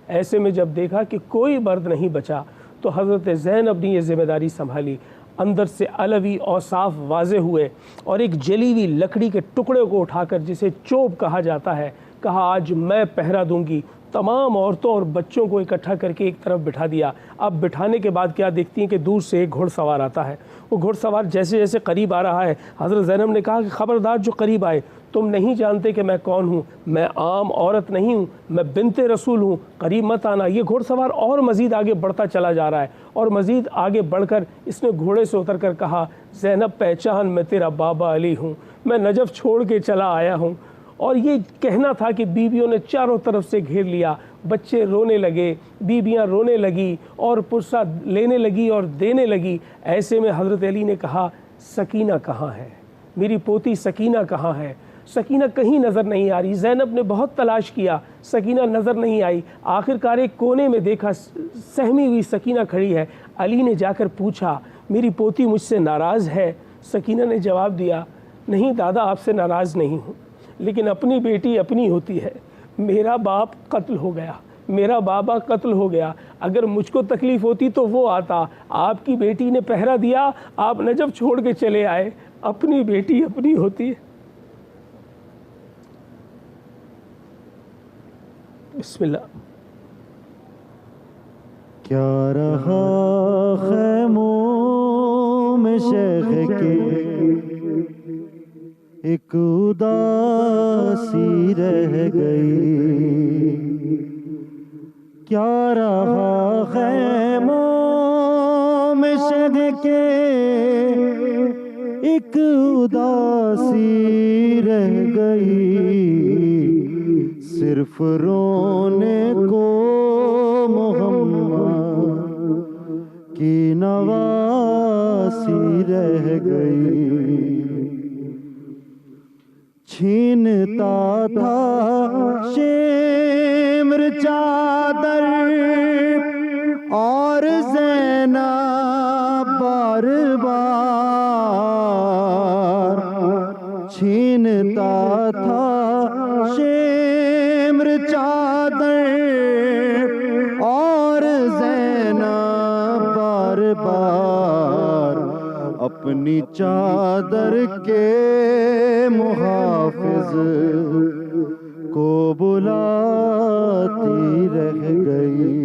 Speaker 3: ایسے میں جب دیکھا کہ کوئی مرد نہیں بچا تو حضرت زینب نے یہ ذمہ داری سنبھالی۔ اندر سے علوی اوصاف واضح ہوئے اور ایک جلی ہوئی لکڑی کے ٹکڑے کو اٹھا کر، جسے چوب کہا جاتا ہے، کہا آج میں پہرا دوں گی۔ تمام عورتوں اور بچوں کو اکٹھا کر کے ایک طرف بٹھا دیا۔ اب بٹھانے کے بعد کیا دیکھتی ہیں کہ دور سے ایک گھوڑ سوار آتا ہے۔ وہ گھوڑ سوار جیسے جیسے قریب آ رہا ہے، حضرت زینب نے کہا کہ خبردار جو قریب آئے، تم نہیں جانتے کہ میں کون ہوں، میں عام عورت نہیں ہوں، میں بنت رسول ہوں، قریب مت آنا۔ یہ گھوڑ سوار اور مزید آگے بڑھتا چلا جا رہا ہے، اور مزید آگے بڑھ کر اس نے گھوڑے سے اتر کر کہا زینب پہچان میں تیرا بابا علی ہوں، میں نجف چھوڑ کے چلا آیا ہوں۔ اور یہ کہنا تھا کہ بیویوں نے چاروں طرف سے گھیر لیا، بچے رونے لگے، بیویاں رونے لگی اور پرسہ لینے لگی اور دینے لگی۔ ایسے میں حضرت علی نے کہا سکینہ کہاں ہے، میری پوتی سکینہ کہاں ہے؟ سکینہ کہیں نظر نہیں آ رہی۔ زینب نے بہت تلاش کیا، سکینہ نظر نہیں آئی۔ آخرکار ایک کونے میں دیکھا سہمی ہوئی سکینہ کھڑی ہے۔ علی نے جا کر پوچھا میری پوتی مجھ سے ناراض ہے؟ سکینہ نے جواب دیا نہیں دادا، آپ سے ناراض نہیں ہوں، لیکن اپنی بیٹی اپنی ہوتی ہے۔ میرا باپ قتل ہو گیا، میرا بابا قتل ہو گیا، اگر مجھ کو تکلیف ہوتی تو وہ آتا، آپ کی بیٹی نے پہرا دیا، آپ نجف چھوڑ کے چلے آئے، اپنی بیٹی اپنی ہوتی ہے۔ بسم اللہ۔
Speaker 6: کیا رہا خیموں میں شیخ کے، ایک اداسی رہ گئی، کیا رہا خیموں میں شیخ کے، ایک اداسی رہ گئی، صرف رونے کو محمد کی نواسی رہ گئی۔ چھینتا تھا شمر چادر اور زینب بار بار، چھینتا تھا شمر چادر اور زینب بار بار، اپنی چادر کے محافظ کو بلاتی رہ گئی۔